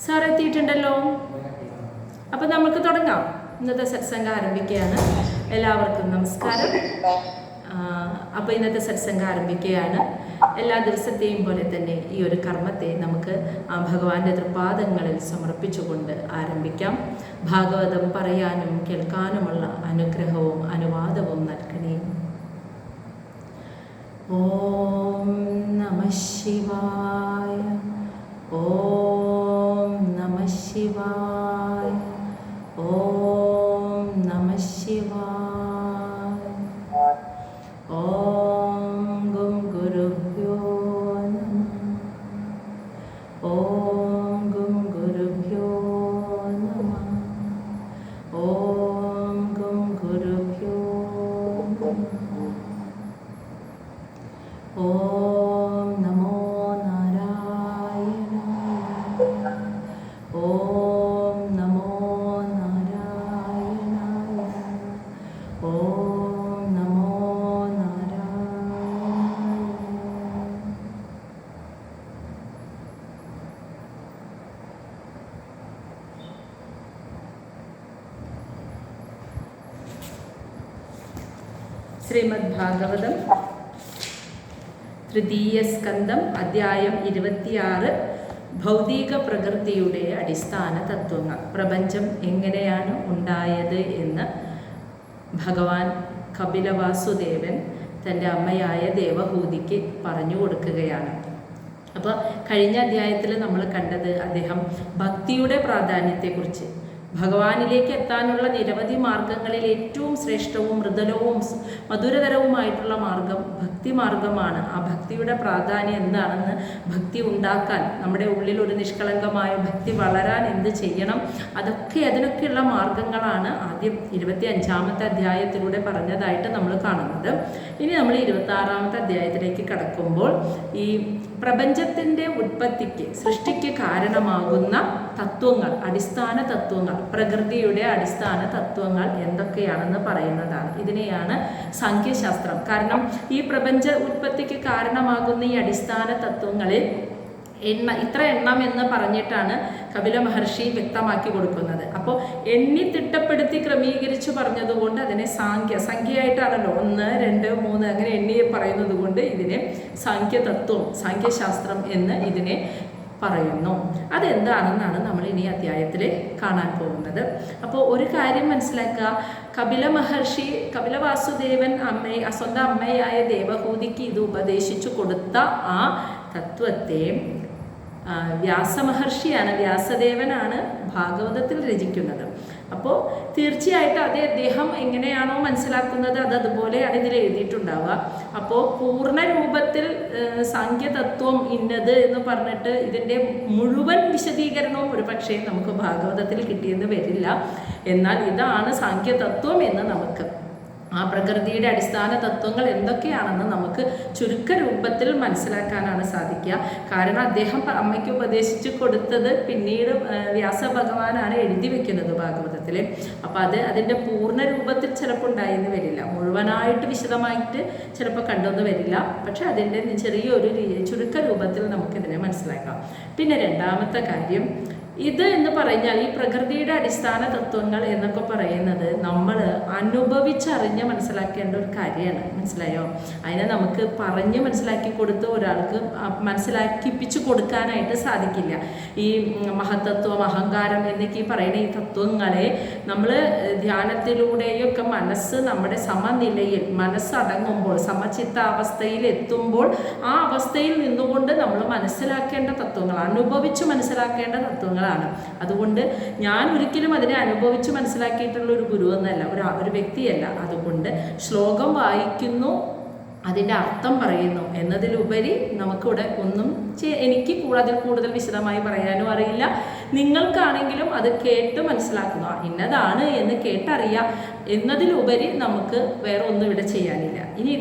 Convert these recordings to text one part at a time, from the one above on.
Sir എത്തിയിട്ടുണ്ടല്ലോ. അപ്പം നമുക്ക് തുടങ്ങാം. ഇന്നത്തെ സത്സംഗം ആരംഭിക്കുകയാണ്. എല്ലാവർക്കും നമസ്കാരം. അപ്പോൾ ഇന്നത്തെ സത്സംഗം ആരംഭിക്കുകയാണ്. എല്ലാ ദിവസത്തെയും പോലെ തന്നെ ഈ ഒരു കർമ്മത്തെ നമുക്ക് ഭഗവാന്റെ തൃപാദങ്ങളിൽ സമർപ്പിച്ചുകൊണ്ട് ആരംഭിക്കാം. ഭാഗവതം പറയാനും കേൾക്കാനുമുള്ള അനുഗ്രഹവും അനുവാദവും നൽകണേ. ഓം നമഃ ശിവായ. ഓം നമഃ ശിവായ. ഓം നമഃ ശിവായ. ഓം ഗും ഗുരുഭ്യോ നമഃ. ഓം ഗും ഗുരുഭ്യോ നമഃ. ഓം ഗും ഗുരുഭ്യോ നമഃ. ഓം നമോ നാരായണായ. ഓം നമോ നാരായണായ. ഓം നമോ നാരായണായ. ശ്രീമദ് ഭാഗവതം തൃതീയ സ്കന്ധം അധ്യായം 26 ഭൗതിക പ്രകൃതിയുടെ അടിസ്ഥാന തത്വങ്ങൾ. പ്രപഞ്ചം എങ്ങനെയാണ് ഉണ്ടായത് എന്ന് ഭഗവാൻ കപിലവാസുദേവൻ തൻ്റെ അമ്മയായ ദേവഹൂതിക്ക് പറഞ്ഞു കൊടുക്കുകയാണ്. അപ്പോൾ കഴിഞ്ഞ അധ്യായത്തിൽ നമ്മൾ കണ്ടത് അദ്ദേഹം ഭക്തിയുടെ പ്രാധാന്യത്തെക്കുറിച്ച്, ഭഗവാനിലേക്ക് എത്താനുള്ള നിരവധി മാർഗങ്ങളിൽ ഏറ്റവും ശ്രേഷ്ഠവും മൃദുലവും മധുരതരവുമായിട്ടുള്ള മാർഗം ഭക്തി മാർഗമാണ്. ആ ഭക്തിയുടെ പ്രാധാന്യം എന്താണെന്ന്, ഭക്തി ഉണ്ടാക്കാൻ, നമ്മുടെ ഉള്ളിൽ ഒരു നിഷ്കളങ്കമായ ഭക്തി വളരാൻ എന്ത് ചെയ്യണം, അതിനൊക്കെയുള്ള മാർഗങ്ങളാണ് ആദ്യം 25-ാമത്തെ അധ്യായത്തിലൂടെ പറഞ്ഞതായിട്ട് നമ്മൾ കാണുന്നത്. ഇനി നമ്മൾ 26-ാമത്തെ അധ്യായത്തിലേക്ക് കടക്കുമ്പോൾ ഈ പ്രപഞ്ചത്തിൻ്റെ ഉത്പത്തിക്ക്, സൃഷ്ടിക്ക് കാരണമാകുന്ന തത്വങ്ങൾ, അടിസ്ഥാന തത്വങ്ങൾ, പ്രകൃതിയുടെ അടിസ്ഥാന തത്വങ്ങൾ എന്തൊക്കെയാണെന്ന് പറയുന്നതാണ്. ഇതിനെയാണ് സാഖ്യശാസ്ത്രം. കാരണം ഈ പ്രപഞ്ച ഉത്പത്തിക്ക് കാരണമാകുന്ന ഈ അടിസ്ഥാന തത്വങ്ങളിൽ ഇത്ര എണ്ണം എന്ന് പറഞ്ഞിട്ടാണ് കപില മഹർഷി വ്യക്തമാക്കി കൊടുക്കുന്നത്. അപ്പോൾ എണ്ണി തിട്ടപ്പെടുത്തി ക്രമീകരിച്ച് പറഞ്ഞതുകൊണ്ട് അതിനെ സംഖ്യയായിട്ടാണല്ലോ 1, 2, 3 അങ്ങനെ എണ്ണി പറയുന്നത് കൊണ്ട് ഇതിനെ സാഖ്യതത്വം, സാഖ്യശാസ്ത്രം എന്ന് ഇതിനെ പറയുന്നു. അതെന്താണെന്നാണ് നമ്മൾ ഇനി അധ്യായത്തിൽ കാണാൻ പോകുന്നത്. അപ്പോൾ ഒരു കാര്യം മനസ്സിലാക്കുക, കപില മഹർഷി, കപിലവാസുദേവൻ സ്വന്തം അമ്മയായ ദേവഹൂതിക്ക് ഇത് ഉപദേശിച്ചു കൊടുത്ത ആ തത്വത്തെ വ്യാസമഹർഷിയാണ്, വ്യാസദേവനാണ് ഭാഗവതത്തിൽ രചിക്കുന്നത്. അപ്പോൾ തീർച്ചയായിട്ടും അദ്ദേഹം എങ്ങനെയാണോ മനസ്സിലാക്കുന്നത് അതുപോലെയാണ് ഇതിൽ എഴുതിയിട്ടുണ്ടാവുക. അപ്പോൾ പൂർണ്ണ രൂപത്തിൽ സാഖ്യതത്വം ഇന്നത് എന്ന് പറഞ്ഞിട്ട് ഇതിൻ്റെ മുഴുവൻ വിശദീകരണവും ഒരു പക്ഷേ നമുക്ക് ഭാഗവതത്തിൽ കിട്ടിയെന്ന് വരില്ല. എന്നാൽ ഇതാണ് സാഖ്യതത്വം എന്ന് നമുക്ക്, ആ പ്രകൃതിയുടെ അടിസ്ഥാന തത്വങ്ങൾ എന്തൊക്കെയാണെന്ന് നമുക്ക് ചുരുക്ക രൂപത്തിൽ മനസ്സിലാക്കാനാണ് സാധിക്കുക. കാരണം അദ്ദേഹം അമ്മയ്ക്ക് ഉപദേശിച്ച് കൊടുത്തത് പിന്നീട് വ്യാസഭഗവാനാണ് എഴുതി വെക്കുന്നത് ഭാഗവതത്തിൽ. അപ്പോൾ അതിൻ്റെ പൂർണ്ണ രൂപത്തിൽ ചിലപ്പോൾ ഉണ്ടായെന്ന് വരില്ല, മുഴുവനായിട്ട് വിശദമായിട്ട് ചിലപ്പോൾ കണ്ടെന്ന് വരില്ല. പക്ഷെ അതിൻ്റെ ചെറിയൊരു ചുരുക്ക രൂപത്തിൽ നമുക്കിതിനെ മനസ്സിലാക്കാം. പിന്നെ രണ്ടാമത്തെ കാര്യം, ഇത് എന്ന് പറഞ്ഞാൽ ഈ പ്രകൃതിയുടെ അടിസ്ഥാന തത്വങ്ങൾ എന്നൊക്കെ പറയുന്നത് നമ്മൾ അനുഭവിച്ചറിഞ്ഞ് മനസ്സിലാക്കേണ്ട ഒരു കാര്യമാണ്. മനസ്സിലായോ? അതിനെ നമുക്ക് പറഞ്ഞ് മനസ്സിലാക്കി കൊടുത്ത് ഒരാൾക്ക് മനസ്സിലാക്കിപ്പിച്ച് കൊടുക്കാനായിട്ട് സാധിക്കില്ല. ഈ മഹത്തത്വം, അഹങ്കാരം എന്നൊക്കെ പറയുന്ന ഈ തത്വങ്ങളെ നമ്മൾ ധ്യാനത്തിലൂടെയൊക്കെ മനസ്സ് നമ്മുടെ സമനിലയിൽ, മനസ്സടങ്ങുമ്പോൾ, സമചിത്താവസ്ഥയിൽ എത്തുമ്പോൾ ആ അവസ്ഥയിൽ നിന്നുകൊണ്ട് നമ്മൾ മനസ്സിലാക്കേണ്ട തത്വങ്ങൾ, അനുഭവിച്ച് മനസ്സിലാക്കേണ്ട തത്വങ്ങളാണ്. അതുകൊണ്ട് ഞാൻ ഒരിക്കലും അതിനെ അനുഭവിച്ച് മനസ്സിലാക്കിയിട്ടുള്ള ഒരു ഗുരു എന്നല്ല, ഒരു വ്യക്തിയല്ല. അതുകൊണ്ട് ശ്ലോകം വായിക്കുന്നു, അതിൻ്റെ അർത്ഥം പറയുന്നു എന്നതിലുപരി നമുക്കിവിടെ ഒന്നും എനിക്ക് അതിൽ കൂടുതൽ വിശദമായി പറയാനും അറിയില്ല. നിങ്ങൾക്കാണെങ്കിലും അത് കേട്ട് മനസ്സിലാക്കുന്നു, ഇന്നതാണ് എന്ന് കേട്ടറിയാം എന്നതിലുപരി നമുക്ക് വേറെ ഒന്നും ഇവിടെ ചെയ്യാനില്ല. ഇനി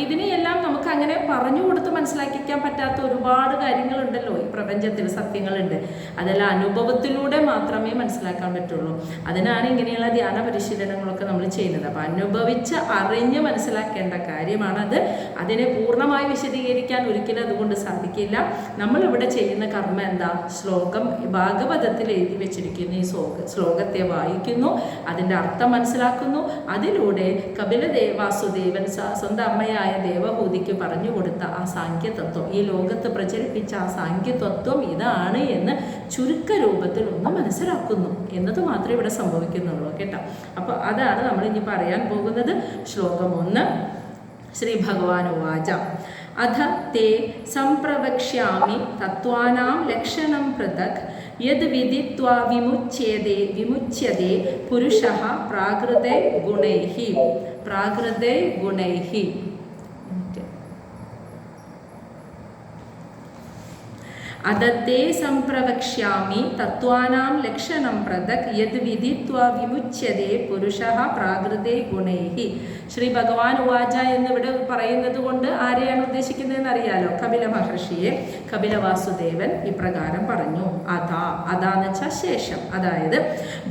ഇതിനെയെല്ലാം നമുക്ക് അങ്ങനെ പറഞ്ഞു കൊടുത്ത് മനസ്സിലാക്കിക്കാൻ പറ്റാത്ത ഒരുപാട് കാര്യങ്ങളുണ്ടല്ലോ ഈ പ്രപഞ്ചത്തിൽ, സത്യങ്ങളുണ്ട്. അതെല്ലാം അനുഭവത്തിലൂടെ മാത്രമേ മനസ്സിലാക്കാൻ പറ്റുള്ളൂ. അതിനാണ് ഇങ്ങനെയുള്ള ധ്യാന പരിശീലനങ്ങളൊക്കെ നമ്മൾ ചെയ്യുന്നത്. അപ്പം അനുഭവിച്ച് അറിഞ്ഞ് മനസ്സിലാക്കേണ്ട കാര്യമാണത്. അതിനെ പൂർണ്ണമായി വിശദീകരിക്കാൻ ഒരിക്കലും അതുകൊണ്ട് സാധിക്കില്ല. നമ്മളിവിടെ ചെയ്യുന്ന കർമ്മം എന്താ? ശ്ലോകം ഭാഗവതത്തിൽ എഴുതി വെച്ചിരിക്കുന്ന ഈ ശ്ലോകത്തെ വായിക്കുന്നു, അതിൻ്റെ അർത്ഥം മനസ്സിലാക്കുന്നു. അതിലൂടെ വാസുദേവൻ സ്വന്തം അമ്മയായ ദേവഹൂതിക്ക് പറഞ്ഞു കൊടുത്ത ആ സാഖ്യതത്വം, ഈ ലോകത്ത് പ്രചരിപ്പിച്ച ആ സാഖ്യതത്വം ഇതാണ് എന്ന് ചുരുക്ക രൂപത്തിൽ ഒന്ന് മനസ്സിലാക്കുന്നു എന്നത് മാത്രമേ ഇവിടെ സംഭവിക്കുന്നുള്ളൂ കേട്ടോ. അപ്പോൾ അതാണ് നമ്മൾ ഇനി പറയാൻ പോകുന്നത്. ശ്ലോകം 1. ശ്രീ ഭഗവാൻ ഉവാച അധ തേ സംപ്രവക്ഷ്യാമി തത്വാനാം ലക്ഷണം പൃഥക് യത് വിദിത്വാ വിമുച്യതേ പുരുഷഃ പ്രാകൃതേ ഗുണൈഃ. അദത്തെ സംപ്രവക്ഷ്യാമി തത്വാനാം ലക്ഷണം പൃഥക് യത് വിദിത്വാ വിമുച്യതേ പുരുഷഃ പ്രാകൃതേ ഗുണൈഃ. ശ്രീ ഭഗവാൻ ഉവാച എന്നിവിടെ പറയുന്നത് കൊണ്ട് ആരെയാണ് ഉദ്ദേശിക്കുന്നതെന്ന് അറിയാലോ? കപില മഹർഷിയെ. കപില വാസുദേവൻ ഇപ്രകാരം പറഞ്ഞു. അതാന്ന് വെച്ചാൽ ശേഷം, അതായത്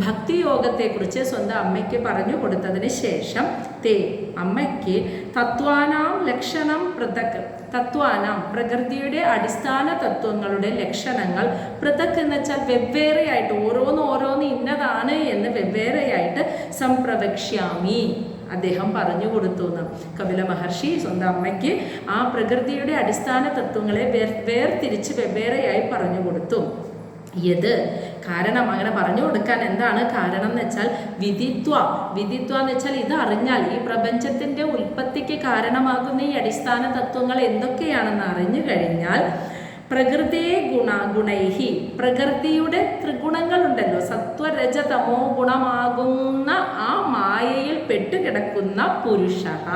ഭക്തിയോഗത്തെക്കുറിച്ച് സ്വന്തം അമ്മയ്ക്ക് പറഞ്ഞു കൊടുത്തതിന് ശേഷം അമ്മയ്ക്ക് തത്വാനാം ലക്ഷണം പൃഥക്, തത്വാനാം പ്രകൃതിയുടെ അടിസ്ഥാന തത്വങ്ങളുടെ ലക്ഷണങ്ങൾ, പൃഥക് എന്ന് വെച്ചാൽ വെവ്വേറെയായിട്ട്, ഓരോന്ന് ഇന്നതാണ് എന്ന് വെവ്വേറെയായിട്ട് സംപ്രവക്ഷ്യാമി അദ്ദേഹം പറഞ്ഞു കൊടുത്തു എന്ന്. കപില മഹർഷി സ്വന്തം അമ്മയ്ക്ക് ആ പ്രകൃതിയുടെ അടിസ്ഥാന തത്വങ്ങളെ വേർതിരിച്ച് വെവ്വേറെയായി പറഞ്ഞു കൊടുത്തു. കാരണം അങ്ങനെ പറഞ്ഞു കൊടുക്കാൻ എന്താണ് കാരണം എന്ന് വെച്ചാൽ വിദിത്വ എന്ന് വെച്ചാൽ ഇത് അറിഞ്ഞാൽ, ഈ പ്രപഞ്ചത്തിന്റെ ഉൽപ്പത്തിക്ക് കാരണമാകുന്ന ഈ അടിസ്ഥാന തത്വങ്ങൾ എന്തൊക്കെയാണെന്ന് അറിഞ്ഞു കഴിഞ്ഞാൽ പ്രകൃതേ ഗുണൈഹി, പ്രകൃതിയുടെ ത്രിഗുണങ്ങളുണ്ടല്ലോ, സത്വരജ തമോ ഗുണമാകുന്ന ആ മായയിൽ പെട്ടുകിടക്കുന്ന പുരുഷഃ,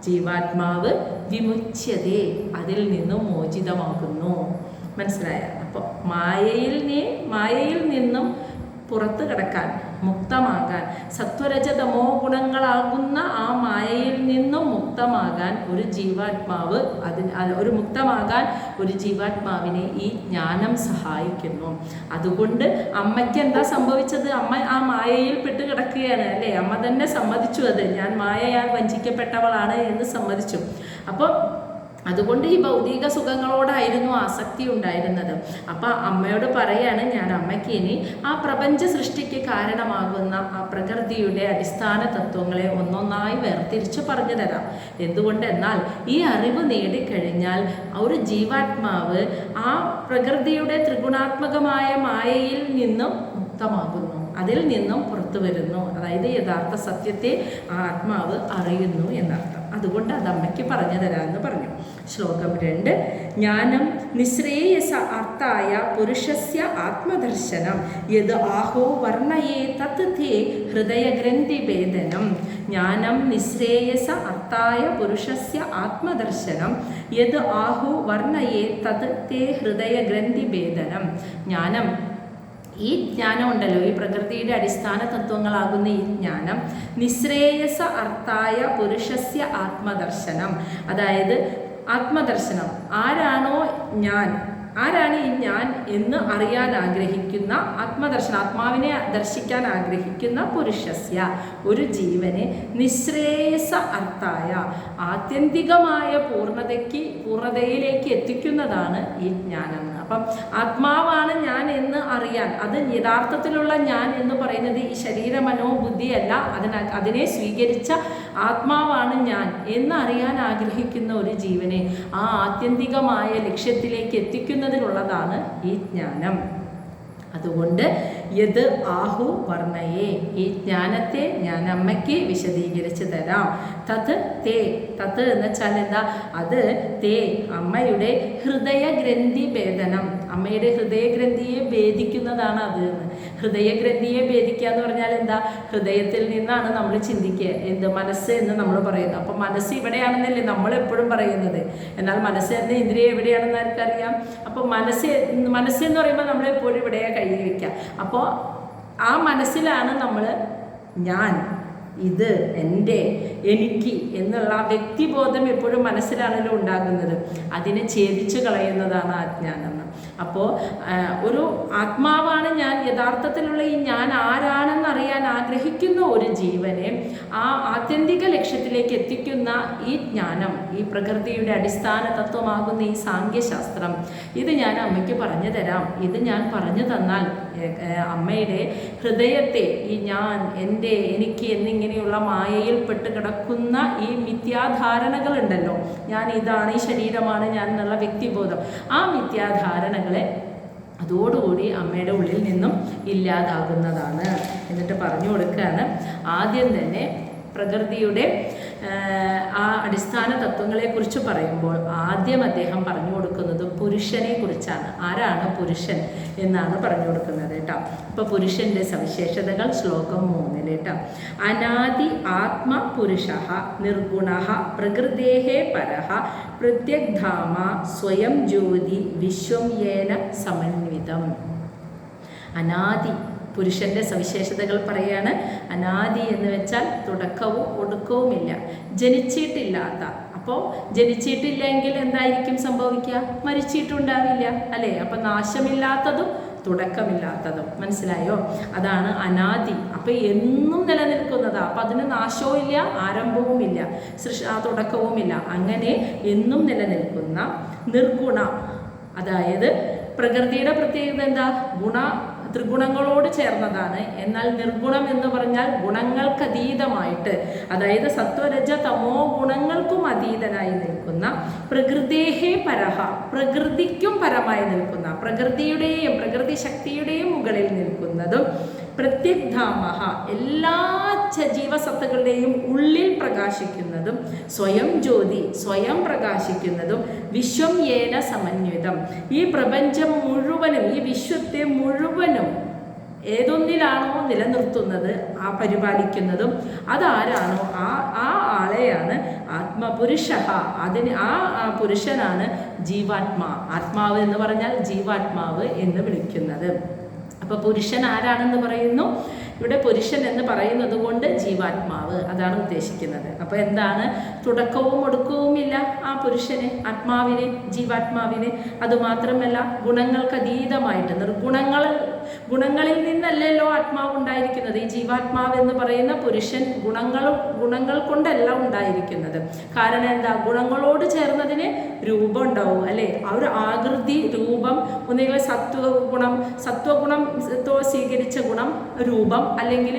ജീവാത്മാവ് വിമുച്യതേ, അതിൽ നിന്നും മോചിതമാകുന്നു. മനസ്സിലായ? അപ്പോൾ മായയിൽ നിന്നും പുറത്തു കടക്കാൻ, മുക്തമാകാൻ, സത്വരജതമോ ഗുണങ്ങളാകുന്ന ആ മായയിൽ നിന്നും മുക്തമാകാൻ ഒരു ജീവാത്മാവിനെ ഈ ജ്ഞാനം സഹായിക്കുന്നു. അതുകൊണ്ട് അമ്മയ്ക്ക് എന്താ സംഭവിച്ചത്? അമ്മ ആ മായയിൽ പെട്ട് കിടക്കുകയാണ് അല്ലേ? അമ്മ തന്നെ സമ്മതിച്ചു, അത് ഞാൻ മായയാൽ വഞ്ചിക്കപ്പെട്ടവളാണ് എന്ന് സമ്മതിച്ചു. അപ്പോൾ അതുകൊണ്ട് ഈ ഭൗതിക സുഖങ്ങളോടായിരുന്നു ആസക്തി ഉണ്ടായിരുന്നത്. അപ്പം അമ്മയോട് പറയാണ്, ഞാൻ അമ്മയ്ക്ക് ഇനി ആ പ്രപഞ്ച സൃഷ്ടിക്ക് കാരണമാകുന്ന ആ പ്രകൃതിയുടെ അടിസ്ഥാന തത്വങ്ങളെ ഒന്നൊന്നായി വേർതിരിച്ച് പറഞ്ഞു തരാം. എന്തുകൊണ്ടെന്നാൽ ഈ അറിവ് നേടിക്കഴിഞ്ഞാൽ ഒരു ജീവാത്മാവ് ആ പ്രകൃതിയുടെ ത്രിഗുണാത്മകമായ മായയിൽ നിന്നും മുക്തമാകുന്നു, അതിൽ നിന്നും പുറത്തു വരുന്നു. അതായത് യഥാർത്ഥ സത്യത്തെ ആ ആത്മാവ് അറിയുന്നു എന്നർത്ഥം. അതുകൊണ്ട് അത് അമ്മയ്ക്ക് പറഞ്ഞു തരാമെന്ന് പറഞ്ഞു. ശ്ലോകം 2. ജ്ഞാനം നിശ്രേയസ അർത്ഥായ പുരുഷസ്യ ആത്മദർശനം യത് ആഹോ വർണ്ണയേ തത് തേ ഹൃദയഗ്രന്ഥിഭേദനം. ജ്ഞാനം നിശ്രേയസ അർത്ഥായ പുരുഷസ്യ ആത്മദർശനം യത് ആഹോ വർണ്ണയേ തത് തേ ഹൃദയഗ്രന്ഥിഭേദനം. ജ്ഞാനം, ഈ ജ്ഞാനം ഉണ്ടല്ലോ, ഈ പ്രകൃതിയുടെ അടിസ്ഥാന തത്വങ്ങളാകുന്ന ഈ ജ്ഞാനം നിശ്രേയസ അർത്ഥായ പുരുഷസ്യ ആത്മദർശനം, അതായത് ആത്മദർശനം, ആരാണ് ഈ ഞാൻ എന്ന് അറിയാൻ ആഗ്രഹിക്കുന്ന, ആത്മദർശനം, ആത്മാവിനെ ദർശിക്കാൻ ആഗ്രഹിക്കുന്ന പുരുഷസ്യ, ഒരു ജീവനെ നിശ്രേയസ അർത്ഥായ, ആത്യന്തികമായ പൂർണ്ണതയിലേക്ക് എത്തിക്കുന്നതാണ് ഈ ജ്ഞാനം. അപ്പം ആത്മാവാണ് ഞാൻ എന്ന് അറിയാൻ, അത് യഥാർത്ഥത്തിലുള്ള ഞാൻ എന്ന് പറയുന്നത് ഈ ശരീര മനോബുദ്ധിയല്ല, അതിനെ സ്വീകരിച്ച ആത്മാവാണ് ഞാൻ എന്ന് അറിയാൻ ആഗ്രഹിക്കുന്ന ഒരു ജീവനെ ആ ആത്യന്തികമായ ലക്ഷ്യത്തിലേക്ക് എത്തിക്കുന്നതിനുള്ളതാണ് ഈ ജ്ഞാനം. അതുകൊണ്ട് യത് ആഹു വർണ്ണയെ, ഈ ജ്ഞാനത്തെ ഞാൻ അമ്മയ്ക്ക് വിശദീകരിച്ച് തരാം. തത് എന്ന് വെച്ചാൽ എന്താ? അത് അമ്മയുടെ ഹൃദയഗ്രന്ഥി ഭേദനം, അമ്മയുടെ ഹൃദയഗ്രന്ഥിയെ ഭേദിക്കുന്നതാണ് അത്. ഹൃദയഗ്രന്ഥിയെ ഭേദിക്കുക എന്ന് പറഞ്ഞാൽ എന്താ? ഹൃദയത്തിൽ നിന്നാണ് നമ്മൾ ചിന്തിക്കുക, മനസ്സ് എന്ന് നമ്മൾ പറയുന്നത്. അപ്പം മനസ്സ് ഇവിടെയാണെന്നല്ലേ നമ്മളെപ്പോഴും പറയുന്നത്. എന്നാൽ മനസ്സ് എന്ന ഇന്ദ്രിയം എവിടെയാണെന്ന് ആർക്കറിയാം? അപ്പം മനസ്സെന്ന് പറയുമ്പോൾ നമ്മളെപ്പോഴും ഇവിടെയാണ് കഴുകി വയ്ക്കുക. അപ്പോൾ ആ മനസ്സിലാണ് നമ്മൾ ഞാൻ ഇത് എൻ്റെ, എനിക്ക് എന്നുള്ള ആ വ്യക്തിബോധം എപ്പോഴും മനസ്സിലാണല്ലോ ഉണ്ടാകുന്നത്. അതിനെ ഛേദിച്ചു കളയുന്നതാണ് അജ്ഞാനം. അപ്പോൾ ഒരു ആത്മാവാണ് ഞാൻ, യഥാർത്ഥത്തിലുള്ള ഈ ഞാൻ ആരാണെന്നറിയാൻ ആഗ്രഹിക്കുന്ന ഒരു ജീവനെ ആ ആത്യന്തിക ലക്ഷ്യത്തിലേക്ക് എത്തിക്കുന്ന ഈ ജ്ഞാനം, ഈ പ്രകൃതിയുടെ അടിസ്ഥാന തത്വമാകുന്ന ഈ സാങ്ഖ്യശാസ്ത്രം, ഇത് ഞാൻ അമ്മയ്ക്ക് പറഞ്ഞു തരാം. ഇത് ഞാൻ പറഞ്ഞു തന്നാൽ അമ്മയുടെ ഹൃദയത്തെ ഈ ഞാൻ, എൻ്റെ, എനിക്ക് എന്നിങ്ങനെയുള്ള മായയിൽ പെട്ട് കിടക്കുന്ന ഈ മിഥ്യാധാരണകളുണ്ടല്ലോ, ഞാൻ ഇതാണ്, ഈ ശരീരമാണ് ഞാൻ എന്നുള്ള വ്യക്തിബോധം, ആ മിഥ്യാധാരണകളെ അതോടുകൂടി അമ്മയുടെ ഉള്ളിൽ നിന്നും ഇല്ലാതാകുന്നതാണ്. എന്നിട്ട് പറഞ്ഞു കൊടുക്കുകയാണ്, ആദ്യം തന്നെ പ്രകൃതിയുടെ ആ അടിസ്ഥാന തത്വങ്ങളെക്കുറിച്ച് പറയുമ്പോൾ ആദ്യം അദ്ദേഹം പറഞ്ഞു കൊടുക്കുന്നത് പുരുഷനെ കുറിച്ചാണ്. ആരാണ് പുരുഷൻ എന്നാണ് പറഞ്ഞു കൊടുക്കുന്നത് കേട്ടോ. അപ്പോൾ പുരുഷൻ്റെ സവിശേഷതകൾ ശ്ലോകം 3 കേട്ടോ. അനാദി ആത്മ പുരുഷ നിർഗുണ പ്രകൃതേഹ പരഃ പ്രത്യഗ്ധാമ സ്വയം ജ്യോതി വിശ്വം യേന സമന്വിതം. അനാദി പുരുഷൻ്റെ സവിശേഷതകൾ പറയാണ്. അനാദി എന്ന് വെച്ചാൽ തുടക്കവും ഒടുക്കവുമില്ല, ജനിച്ചിട്ടില്ലാത്ത. അപ്പോൾ ജനിച്ചിട്ടില്ലെങ്കിൽ എന്തായിരിക്കും സംഭവിക്കുക? മരിച്ചിട്ടുണ്ടാവില്ല അല്ലേ? അപ്പം നാശമില്ലാത്തതും തുടക്കമില്ലാത്തതും, മനസ്സിലായോ? അതാണ് അനാദി. അപ്പം എന്നും നിലനിൽക്കുന്നതാ. അപ്പം അതിന് നാശവും ഇല്ല, ആരംഭവും ഇല്ല, തുടക്കവുമില്ല. അങ്ങനെ എന്നും നിലനിൽക്കുന്ന നിർഗുണ, അതായത് പ്രകൃതിയുടെ പ്രത്യേകത എന്താ? ത്രിഗുണങ്ങളോട് ചേർന്നതാണ്. എന്നാൽ നിർഗുണം എന്ന് പറഞ്ഞാൽ ഗുണങ്ങൾക്ക് അതീതമായിട്ട്, അതായത് സത്വരജ തമോ ഗുണങ്ങൾക്കും അതീതനായി നിൽക്കുന്ന, പ്രകൃതേഹേ പരഹ, പ്രകൃതിക്കും പരമായി നിൽക്കുന്ന, പ്രകൃതിയുടെയും പ്രകൃതി ശക്തിയുടെയും മുകളിൽ നിൽക്കുന്നതും, പ്രത്യഗ്ധാമഹ എല്ലാ ജീവസത്തകളുടെയും ഉള്ളിൽ പ്രകാശിക്കുന്നതും, സ്വയം ജ്യോതി സ്വയം പ്രകാശിക്കുന്നതും, വിശ്വം യേന സമന്വിതം ഈ പ്രപഞ്ചം മുഴുവനും, ഈ വിശ്വത്തെ മുഴുവനും ഏതൊന്നിലാണോ നിലനിർത്തുന്നത്, ആ പരിപാലിക്കുന്നതും അതാരാണോ ആ ആളെയാണ് ആത്മപുരുഷ. അതിന് ആ പുരുഷനാണ് ജീവാത്മാ. ആത്മാവ് എന്ന് പറഞ്ഞാൽ ജീവാത്മാവ് എന്ന് വിളിക്കുന്നത്. അപ്പോൾ പുരുഷൻ ആരാണെന്ന് പറയുന്നു ഇവിടെ? പുരുഷൻ എന്ന് പറയുന്നത് കൊണ്ട് ജീവാത്മാവ്, അതാണ് ഉദ്ദേശിക്കുന്നത്. അപ്പോൾ എന്താണ്? തുടക്കവും ഒടുക്കവുമില്ല ആ പുരുഷന്, ആത്മാവിന്, ജീവാത്മാവിന്. അതുമാത്രമല്ല ഗുണങ്ങൾക്ക് അതീതമായിട്ട് ഗുണങ്ങളിൽ നിന്നല്ലല്ലോ ആത്മാവ് ഉണ്ടായിരിക്കുന്നത്. ഈ ജീവാത്മാവ് എന്ന് പറയുന്ന പുരുഷൻ ഗുണങ്ങൾ കൊണ്ടല്ല ഉണ്ടായിരിക്കുന്നത്. കാരണം എന്താ? ഗുണങ്ങളോട് ചേർന്നതിന് രൂപം ഉണ്ടാവും അല്ലേ? ആ ഒരു ആകൃതി, രൂപം, ഒന്നുകിൽ സത്വഗുണം സ്വീകരിച്ച ഗുണം രൂപം, അല്ലെങ്കിൽ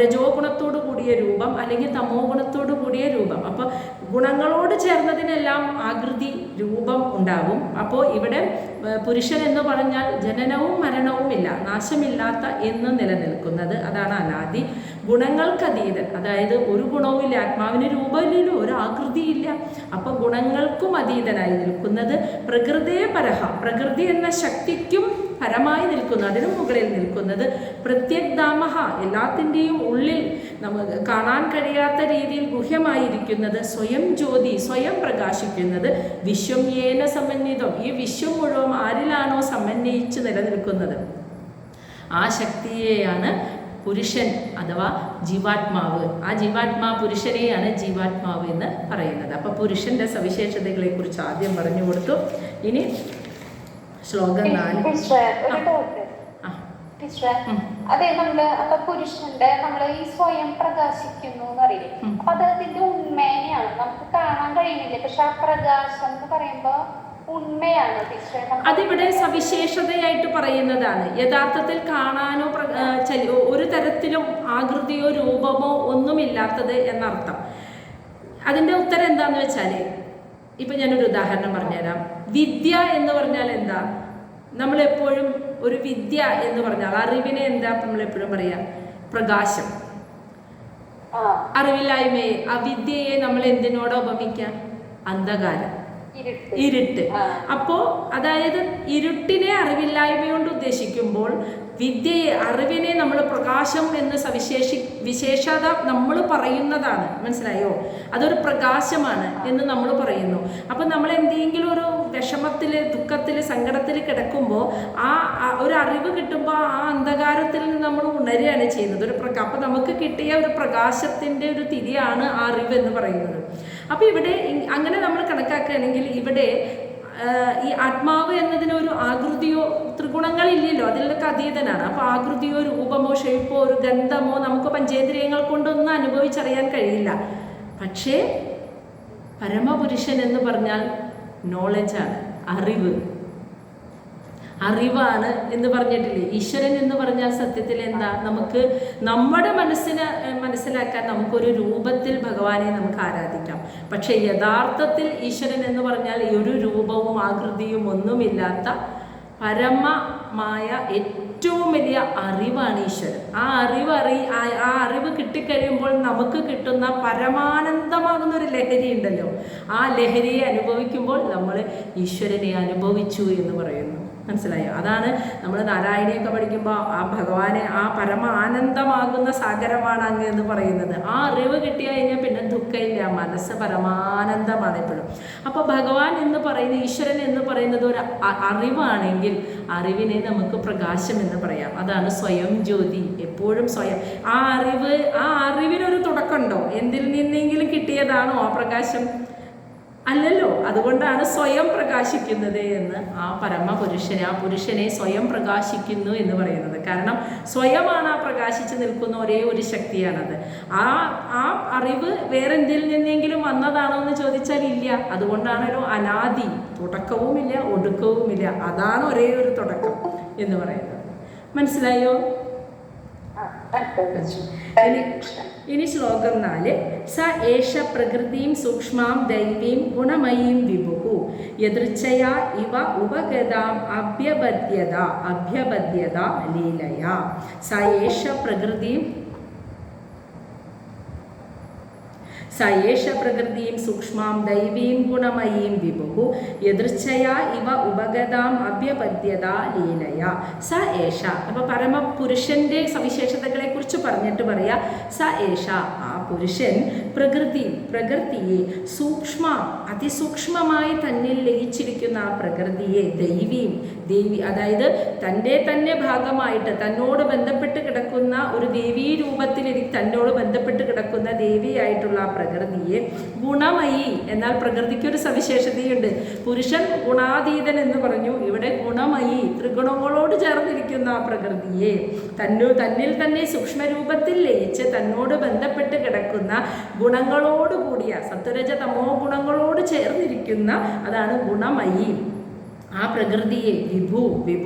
രജോ ഗുണത്തോടു കൂടിയ രൂപം, അല്ലെങ്കിൽ തമോ ഗുണത്തോടു കൂടിയ രൂപം. അപ്പോൾ ഗുണങ്ങളോട് ചേർന്നതിനെല്ലാം ആകൃതി, രൂപം ഉണ്ടാവും. അപ്പോൾ ഇവിടെ പുരുഷൻ എന്ന് പറഞ്ഞാൽ ജനനവും മരണവും ഇല്ല, നാശമില്ലാത്ത എന്ന് നിലനിൽക്കുന്നത്, അതാണ് അനാദി. ഗുണങ്ങൾക്കതീതൻ, അതായത് ഒരു ഗുണവുമില്ല, ആത്മാവിന് രൂപമില്ലല്ലോ, ഒരു ആകൃതിയില്ല. അപ്പോൾ ഗുണങ്ങൾക്കും അതീതനായി നിൽക്കുന്നത്, പ്രകൃതേ പരഹ, പ്രകൃതി എന്ന ശക്തിക്കും പരമായി നിൽക്കുന്നത്, അതിനു മുകളിൽ നിൽക്കുന്നത്, പ്രത്യഗ്ധാമഹ എല്ലാത്തിൻ്റെയും ഉള്ളിൽ നമുക്ക് കാണാൻ കഴിയാത്ത രീതിയിൽ ഗുഹ്യമായിരിക്കുന്നത്, സ്വയം ജ്യോതി സ്വയം പ്രകാശിക്കുന്നത്, വിശ്വം യേന സമന്വിതം ഈ വിശ്വം മുഴുവൻ ആരിലാണോ സമന്വയിച്ച് നിലനിൽക്കുന്നത് ആ ശക്തിയെയാണ് പുരുഷൻ അഥവാ ജീവാത്മാവ്. ആ പുരുഷനെയാണ് ജീവാത്മാവ് എന്ന് പറയുന്നത്. അപ്പോൾ പുരുഷന്റെ സവിശേഷതകളെ കുറിച്ച് ആദ്യം പറഞ്ഞു കൊടുത്തു. ഇനി ശ്ലോകം 4. അതെ, അപ്പൊ പുരുഷന്റെ ഈ സ്വയം പ്രകാശിക്കുന്നു എന്ന് അറിയില്ലേ, അപ്പൊ അതിന്റെ ഉണ്മേനെയാണ് നമുക്ക് കാണാൻ കഴിയുന്നില്ല. പക്ഷെ ആ പ്രകാശം എന്ന് പറയുമ്പോ ഉണ്മയാണ്. അതിവിടെ സവിശേഷതയായിട്ട് പറയുന്നതാണ്. യഥാർത്ഥത്തിൽ കാണാനോ ഒരു തരത്തിലും ആകൃതിയോ രൂപമോ ഒന്നുമില്ലാത്തത് എന്നർത്ഥം. അതിന്റെ ഉത്തരം എന്താന്ന് വെച്ചാല്, ഇപ്പൊ ഞാനൊരു ഉദാഹരണം പറഞ്ഞുതരാം. വിദ്യ എന്ന് പറഞ്ഞാൽ എന്താ? നമ്മളെപ്പോഴും ഒരു വിദ്യ എന്ന് പറഞ്ഞാൽ അറിവിനെ എന്താ നമ്മളെപ്പോഴും പറയാ? പ്രകാശം. അറിവില്ലായ്മയെ, അവിദ്യയെ നമ്മൾ എന്തിനോട് ഉപമിക്കാം? അന്ധകാരം, ഇരുട്ട്. അപ്പോ അതായത് ഇരുട്ടിനെ അറിവില്ലായ്മയോണ്ട് ഉദ്ദേശിക്കുമ്പോൾ വിദ്യയെ, അറിവിനെ നമ്മൾ പ്രകാശം എന്ന് വിശേഷത നമ്മൾ പറയുന്നതാണ്. മനസ്സിലായോ? അതൊരു പ്രകാശമാണ് എന്ന് നമ്മൾ പറയുന്നു. അപ്പം നമ്മൾ എന്തെങ്കിലും ഒരു വിഷമത്തിൽ, ദുഃഖത്തിൽ, സങ്കടത്തിൽ കിടക്കുമ്പോൾ ആ ഒരു അറിവ് കിട്ടുമ്പോൾ ആ അന്ധകാരത്തിൽ നിന്ന് നമ്മൾ ഉണരുകയാണ് ചെയ്യുന്നത്. അപ്പോൾ നമുക്ക് കിട്ടിയ ഒരു പ്രകാശത്തിൻ്റെ ഒരു തിരിയാണ് ആ അറിവ് എന്ന് പറയുന്നത്. അപ്പോൾ ഇവിടെ അങ്ങനെ നമ്മൾ കണക്കാക്കുകയാണെങ്കിൽ ഇവിടെ ഈ ആത്മാവ് എന്നതിനൊരു ആകൃതിയോ ത്രിഗുണങ്ങളില്ലല്ലോ, അതിലൊക്കെ അതീതനാണ്. അപ്പോൾ ആകൃതിയോ രൂപമോ ഷേപ്പോ ഒരു ഗന്ധമോ നമുക്ക് പഞ്ചേന്ദ്രിയങ്ങൾ കൊണ്ടൊന്നും അനുഭവിച്ചറിയാൻ കഴിയില്ല. പക്ഷേ പരമപുരുഷൻ എന്ന് പറഞ്ഞാൽ നോളജാണ്, അറിവാണ് എന്ന് പറഞ്ഞിട്ടില്ലേ. ഈശ്വരൻ എന്ന് പറഞ്ഞാൽ സത്യത്തിൽ എന്താ, നമുക്ക് നമ്മുടെ മനസ്സിനെ മനസ്സിലാക്കാൻ നമുക്കൊരു രൂപത്തിൽ ഭഗവാനെ നമുക്ക് ആരാധിക്കാം. പക്ഷെ യഥാർത്ഥത്തിൽ ഈശ്വരൻ എന്ന് പറഞ്ഞാൽ ഒരു രൂപവും ആകൃതിയും ഒന്നുമില്ലാത്ത പരമമായ ഏറ്റവും വലിയ അറിവാണ് ഈശ്വരൻ. ആ അറിവ് കിട്ടിക്കഴിയുമ്പോൾ നമുക്ക് കിട്ടുന്ന പരമാനന്ദമാകുന്ന ഒരു ലഹരി ഉണ്ടല്ലോ, ആ ലഹരിയെ അനുഭവിക്കുമ്പോൾ നമ്മൾ ഈശ്വരനെ അനുഭവിച്ചു എന്ന് പറയുന്നു. മനസ്സിലായോ? അതാണ് നമ്മൾ നാരായണിയൊക്കെ പഠിക്കുമ്പോൾ ആ ഭഗവാനെ, ആ പരമ ആനന്ദമാകുന്ന സാഗരമാണ് അങ്ങ് എന്ന് പറയുന്നത്. ആ അറിവ് കിട്ടിയ കഴിഞ്ഞാൽ പിന്നെ ദുഃഖമില്ല, മനസ്സ് പരമാനന്ദമാണ് എപ്പോഴും. അപ്പോൾ ഭഗവാൻ എന്ന് പറയുന്ന, ഈശ്വരൻ എന്ന് പറയുന്നത് ഒരു അറിവാണെങ്കിൽ അറിവിനെ നമുക്ക് പ്രകാശം എന്ന് പറയാം. അതാണ് സ്വയം ജ്യോതി. എപ്പോഴും സ്വയം ആ അറിവിനൊരു തുടക്കമുണ്ടോ? എന്തിൽ നിന്നെങ്കിലും കിട്ടിയതാണോ ആ പ്രകാശം? അല്ലല്ലോ. അതുകൊണ്ടാണ് സ്വയം പ്രകാശിക്കുന്നത് എന്ന് ആ പരമപുരുഷനെ, ആ പുരുഷനെ സ്വയം പ്രകാശിക്കുന്നു എന്ന് പറയുന്നത്. കാരണം സ്വയമാണ് ആ പ്രകാശിച്ച് നിൽക്കുന്ന ഒരേ ഒരു ശക്തിയാണത്. ആ അറിവ് വേറെന്തിൽ നിന്നെങ്കിലും വന്നതാണോ എന്ന് ചോദിച്ചാൽ ഇല്ല. അതുകൊണ്ടാണല്ലോ അനാദി, തുടക്കവുമില്ല ഒടുക്കവുമില്ല. അതാണ് ഒരേ ഒരു തുടക്കം എന്ന് പറയുന്നത്. മനസ്സിലായോ? ഇനി ശ്ലോകം 4. സ ഏഷ പ്രകൃതിം സൂക്ഷ്മാം ദൈവീം ഗുണമയീം വിഭുഃ യദൃച്ഛയാ ഇവ ഉപഗതാം അഭ്യപദ്യത ലീലയാ. സ ഏഷ പ്രകൃതിം സൂക്ഷ്മാം ദൈവീം ഗുണമയീം വിഭുഃ യദൃച്ഛയാ ഇവ ഉപഗതാം അഭ്യപദ്യത ലീലയാ. സ ഏഷ. അപ്പോൾ പരമപുരുഷന്റെ സവിശേഷതകളെ കുറിച്ച് പറഞ്ഞിട്ട് പറയാ, സ ഏഷ, ആ പുരുഷൻ പ്രകൃതിയെ അതിസൂക്ഷ്മമായി തന്നിൽ ലയിച്ചിരിക്കുന്ന ആ പ്രകൃതിയെ ദേവി, അതായത് തന്നെ ഭാഗമായിട്ട് തന്നോട് ബന്ധപ്പെട്ട് കിടക്കുന്ന ഒരു ദേവീ രൂപത്തിൽ തന്നോട് ബന്ധപ്പെട്ട് കിടക്കുന്ന ദേവിയായിട്ടുള്ള ആ പ്രകൃതിയെ ഗുണമയി. എന്നാൽ പ്രകൃതിക്ക് ഒരു സവിശേഷതയുണ്ട്. പുരുഷൻ ഗുണാതീതൻ എന്ന് പറഞ്ഞു, ഇവിടെ ഗുണമയി, ത്രിഗുണങ്ങളോട് ചേർന്നിരിക്കുന്ന ആ പ്രകൃതിയെ തന്നിൽ തന്നെ സൂക്ഷ്മരൂപത്തിൽ ലയിച്ച് തന്നോട് ബന്ധപ്പെട്ട് കിടക്കുന്ന ഗുണങ്ങളോട് കൂടിയ സത്വരജ തമോ ഗുണങ്ങളോട് ചേർന്നിരിക്കുന്ന, അതാണ് ഗുണമയി. ആ പ്രകൃതിയെ വിഭു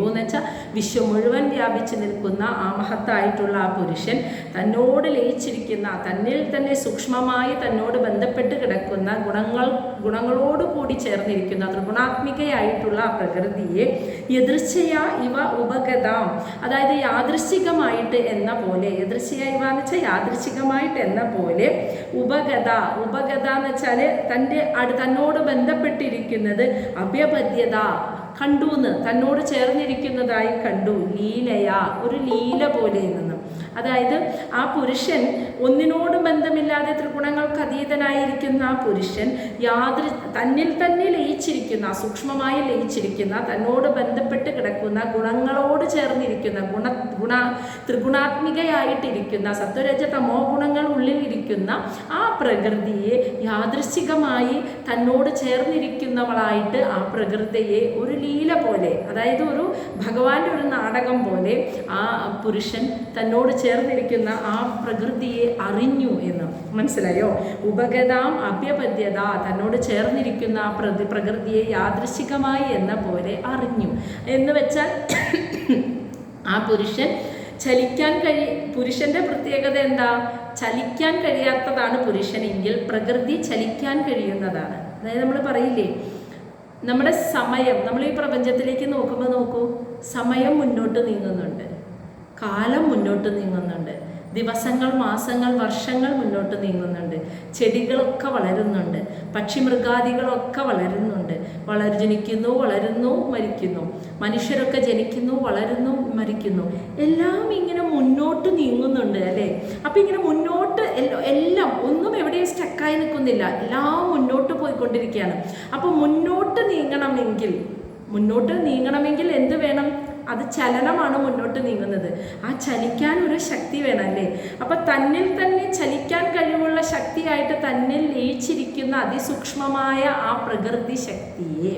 എന്ന് വെച്ചാൽ വിശ്വം മുഴുവൻ വ്യാപിച്ചു നിൽക്കുന്ന ആ മഹത്തായിട്ടുള്ള ആ പുരുഷൻ തന്നോട് ലയിച്ചിരിക്കുന്ന, തന്നിൽ തന്നെ സൂക്ഷ്മമായി തന്നോട് ബന്ധപ്പെട്ട് കിടക്കുന്ന ഗുണങ്ങളോട് കൂടി ചേർന്നിരിക്കുന്ന ത്രിഗുണാത്മികയായിട്ടുള്ള ആ പ്രകൃതിയെ യദൃച്ഛയ ഇവ ഉപഗതാം, അതായത് യാദൃശ്ചികമായിട്ട് എന്ന പോലെ, യദൃച്ഛയ ഇവ എന്ന് വെച്ചാൽ യാദൃശ്ചികമായിട്ട് എന്ന പോലെ, ഉപഗത എന്ന് വെച്ചാൽ തന്നോട് ബന്ധപ്പെട്ടിരിക്കുന്നത് അഭ്യപദ്യത, കണ്ടുന്ന്, തന്നോട് ചേർന്നിരിക്കുന്നതായി കണ്ടു, ലീലയാ, ഒരു ലീല പോലെ നിന്ന്. അതായത് ആ പുരുഷൻ ഒന്നിനോട് ബന്ധമില്ലാതെ ത്രിഗുണങ്ങൾക്ക് അതീതനായിരിക്കുന്ന ആ പുരുഷൻ തന്നിൽ തന്നെ ലയിച്ചിരിക്കുന്ന, സൂക്ഷ്മമായി ലയിച്ചിരിക്കുന്ന, തന്നോട് ബന്ധപ്പെട്ട് കിടക്കുന്ന ഗുണങ്ങളോട് ചേർന്നിരിക്കുന്ന ത്രിഗുണാത്മികയായിട്ടിരിക്കുന്ന സത്വരജ തമോ ഗുണങ്ങൾ ഉള്ളിലിരിക്കുന്ന ആ പ്രകൃതിയെ യാദൃശ്ചികമായി തന്നോട് ചേർന്നിരിക്കുന്നവളായിട്ട് ആ പ്രകൃതിയെ ഒരു ലീല പോലെ, അതായത് ഒരു ഭഗവാന്റെ ഒരു നാടകം പോലെ ആ പുരുഷൻ തന്നോട് ചേർന്നിരിക്കുന്ന ആ പ്രകൃതിയെ അറിഞ്ഞു എന്ന്. മനസ്സിലായോ? ഉപഗതാം അഭ്യപദ്യത, തന്നോട് ചേർന്നിരിക്കുന്ന ആ പ്രകൃതിയെ യാദൃശ്ചികമായി എന്ന പോലെ അറിഞ്ഞു എന്ന് വെച്ചാൽ ആ പുരുഷൻ പുരുഷന്റെ പ്രത്യേകത എന്താ? ചലിക്കാൻ കഴിയാത്തതാണ് പുരുഷനെങ്കിൽ പ്രകൃതി ചലിക്കാൻ കഴിയുന്നതാണ്. അതായത് നമ്മൾ പറയില്ലേ, നമ്മുടെ സമയം, നമ്മൾ ഈ പ്രപഞ്ചത്തിലേക്ക് നോക്കൂ, സമയം മുന്നോട്ട് നീങ്ങുന്നുണ്ട്, കാലം മുന്നോട്ട് നീങ്ങുന്നുണ്ട്. ദിവസങ്ങൾ, മാസങ്ങൾ, വർഷങ്ങൾ മുന്നോട്ട് നീങ്ങുന്നുണ്ട്. ചെടികളൊക്കെ വളരുന്നുണ്ട്, പക്ഷിമൃഗാദികളൊക്കെ വളരുന്നുണ്ട്. ജനിക്കുന്നു, വളരുന്നു, മരിക്കുന്നു. മനുഷ്യരൊക്കെ ജനിക്കുന്നു, വളരുന്നു, മരിക്കുന്നു. എല്ലാം ഇങ്ങനെ മുന്നോട്ട് നീങ്ങുന്നുണ്ട് അല്ലേ? അപ്പം ഇങ്ങനെ മുന്നോട്ട് എല്ലാം ഒന്നും എവിടെയും സ്റ്റക്കായി നിൽക്കുന്നില്ല, എല്ലാം മുന്നോട്ട് പോയിക്കൊണ്ടിരിക്കുകയാണ്. അപ്പോൾ മുന്നോട്ട് നീങ്ങണമെങ്കിൽ എന്ത് വേണം? അത് ചലനമാണ് മുന്നോട്ട് നീങ്ങുന്നത്. ആ ചലിക്കാൻ ഒരു ശക്തി വേണം അല്ലേ? അപ്പം തന്നിൽ തന്നെ ചലിക്കാൻ കഴിവുള്ള ശക്തിയായിട്ട് തന്നിൽ ലയിച്ചിരിക്കുന്ന അതിസൂക്ഷ്മമായ ആ പ്രകൃതി ശക്തിയെ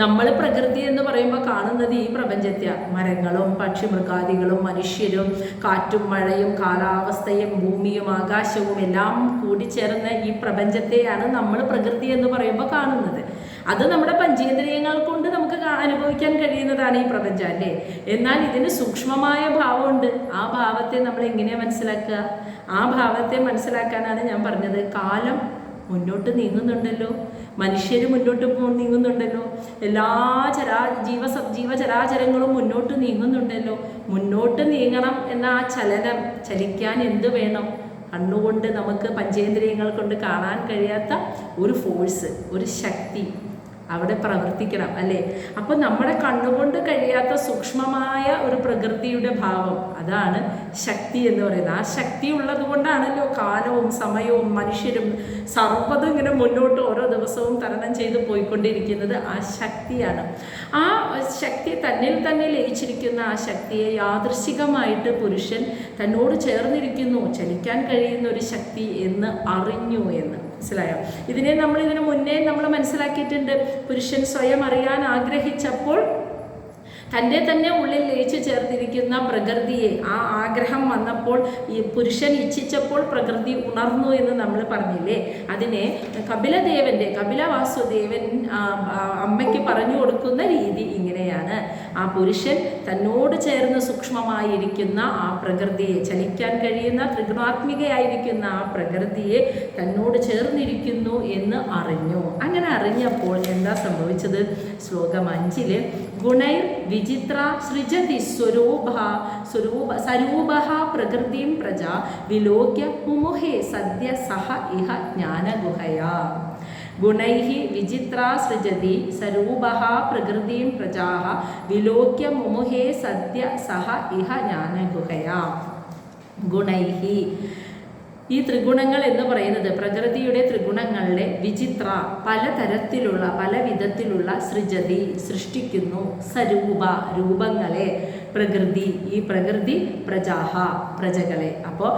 നമ്മൾ പ്രകൃതി എന്ന് പറയുമ്പോൾ കാണുന്നത് ഈ പ്രപഞ്ചത്തെയാണ്. മരങ്ങളും പക്ഷിമൃഗാദികളും മനുഷ്യരും കാറ്റും മഴയും കാലാവസ്ഥയും ഭൂമിയും ആകാശവും എല്ലാം കൂടിച്ചേർന്ന് ഈ പ്രപഞ്ചത്തെയാണ് നമ്മൾ പ്രകൃതി എന്ന് പറയുമ്പോൾ കാണുന്നത്. അത് നമ്മുടെ പഞ്ചേന്ദ്രിയങ്ങൾ കൊണ്ട് നമുക്ക് അനുഭവിക്കാൻ കഴിയുന്നതാണ് ഈ പ്രപഞ്ചം അല്ലേ? എന്നാൽ ഇതിന് സൂക്ഷ്മമായ ഭാവമുണ്ട്. ആ ഭാവത്തെ നമ്മൾ എങ്ങനെയാണ് മനസ്സിലാക്കുക? ആ ഭാവത്തെ മനസ്സിലാക്കാനാണ് ഞാൻ പറഞ്ഞത്. കാലം മുന്നോട്ട് നീങ്ങുന്നുണ്ടല്ലോ, മനുഷ്യർ മുന്നോട്ട് നീങ്ങുന്നുണ്ടല്ലോ, എല്ലാ ജീവചരാചരങ്ങളും മുന്നോട്ട് നീങ്ങുന്നുണ്ടല്ലോ. മുന്നോട്ട് നീങ്ങണം എന്ന ആ ചലിക്കാൻ എന്ത് വേണം? കണ്ണുകൊണ്ട് നമുക്ക് പഞ്ചേന്ദ്രിയങ്ങൾ കൊണ്ട് കാണാൻ കഴിയാത്ത ഒരു ഫോഴ്സ്, ഒരു ശക്തി അവിടെ പ്രവർത്തിക്കണം അല്ലേ? അപ്പോൾ നമ്മുടെ കണ്ണുകൊണ്ട് കഴിയാത്ത സൂക്ഷ്മമായ ഒരു പ്രകൃതിയുടെ ഭാവം, അതാണ് ശക്തി എന്ന് പറയുന്നത്. ആ ശക്തി ഉള്ളത് കൊണ്ടാണല്ലോ കാലവും സമയവും മനുഷ്യരും സർവ്വതും ഇങ്ങനെ മുന്നോട്ട് ഓരോ ദിവസവും തരണം ചെയ്ത് പോയിക്കൊണ്ടിരിക്കുന്നത്. ആ ശക്തിയാണ്. ആ ശക്തി തന്നിൽ തന്നെ ലയിച്ചിരിക്കുന്ന ആ ശക്തിയെ യാദൃശ്ചികമായിട്ട് പുരുഷൻ തന്നോട് ചേർന്നിരിക്കുന്നു, ചലിക്കാൻ കഴിയുന്ന ഒരു ശക്തി എന്ന് അറിഞ്ഞു എന്ന് മനസ്സിലായോ? ഇതിനു മുന്നേ നമ്മൾ മനസ്സിലാക്കിയിട്ടുണ്ട്. പുരുഷൻ സ്വയം അറിയാൻ ആഗ്രഹിച്ചപ്പോൾ തൻ്റെ തന്നെ ഉള്ളിൽ ലയിച്ചു ചേർത്തിരിക്കുന്ന പ്രകൃതിയെ, ആ ആഗ്രഹം വന്നപ്പോൾ ഈ പുരുഷൻ ഇച്ഛിച്ചപ്പോൾ പ്രകൃതി ഉണർന്നു എന്ന് നമ്മൾ പറഞ്ഞില്ലേ? അതിനെ കപിലവാസുദേവൻ അമ്മയ്ക്ക് പറഞ്ഞു കൊടുക്കുന്ന രീതി ഇങ്ങനെയാണ്. ആ പുരുഷൻ തന്നോട് ചേർന്ന് സൂക്ഷ്മമായിരിക്കുന്ന ആ പ്രകൃതിയെ, ചലിക്കാൻ കഴിയുന്ന ത്രിഗുണാത്മികയായിരിക്കുന്ന ആ പ്രകൃതിയെ തന്നോട് ചേർന്നിരിക്കുന്നു എന്ന് അറിഞ്ഞു. അങ്ങനെ അറിഞ്ഞപ്പോൾ എന്താ സംഭവിച്ചത്? ശ്ലോകം 5 ഗുണൈർ വിചിത്ര സൃജതി സ്വരൂപ പ്രകൃതിം പ്രജാ വിലോക്യ മുമുഹേ സദ്യ സഹ ഇഹ ജ്ഞാനഗുഹയാ. ഗുണൈഃ വിചിത്ര സൃജതി സ്വരൂപഃ പ്രകൃതിം പ്രജാഃ വിലോക്യ മുമുഹേ സദ്യ സഹ ഇഹ ജ്ഞാനഗുഹയാ. ഗുണൈഃ, ഈ ത്രിഗുണങ്ങൾ എന്ന് പറയുന്നത് പ്രകൃതിയുടെ ത്രിഗുണങ്ങളുടെ വിചിത്ര, പലതരത്തിലുള്ള പല വിധത്തിലുള്ള സൃജതി സൃഷ്ടിക്കുന്നു, സ്വരൂപ രൂപങ്ങളെ, പ്രകൃതി ഈ പ്രകൃതി പ്രജാഹ പ്രജകളെ. അപ്പോൾ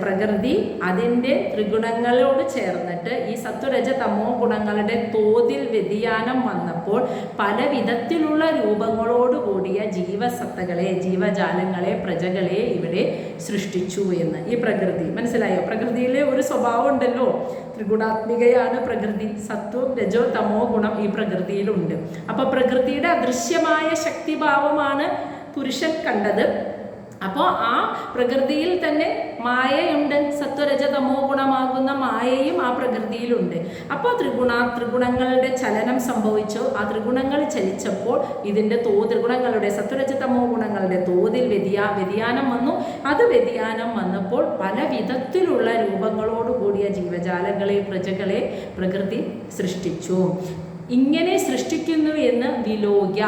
പ്രകൃതി അതിൻ്റെ ത്രിഗുണങ്ങളോട് ചേർന്നിട്ട് ഈ സത്വരജ തമോ ഗുണങ്ങളുടെ തോതിൽ വ്യതിയാനം വന്നപ്പോൾ പല വിധത്തിലുള്ള രൂപങ്ങളോട് കൂടിയ ജീവസത്തകളെ, ജീവജാലങ്ങളെ, പ്രജകളെ ഇവിടെ സൃഷ്ടിച്ചു എന്ന് ഈ പ്രകൃതി. മനസ്സിലായോ? പ്രകൃതിയിലെ ഒരു സ്വഭാവം ഉണ്ടല്ലോ, ത്രിഗുണാത്മികയാണ് പ്രകൃതി. സത്വം രജോ തമോ ഗുണം ഈ പ്രകൃതിയിലുണ്ട്. അപ്പോൾ പ്രകൃതിയുടെ അദൃശ്യമായ ശക്തിഭാവമാണ് പുരുഷൻ കണ്ടത്. അപ്പോൾ ആ പ്രകൃതിയിൽ തന്നെ മായയുണ്ട്, സത്വരജ തമോ ഗുണമാകുന്ന മായയും ആ പ്രകൃതിയിലുണ്ട്. അപ്പോൾ ത്രിഗുണങ്ങളുടെ ചലനം സംഭവിച്ചു. ആ ത്രിഗുണങ്ങൾ ചലിച്ചപ്പോൾ ഇതിൻ്റെ ത്രിഗുണങ്ങളുടെ സത്വരജ തമോ ഗുണങ്ങളുടെ തോതിൽ വ്യതിയാനം വന്നു. അത് വ്യതിയാനം വന്നപ്പോൾ പല വിധത്തിലുള്ള രൂപങ്ങളോട് കൂടിയ ജീവജാലങ്ങളെ, പ്രജകളെ പ്രകൃതി സൃഷ്ടിച്ചു. ഇങ്ങനെ സൃഷ്ടിക്കുമെന്ന് വിലോക്യ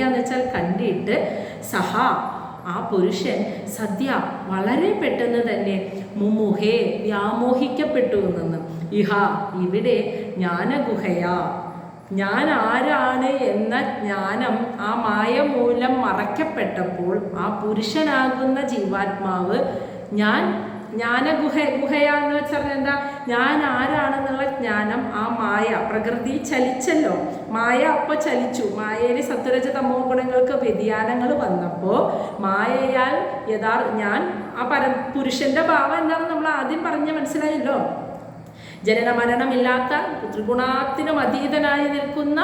എന്ന് വെച്ചാൽ കണ്ടിട്ട്, സഹ ആ പുരുഷൻ സദ്യ വളരെ പെട്ടെന്ന് തന്നെ മുമുഹേ വ്യാമോഹിക്കപ്പെട്ടു എന്ന്. ഇഹ ഇവിടെ ജ്ഞാനഗുഹയാ, ഞാൻ ആരാണ് എന്ന ജ്ഞാനം ആ മായ മൂലം മറയ്ക്കപ്പെട്ടപ്പോൾ ആ പുരുഷനാകുന്ന ജീവാത്മാവ് ജ്ഞാനഗുഹയാന്ന് വെച്ചാൽ എന്താ? ഞാൻ ആരാണെന്നുള്ള ജ്ഞാനം ആ മായ പ്രകൃതി ചലിച്ചല്ലോ, മായ അപ്പോൾ ചലിച്ചു. മായയിൽ സത്വരജ തമോ ഗുണങ്ങൾക്ക് വ്യതിയാനങ്ങൾ വന്നപ്പോൾ മായയാൽ ഞാൻ ആ പുരുഷന്റെ ഭാവം എന്താണെന്ന് നമ്മൾ ആദ്യം പറഞ്ഞ് മനസ്സിലായല്ലോ. ജനന മരണമില്ലാത്ത ത്രിഗുണാത്തിനും അതീതനായി നിൽക്കുന്ന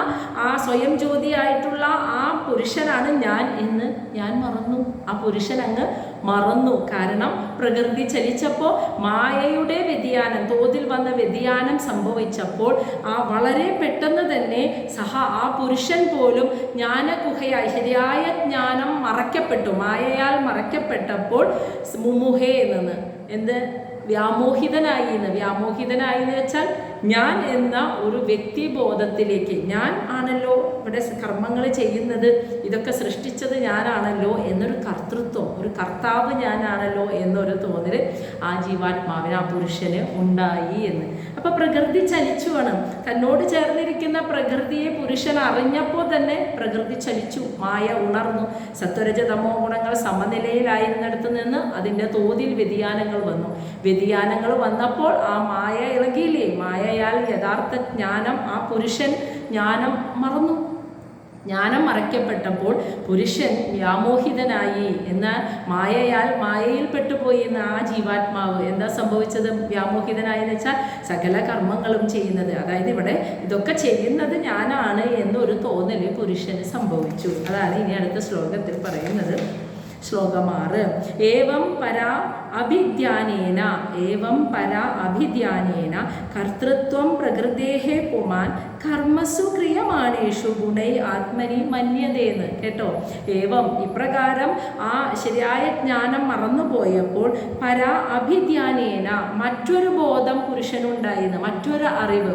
ആ സ്വയം ജ്യോതിയായിട്ടുള്ള ആ പുരുഷനാണ് ഞാൻ എന്ന് ഞാൻ മറന്നു. ആ പുരുഷൻ അങ്ങ് മറന്നു. കാരണം പ്രകൃതി ചലിച്ചപ്പോൾ മായയുടെ വ്യതിയാനം, തോതിൽ വന്ന വ്യതിയാനം സംഭവിച്ചപ്പോൾ ആ വളരെ പെട്ടെന്ന് തന്നെ ആ പുരുഷൻ പോലും ജ്ഞാനഗുഹയായി ശരിയായ ജ്ഞാനം മറയ്ക്കപ്പെട്ടു. മായയാൽ മറയ്ക്കപ്പെട്ടപ്പോൾ മുമുഹേ എന്ന് എന്ത് വ്യാമോഹിതനായി എന്ന് വെച്ചാൽ ഞാൻ എന്ന ഒരു വ്യക്തിബോധത്തിലേക്ക്, ഞാൻ ആണല്ലോ ഇവിടെ കർമ്മങ്ങൾ ചെയ്യുന്നത്, ഇതൊക്കെ സൃഷ്ടിച്ചത് ഞാനാണല്ലോ എന്നൊരു കർത്തൃത്വം, ഒരു കർത്താവ് ഞാനാണല്ലോ എന്നൊരു തോന്നൽ ആ ജീവാത്മാവിന്, ആ പുരുഷന് ഉണ്ടായി എന്ന്. അപ്പം പ്രകൃതി ചലിച്ചു വേണം. തന്നോട് ചേർന്നിരിക്കുന്ന പ്രകൃതിയെ പുരുഷൻ അറിഞ്ഞപ്പോൾ തന്നെ പ്രകൃതി ചലിച്ചു, മായ ഉണർന്നു. സത്വരജതമോ ഗുണങ്ങൾ സമനിലയിലായിരുന്നിടത്ത് നിന്ന് അതിൻ്റെ തോതിൽ വ്യതിയാനങ്ങൾ വന്നു. വ്യതിയാനങ്ങൾ വന്നപ്പോൾ ആ മായ ഇളകിയില്ലേ? മായയാൽ യഥാർത്ഥ ജ്ഞാനം, ആ പുരുഷൻ ജ്ഞാനം മറന്നു. ജ്ഞാനം മറയ്ക്കപ്പെട്ടപ്പോൾ പുരുഷൻ വ്യാമോഹിതനായി. എന്നാൽ മായയിൽ പെട്ടുപോയി എന്ന ആ ജീവാത്മാവ് എന്താ സംഭവിച്ചത്? വ്യാമോഹിതനായി എന്ന് വെച്ചാൽ സകല കർമ്മങ്ങളും ചെയ്യുന്നത്, അതായത് ഇവിടെ ഇതൊക്കെ ചെയ്യുന്നത് ഞാനാണ് എന്നൊരു തോന്നൽ പുരുഷന് സംഭവിച്ചു. അതാണ് ഇനി അടുത്ത ശ്ലോകത്തിൽ പറയുന്നത്. ശ്ലോകം 6. ഏവം പരാ അഭിധ്യാനേന കർത്തൃത്വം പ്രകൃതേഹ പുമാൻ കർമ്മസു ക്രിയമാണേഷു ഗുണൈ ആത്മനി മന്യതേന്ന്. കേട്ടോ, ഏവം ഇപ്രകാരം ആ ശരിയായ ജ്ഞാനം മറന്നുപോയപ്പോൾ പരാ അഭിധ്യാനേന മറ്റൊരു ബോധം പുരുഷനുണ്ടായിരുന്നു, മറ്റൊരു അറിവ്.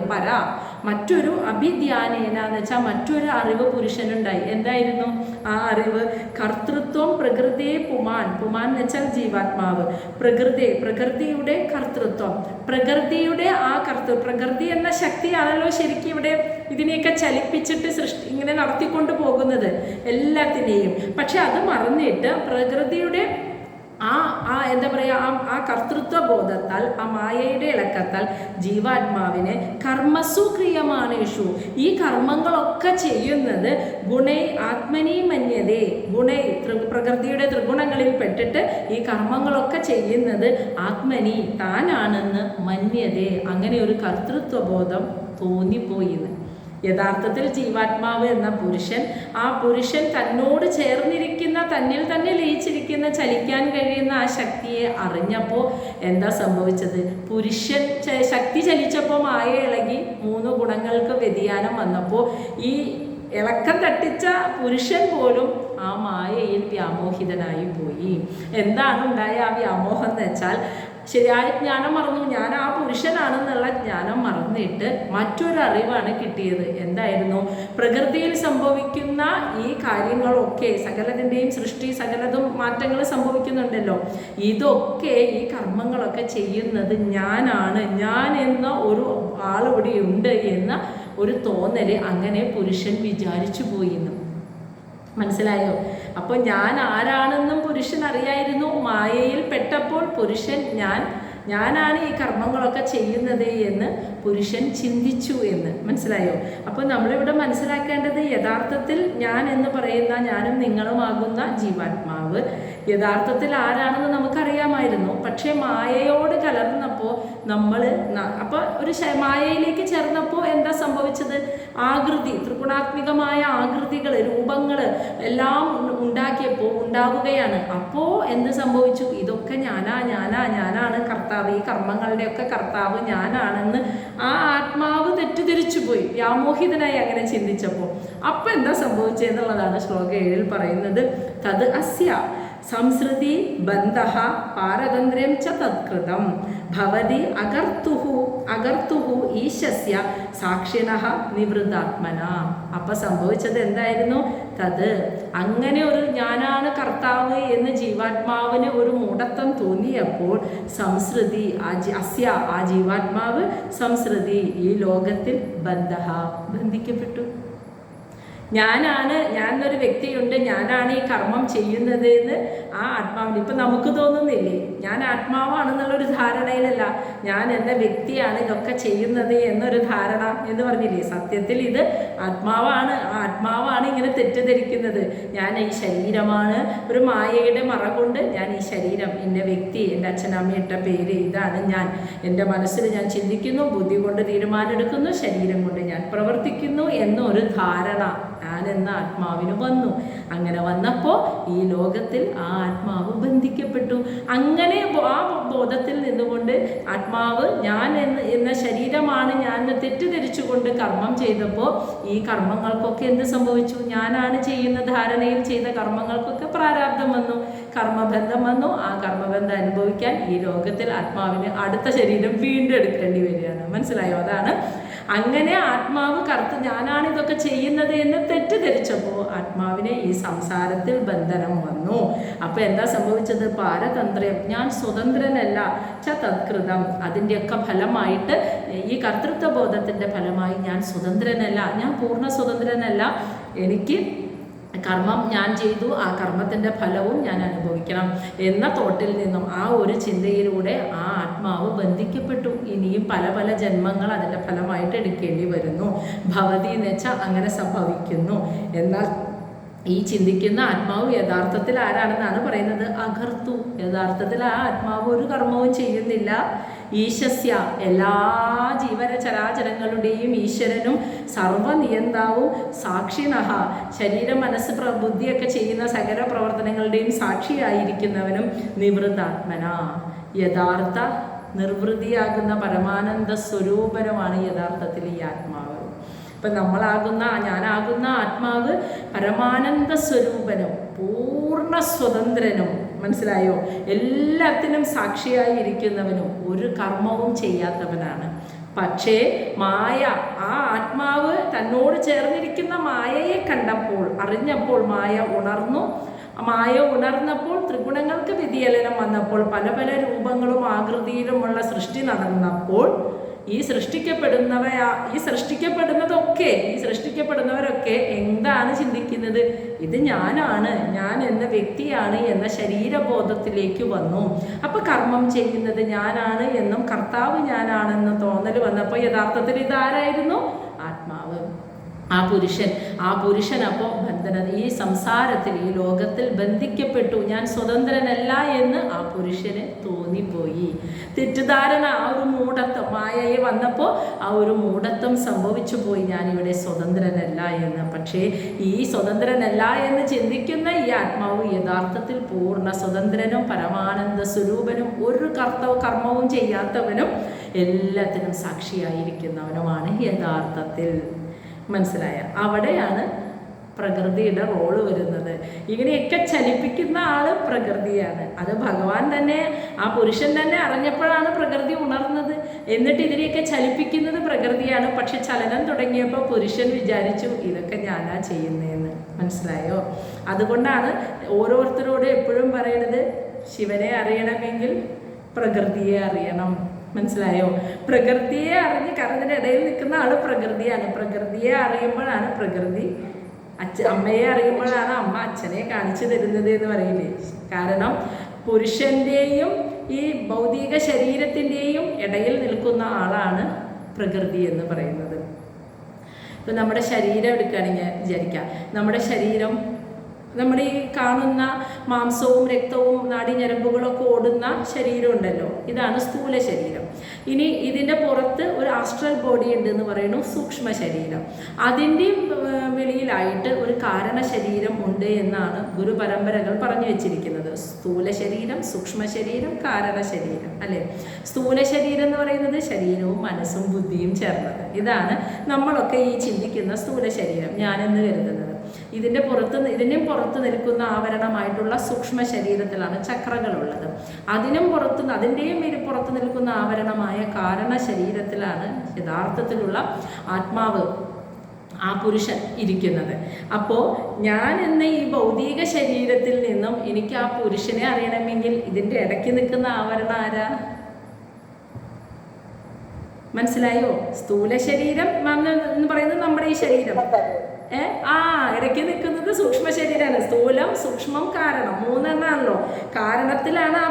മറ്റൊരു അഭിധ്യാനേന എന്ന് വെച്ചാൽ മറ്റൊരു അറിവ് പുരുഷനുണ്ടായി. എന്തായിരുന്നു ആ അറിവ്? കർത്തൃത്വം പ്രകൃതിയെ പുമാൻ എന്ന് വെച്ചാൽ ജീവാത്മാവ്, പ്രകൃതിയുടെ കർത്തൃത്വം, പ്രകൃതിയുടെ ആ പ്രകൃതി എന്ന ശക്തിയാണല്ലോ ശരിക്കും ഇവിടെ ഇതിനെയൊക്കെ ചലിപ്പിച്ചിട്ട് ഇങ്ങനെ നടത്തിക്കൊണ്ട് പോകുന്നത് എല്ലാത്തിനെയും. പക്ഷെ അത് മറന്നിട്ട് പ്രകൃതിയുടെ എന്താ പറയുക, ആ കർത്തൃത്വ ബോധത്താൽ, ആ മായയുടെ ഇളക്കത്താൽ ജീവാത്മാവിനെ കർമ്മസു ക്രിയമാണേഷു, ഈ കർമ്മങ്ങളൊക്കെ ചെയ്യുന്നത് ഗുണൈ ആത്മനി മന്യതേ, പ്രകൃതിയുടെ ത്രിഗുണങ്ങളിൽ പെട്ടിട്ട് ഈ കർമ്മങ്ങളൊക്കെ ചെയ്യുന്നത് ആത്മനി താനാണെന്ന് മന്യതേ, അങ്ങനെ ഒരു കർത്തൃത്വ ബോധം തോന്നിപ്പോയിന്ന്. യഥാർത്ഥത്തിൽ ജീവാത്മാവ് എന്ന പുരുഷൻ, ആ പുരുഷൻ തന്നോട് ചേർന്നിരിക്കുന്ന, തന്നിൽ തന്നെ ലയിച്ചിരിക്കുന്ന, ചലിക്കാൻ കഴിയുന്ന ആ ശക്തിയെ അറിഞ്ഞപ്പോൾ എന്താ സംഭവിച്ചത്? പുരുഷൻ ശക്തി ചലിച്ചപ്പോൾ മായ ഇളകി 3 ഗുണങ്ങൾക്ക് വ്യതിയാനം വന്നപ്പോൾ ഈ ഇളക്കം തട്ടിച്ച പുരുഷൻ പോലും ആ മായയിൽ വ്യാമോഹിതനായി പോയി. എന്താണ് ഉണ്ടായ ആ വ്യാമോഹം എന്ന് വെച്ചാൽ ശരിയായ ജ്ഞാനം മറന്നു. ഞാൻ ആ പുരുഷനാണെന്നുള്ള ജ്ഞാനം മറന്നിട്ട് മറ്റൊരറിവാണ് കിട്ടിയത്. എന്തായിരുന്നു? പ്രകൃതിയിൽ സംഭവിക്കുന്ന ഈ കാര്യങ്ങളൊക്കെ, സകലതിൻ്റെയും സൃഷ്ടി, സകലതും മാറ്റങ്ങൾ സംഭവിക്കുന്നുണ്ടല്ലോ, ഇതൊക്കെ ഈ കർമ്മങ്ങളൊക്കെ ചെയ്യുന്നത് ഞാനാണ്, ഞാൻ എന്ന ഒരു ആളിവിടെ ഉണ്ട് എന്ന ഒരു തോന്നൽ അങ്ങനെ പുരുഷൻ വിചാരിച്ചു പോയിന്ന്. മനസ്സിലായോ? അപ്പോൾ ഞാൻ ആരാണെന്നും പുരുഷൻ അറിയായിരുന്നു. മായയിൽ പെട്ടപ്പോൾ പുരുഷൻ ഞാനാണ് ഈ കർമ്മങ്ങളൊക്കെ ചെയ്യുന്നത് എന്ന് പുരുഷൻ ചിന്തിച്ചു എന്ന്. മനസ്സിലായോ? അപ്പോൾ നമ്മളിവിടെ മനസ്സിലാക്കേണ്ടത് യഥാർത്ഥത്തിൽ ഞാൻ എന്ന് പറയുന്ന, ഞാനും നിങ്ങളുമാകുന്ന ജീവാത്മാവ് യഥാർത്ഥത്തിൽ ആരാണെന്ന് നമുക്കറിയാമായിരുന്നു. പക്ഷേ മായയോട് കലർന്നപ്പോൾ അപ്പോൾ ഒരു മായയിലേക്ക് ചേർന്നപ്പോൾ എന്താ സംഭവിച്ചത്? ആകൃതി, ത്രിഗുണാത്മികമായ ആകൃതികൾ, രൂപങ്ങൾ എല്ലാം ഉണ്ടാവുകയാണ്. അപ്പോൾ എന്ത് സംഭവിച്ചു? ഇതൊക്കെ ഞാനാണ് കർത്താവ്, ഈ കർമ്മങ്ങളുടെയൊക്കെ കർത്താവ് ഞാനാണെന്ന് ആ ആത്മാവ് തെറ്റിദ്ധരിച്ചു പോയി, വ്യാമോഹിതനായി അങ്ങനെ ചിന്തിച്ചപ്പോൾ. അപ്പം എന്താ സംഭവിച്ചതെന്നുള്ളതാണ് ശ്ലോകം 7 പറയുന്നത്. തത് അസ്യ സംസൃതി ബന്ധഃ പാരതന്ത്ര്യം ച തത്കൃതം ഭവതി അകർത്തുഹു ഈശസ്യ സാക്ഷിണഃ നിവൃതാത്മന. അപ്പം സംഭവിച്ചത് എന്തായിരുന്നു? തത് അങ്ങനെ ഒരു ഞാനാണ് കർത്താവ് എന്ന് ജീവാത്മാവിന് ഒരു മൂഢത്വം തോന്നിയപ്പോൾ സംസൃതി ആ ജീവാത്മാവ് സംസൃതി ഈ ലോകത്തിൽ ബന്ധഃ ബന്ധിക്കപ്പെട്ടു. ഞാനൊരു വ്യക്തിയുണ്ട്, ഞാനാണ് ഈ കർമ്മം ചെയ്യുന്നത് എന്ന് ആ ആത്മാവിന് ഇപ്പം നമുക്ക് തോന്നുന്നില്ലേ? ഞാൻ ആത്മാവാണെന്നുള്ളൊരു ധാരണയിലല്ല, ഞാൻ എന്ന വ്യക്തിയാണ് ഇതൊക്കെ ചെയ്യുന്നത് എന്നൊരു ധാരണ എന്ന് പറഞ്ഞില്ലേ? സത്യത്തിൽ ഇത് ആത്മാവാണ്. ആ ആത്മാവാണ് ഇങ്ങനെ തെറ്റിദ്ധരിക്കുന്നത്. ഞാൻ ഈ ശരീരമാണ്, ഒരു മായയുടെ മറ കൊണ്ട് ഞാൻ ഈ ശരീരം, എൻ്റെ വ്യക്തി, എൻ്റെ അച്ഛനമ്മ ഇട്ട പേര്, ഇതാണ് ഞാൻ. എൻ്റെ മനസ്സിൽ ഞാൻ ചിന്തിക്കുന്നു, ബുദ്ധി കൊണ്ട് തീരുമാനമെടുക്കുന്നു, ശരീരം കൊണ്ട് ഞാൻ പ്രവർത്തിക്കുന്നു എന്നൊരു ധാരണ ഞാനെന്ന ആത്മാവിന് വന്നു. അങ്ങനെ വന്നപ്പോൾ ഈ ലോകത്തിൽ ആ ആത്മാവ് ബന്ധിക്കപ്പെട്ടു. അങ്ങനെ ആ ബോധത്തിൽ നിന്നുകൊണ്ട് ആത്മാവ് ഞാൻ എന്ന ശരീരമാണ് ഞാൻ തെറ്റിദ്ധരിച്ചുകൊണ്ട് കർമ്മം ചെയ്തപ്പോൾ ഈ കർമ്മങ്ങൾക്കൊക്കെ എന്ത് സംഭവിച്ചു? ഞാനാണ് ചെയ്യുന്ന ധാരണയിൽ ചെയ്ത കർമ്മങ്ങൾക്കൊക്കെ പ്രാരാബ്ധം വന്നു, കർമ്മബന്ധം വന്നു. ആ കർമ്മബന്ധം അനുഭവിക്കാൻ ഈ ലോകത്തിൽ ആത്മാവിന് അടുത്ത ശരീരം വീണ്ടും എടുക്കേണ്ടി വരികയാണ്. മനസ്സിലായോ? അതാണ് അങ്ങനെ ആത്മാവ് ഞാനാണ് ഇതൊക്കെ ചെയ്യുന്നത് എന്ന് തെറ്റിദ്ധരിച്ചപ്പോൾ ആത്മാവിനെ ഈ സംസാരത്തിൽ ബന്ധനം വന്നു. അപ്പോൾ എന്താ സംഭവിച്ചത്? പാരതന്ത്രം, ഞാൻ സ്വതന്ത്രനല്ല, തത്കൃതം, അതിൻ്റെയൊക്കെ ഫലമായിട്ട് ഈ കർത്തൃത്വ ബോധത്തിൻ്റെ ഫലമായി ഞാൻ സ്വതന്ത്രനല്ല, ഞാൻ പൂർണ്ണ സ്വതന്ത്രനല്ല. എനിക്ക് കർമ്മം ഞാൻ ചെയ്തു, ആ കർമ്മത്തിൻ്റെ ഫലവും ഞാൻ അനുഭവിക്കണം എന്ന തോട്ടിൽ നിന്നും ആ ഒരു ചിന്തയിലൂടെ ആ ആത്മാവ് ബന്ധിക്കപ്പെട്ടു. ഇനിയും പല പല ജന്മങ്ങൾ അതിൻ്റെ ഫലമായിട്ട് എടുക്കേണ്ടി വരുന്നു. ഭവതി എന്ന് വെച്ചാൽ അങ്ങനെ സംഭവിക്കുന്നു. എന്നാൽ ഈ ചിന്തിക്കുന്ന ആത്മാവ് യഥാർത്ഥത്തിൽ ആരാണെന്നാണ് പറയുന്നത്? അകർത്തു. യഥാർത്ഥത്തിൽ ആ ആത്മാവ് ഒരു കർമ്മവും ചെയ്യുന്നില്ല. ഈശസ്യ, എല്ലാ ജീവചരാചരങ്ങളുടെയും ഈശ്വരനും സർവനിയന്താവും സാക്ഷിണഹ, ശരീരം മനസ്സ് ബുദ്ധിയൊക്കെ ചെയ്യുന്ന സകല പ്രവർത്തനങ്ങളുടെയും സാക്ഷിയായിരിക്കുന്നവനും നിവൃത്താത്മന, യഥാർത്ഥ നിർവൃതിയാകുന്ന പരമാനന്ദ സ്വരൂപനമാണ് യഥാർത്ഥത്തിൽ ഈ ആത്മാവ്. ഇപ്പം ഞാനാകുന്ന ആത്മാവ് പരമാനന്ദ സ്വരൂപനും പൂർണ്ണ സ്വതന്ത്രനും, മനസ്സിലായോ? എല്ലാത്തിനും സാക്ഷിയായി ഇരിക്കുന്നവനും ഒരു കർമ്മവും ചെയ്യാത്തവനാണ്. പക്ഷേ മായ, ആ ആത്മാവ് തന്നോട് ചേർന്നിരിക്കുന്ന മായയെ കണ്ടപ്പോൾ, അറിഞ്ഞപ്പോൾ മായ ഉണർന്നു. മായ ഉണർന്നപ്പോൾ ത്രിഗുണങ്ങൾക്ക് വ്യതിചലനം വന്നപ്പോൾ, പല പല രൂപങ്ങളും ആകൃതിയിലുമുള്ള സൃഷ്ടി നടന്നപ്പോൾ ഈ സൃഷ്ടിക്കപ്പെടുന്നവരൊക്കെ എന്താണ് ചിന്തിക്കുന്നത്? ഇത് ഞാനാണ്, ഞാൻ എന്ന വ്യക്തിയാണ് എന്ന ശരീരബോധത്തിലേക്ക് വന്നു. അപ്പോൾ കർമ്മം ചെയ്യുന്നത് ഞാനാണ് എന്നും കർത്താവ് ഞാനാണെന്ന് തോന്നൽ വന്നപ്പോൾ യഥാർത്ഥത്തിൽ ഇതാരായിരുന്നു? ആത്മാവ്, ആ പുരുഷൻ അപ്പോൾ ഈ സംസാരത്തിൽ, ഈ ലോകത്തിൽ ബന്ധിക്കപ്പെട്ടു. ഞാൻ സ്വതന്ത്രനല്ല എന്ന് ആ പുരുഷന് തോന്നിപ്പോയി. തെറ്റിദ്ധാരണ, ആ ഒരു മൂഢത്വം മായയെ വന്നപ്പോൾ ആ ഒരു മൂഢത്വം സംഭവിച്ചു പോയി, ഞാനിവിടെ സ്വതന്ത്രനല്ല എന്ന്. പക്ഷേ ഈ സ്വതന്ത്രനല്ല എന്ന് ചിന്തിക്കുന്ന ഈ ആത്മാവ് യഥാർത്ഥത്തിൽ പൂർണ്ണ സ്വതന്ത്രനും പരമാനന്ദ സ്വരൂപനും ഒരു കർമ്മവും ചെയ്യാത്തവനും എല്ലാത്തിനും സാക്ഷിയായിരിക്കുന്നവനുമാണ് യഥാർത്ഥത്തിൽ. മനസ്സിലായ? അവിടെയാണ് പ്രകൃതിയുടെ റോള് വരുന്നത്. ഇങ്ങനെയൊക്കെ ചലിപ്പിക്കുന്ന ആള് പ്രകൃതിയാണ്. അത് ഭഗവാൻ തന്നെ, ആ പുരുഷൻ തന്നെ അറിഞ്ഞപ്പോഴാണ് പ്രകൃതി ഉണർന്നത്. എന്നിട്ട് ഇതിനെയൊക്കെ ചലിപ്പിക്കുന്നത് പ്രകൃതിയാണ്. പക്ഷെ ചലനം തുടങ്ങിയപ്പോൾ പുരുഷൻ വിചാരിച്ചു ഇതൊക്കെ ഞാനാ ചെയ്യുന്നതെന്ന്. മനസ്സിലായോ? അതുകൊണ്ടാണ് ഓരോരുത്തരോടും എപ്പോഴും പറയുന്നത്, ശിവനെ അറിയണമെങ്കിൽ പ്രകൃതിയെ അറിയണം. മനസ്സിലായോ? പ്രകൃതിയെ അറിഞ്ഞ്, കാരണം ഇതിനിടയിൽ നിൽക്കുന്ന ആള് പ്രകൃതിയാണ്. പ്രകൃതിയെ അറിയുമ്പോഴാണ് പ്രകൃതി അമ്മയെ അറിയുമ്പോഴാണ് അമ്മ അച്ഛനെ കാണിച്ചു തരുന്നത് എന്ന് പറയില്ലേ? കാരണം പുരുഷൻ്റെയും ഈ ഭൗതിക ശരീരത്തിൻ്റെയും ഇടയിൽ നിൽക്കുന്ന ആളാണ് പ്രകൃതി എന്ന് പറയുന്നത്. ഇപ്പം നമ്മുടെ ശരീരം എടുക്കുകയാണെങ്കിൽ വിചാരിക്കാം, നമ്മുടെ ശരീരം, നമ്മുടെ ഈ കാണുന്ന മാംസവും രക്തവും നാഡിഞരമ്പുകളൊക്കെ ഓടുന്ന ശരീരം ഉണ്ടല്ലോ, ഇതാണ് സ്ഥൂല ശരീരം. ഇനി ഇതിൻ്റെ പുറത്ത് ഒരു ആസ്ട്രൽ ബോഡി ഉണ്ട് എന്ന് പറയുന്നു, സൂക്ഷ്മ ശരീരം. അതിൻ്റെയും വെളിയിലായിട്ട് ഒരു കാരണ ശരീരം ഉണ്ട് എന്നാണ് ഗുരുപരമ്പരകൾ പറഞ്ഞു വെച്ചിരിക്കുന്നത്. സ്ഥൂല ശരീരം, സൂക്ഷ്മ ശരീരം, കാരണ ശരീരം, അല്ലേ? സ്ഥൂല ശരീരം എന്ന് പറയുന്നത് ശരീരവും മനസ്സും ബുദ്ധിയും ചേർന്നത്. ഇതാണ് നമ്മളൊക്കെ ഈ ചിന്തിക്കുന്ന സ്ഥൂല ശരീരം, ഞാനെന്ന് കരുതുന്നത്. ഇതിൻ്റെയും പുറത്ത് നിൽക്കുന്ന ആവരണമായിട്ടുള്ള സൂക്ഷ്മ ശരീരത്തിലാണ് ചക്രങ്ങളുള്ളത്. അതിൻ്റെയും പുറത്ത് നിൽക്കുന്ന ആവരണമായ കാരണ ശരീരത്തിലാണ് യഥാർത്ഥത്തിലുള്ള ആത്മാവ്, ആ പുരുഷൻ ഇരിക്കുന്നത്. അപ്പോൾ ഞാൻ എന്ന ഈ ഭൗതിക ശരീരത്തിൽ നിന്നും എനിക്ക് ആ പുരുഷനെ അറിയണമെങ്കിൽ ഇതിൻ്റെ ഇടയ്ക്ക് നിൽക്കുന്ന ആവരണം ആരാ? മനസ്സിലായോ? സ്ഥൂല ശരീരം എന്ന് പറയുന്നത് നമ്മുടെ ഈ ശരീരം, ഇടയ്ക്ക് നിൽക്കുന്നത് സൂക്ഷ്മ ശരീരമാണ്. സ്ഥൂലം, സൂക്ഷ്മം, കാരണം, മൂന്നെണ്ണാണല്ലോ. കാരണത്തിലാണ് ആ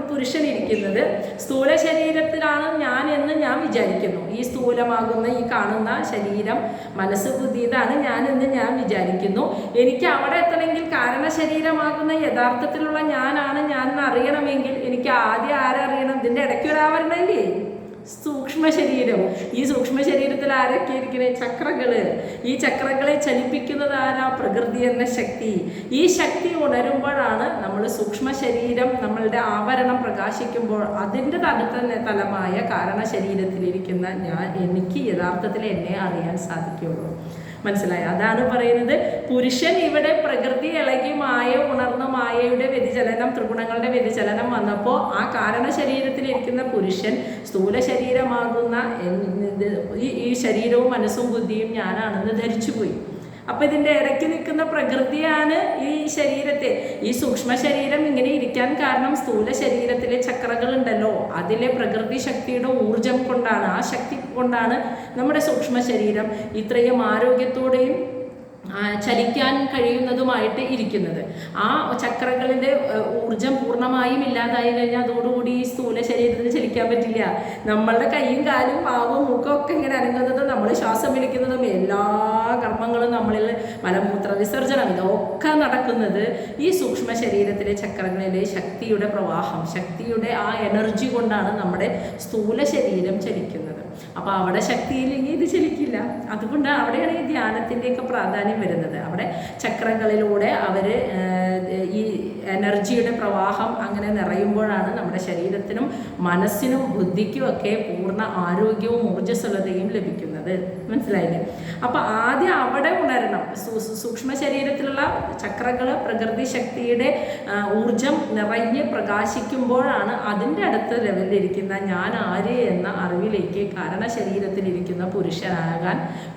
പുരുഷൻ ഇരിക്കുന്നത്. സ്ഥൂല ശരീരത്തിലാണ് ഞാൻ എന്ന് ഞാൻ വിചാരിക്കുന്നു. ഈ സ്ഥൂലമാകുന്ന ഈ കാണുന്ന ശരീരം, മനസ്സ്, ബുദ്ധി, ഇതാണ് ഞാൻ എന്ന് ഞാൻ വിചാരിക്കുന്നു. എനിക്ക് അവിടെ എത്തണമെങ്കിൽ കാരണ ശരീരമാകുന്ന യഥാർത്ഥത്തിലുള്ള ഞാനാണ് ഞാൻ എന്ന് അറിയണമെങ്കിൽ എനിക്ക് ആദ്യം ആരറിയണം? ഇതിൻ്റെ ഇടയ്ക്ക് ഒരാവരണമില്ലേ? സൂക്ഷ്മ ശരീരം. ഈ സൂക്ഷ്മ ശരീരത്തിൽ ആരൊക്കെ ഇരിക്കണേ? ചക്രങ്ങള്. ഈ ചക്രങ്ങളെ ചലിപ്പിക്കുന്നത് ആരാ? പ്രകൃതി എന്ന ശക്തി. ഈ ശക്തി ഉണരുമ്പോഴാണ് നമ്മൾ സൂക്ഷ്മ ശരീരം, നമ്മളുടെ ആവരണം പ്രകാശിക്കുമ്പോൾ അതിൻ്റെ തലമായ കാരണ ശരീരത്തിലിരിക്കുന്ന എനിക്ക് യഥാർത്ഥത്തിൽ എന്നെ അറിയാൻ സാധിക്കുള്ളൂ. മനസ്സിലായി? അതാണ് പറയുന്നത്. പുരുഷൻ ഇവിടെ പ്രകൃതി ഇളകി മായ ഉണർന്ന മായയുടെ വ്യതിചലനം, ത്രിഗുണങ്ങളുടെ വ്യതിചലനം വന്നപ്പോൾ ആ കാരണ ശരീരത്തിലിരിക്കുന്ന പുരുഷൻ സ്ഥൂല ശരീരമാകുന്ന ഈ ശരീരവും മനസ്സും ബുദ്ധിയും ഞാനാണെന്ന് ധരിച്ചുപോയി. അപ്പം ഇതിൻ്റെ ഇടയ്ക്ക് നിൽക്കുന്ന പ്രകൃതിയാണ് ഈ ശരീരത്തെ, ഈ സൂക്ഷ്മ ശരീരം ഇങ്ങനെ ഇരിക്കാൻ കാരണം സ്ഥൂല ശരീരത്തിലെ ചക്രങ്ങളുണ്ടല്ലോ, അതിലെ പ്രകൃതി ശക്തിയുടെ ഊർജം കൊണ്ടാണ്, ആ ശക്തി കൊണ്ടാണ് നമ്മുടെ സൂക്ഷ്മ ശരീരം ഇത്രയും ആരോഗ്യത്തോടെയും ചലിക്കാൻ കഴിയുന്നതുമായിട്ട് ഇരിക്കുന്നത്. ആ ചക്രങ്ങളുടെ ഊർജം പൂർണ്ണമായും ഇല്ലാതായി കഴിഞ്ഞാൽ അതോടുകൂടി ഈ സ്ഥൂല ശരീരത്തിന് ചലിക്കാൻ പറ്റില്ല. നമ്മളുടെ കൈയും കാലും പാവവും മൂക്കും ഒക്കെ ഇങ്ങനെ അനങ്ങുന്നതും നമ്മൾ ശ്വാസം വലിക്കുന്നതും എല്ലാ കർമ്മങ്ങളും നമ്മളിൽ മലമൂത്ര വിസർജനം ഇതൊക്കെ നടക്കുന്നത് ഈ സൂക്ഷ്മ ശരീരത്തിലെ ചക്രങ്ങളിലെ ശക്തിയുടെ പ്രവാഹം, ശക്തിയുടെ ആ എനർജി കൊണ്ടാണ് നമ്മുടെ സ്ഥൂല ശരീരം ചലിക്കുന്നത്. അപ്പോൾ അവിടെ ശക്തിയില്ലെങ്കിൽ ഇത് ചലിക്കില്ല. അതുകൊണ്ട് അവിടെയാണ് ഈ ധ്യാനത്തിൻ്റെയൊക്കെ പ്രാധാന്യം വരുന്നത്. അവിടെ ചക്രങ്ങളിലൂടെ അവർ ഈ എനർജിയുടെ പ്രവാഹം അങ്ങനെ നിറയുമ്പോഴാണ് നമ്മുടെ ശരീരത്തിനും മനസ്സിനും ബുദ്ധിക്കും ഒക്കെ പൂർണ്ണ ആരോഗ്യവും ഊർജ്ജസ്വലതയും ലഭിക്കുന്നത്. മനസ്സിലായില്ലേ? അപ്പോൾ ആദ്യം അവിടെ ഉണരണം. സൂക്ഷ്മ ശരീരത്തിലുള്ള ചക്രങ്ങൾ പ്രകൃതി ശക്തിയുടെ ഊർജം നിറഞ്ഞ് പ്രകാശിക്കുമ്പോഴാണ് അതിൻ്റെ അടുത്ത ലെവലിലിരിക്കുന്ന ഞാൻ ആര് എന്ന അറിവിലേക്ക് കാരണ ശരീരത്തിലിരിക്കുന്ന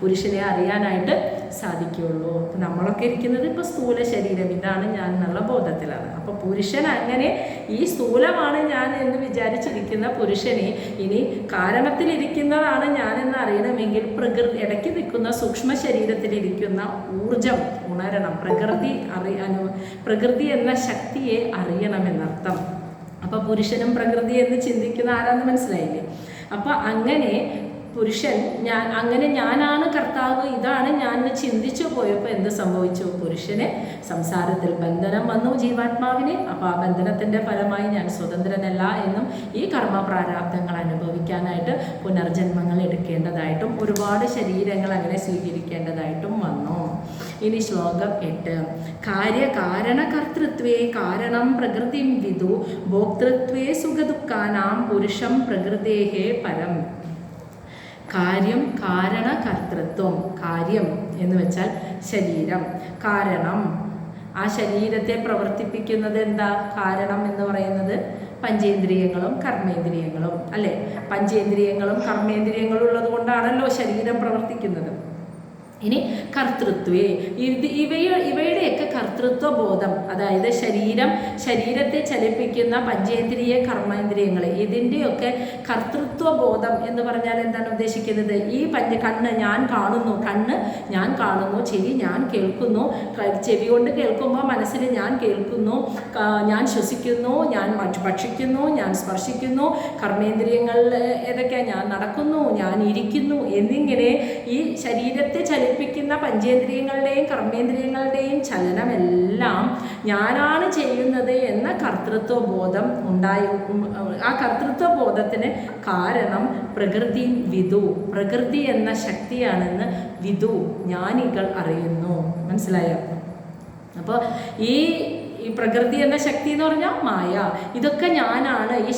പുരുഷനെ അറിയാനായിട്ട് സാധിക്കുകയുള്ളൂ. അപ്പം നമ്മളൊക്കെ ഇരിക്കുന്നത് ഇപ്പോൾ സ്ഥൂല ശരീരം, ഇതാണ് ഞാൻ എന്നുള്ള ബോധത്തിലാണ്. അപ്പോൾ പുരുഷൻ അങ്ങനെ ഈ സ്ഥൂലമാണ് ഞാൻ എന്ന് വിചാരിച്ചിരിക്കുന്ന പുരുഷനെ ഇനി കാരണത്തിലിരിക്കുന്നതാണ് ഞാനെന്ന് അറിയണമെങ്കിൽ ഇടയ്ക്ക് നിൽക്കുന്ന സൂക്ഷ്മ ശരീരത്തിലിരിക്കുന്ന ഊർജം ഉണരണം. പ്രകൃതി എന്ന ശക്തിയെ അറിയണമെന്നർത്ഥം. അപ്പോൾ പുരുഷനും പ്രകൃതി എന്ന് ചിന്തിക്കുന്ന ആരാന്ന് മനസ്സിലായില്ലേ? അപ്പോൾ അങ്ങനെ പുരുഷൻ ഞാനാണ് കർത്താവ്, ഇതാണ് ഞാൻ ചിന്തിച്ചു പോയപ്പോൾ എന്ത് സംഭവിച്ചു? പുരുഷന് സംസാരത്തിൽ ബന്ധനം വന്നു ജീവാത്മാവിന്. അപ്പോൾ ആ ബന്ധനത്തിൻ്റെ ഫലമായി ഞാൻ സ്വതന്ത്രനല്ല എന്നും ഈ കർമ്മ പ്രാരാബ്ദങ്ങൾ അനുഭവിക്കാനായിട്ട് പുനർജന്മങ്ങൾ എടുക്കേണ്ടതായിട്ടും ഒരുപാട് ശരീരങ്ങൾ അങ്ങനെ സ്വീകരിക്കേണ്ടതായിട്ടും വന്നു. ഇനി ശ്ലോകം 8. കാര്യകാരണകർത്തൃത്വേ കാരണം പ്രകൃതിം വിദു ഭോക്തൃത്വേ സുഖദുഃഖാനാം പുരുഷം പ്രകൃതേഹേ പരം. കാര്യം, കാരണകർത്തൃത്വം. കാര്യം എന്ന് വെച്ചാൽ ശരീരം, കാരണം ആ ശരീരത്തെ പ്രവർത്തിപ്പിക്കുന്നത് എന്താ? കാരണം എന്ന് പറയുന്നത് പഞ്ചേന്ദ്രിയങ്ങളും കർമ്മേന്ദ്രിയങ്ങളും അല്ലേ? പഞ്ചേന്ദ്രിയങ്ങളും കർമ്മേന്ദ്രിയങ്ങളും ഉള്ളത് കൊണ്ടാണല്ലോ ശരീരം പ്രവർത്തിക്കുന്നത്. ഇനി കർത്തൃത്വേ, ഇവയുടെയൊക്കെ കർത്തൃത്വ ബോധം, അതായത് ശരീരത്തെ ചലിപ്പിക്കുന്ന പഞ്ചേന്ദ്രിയ കർമ്മേന്ദ്രിയങ്ങൾ, ഇതിൻ്റെയൊക്കെ കർത്തൃത്വ ബോധം എന്ന് പറഞ്ഞാൽ എന്താണ് ഉദ്ദേശിക്കുന്നത്? ഈ കണ്ണ് ഞാൻ കാണുന്നു, ചെവി ഞാൻ കേൾക്കുന്നു, ചെവി കൊണ്ട് കേൾക്കുമ്പോൾ മനസ്സിൽ ഞാൻ കേൾക്കുന്നു, ഞാൻ ശ്വസിക്കുന്നു, ഞാൻ ഭക്ഷിക്കുന്നു, ഞാൻ സ്പർശിക്കുന്നു, കർമ്മേന്ദ്രിയങ്ങളിൽ ഏതൊക്കെ? ഞാൻ നടക്കുന്നു, ഞാൻ ഇരിക്കുന്നു എന്നിങ്ങനെ ഈ ശരീരത്തെ ചലിപ്പിക്കുന്ന പഞ്ചേന്ദ്രിയങ്ങളുടെയും കർമ്മേന്ദ്രിയങ്ങളുടെയും ചലനമെല്ലാം ഞാനാണ് ചെയ്യുന്നത് എന്ന കർത്തൃത്വ ബോധം ആ കർത്തൃത്വ ബോധത്തിന് കാരണം പ്രകൃതി വിദു, പ്രകൃതി എന്ന ശക്തിയാണെന്ന് വിദു ജ്ഞാനികൾ അറിയുന്നു. മനസ്സിലായോ? അപ്പോൾ ഈ പ്രകൃതി എന്ന ശക്തി എന്ന് പറഞ്ഞാൽ മായ, ഇതൊക്കെ ഞാനാണ്. ഈ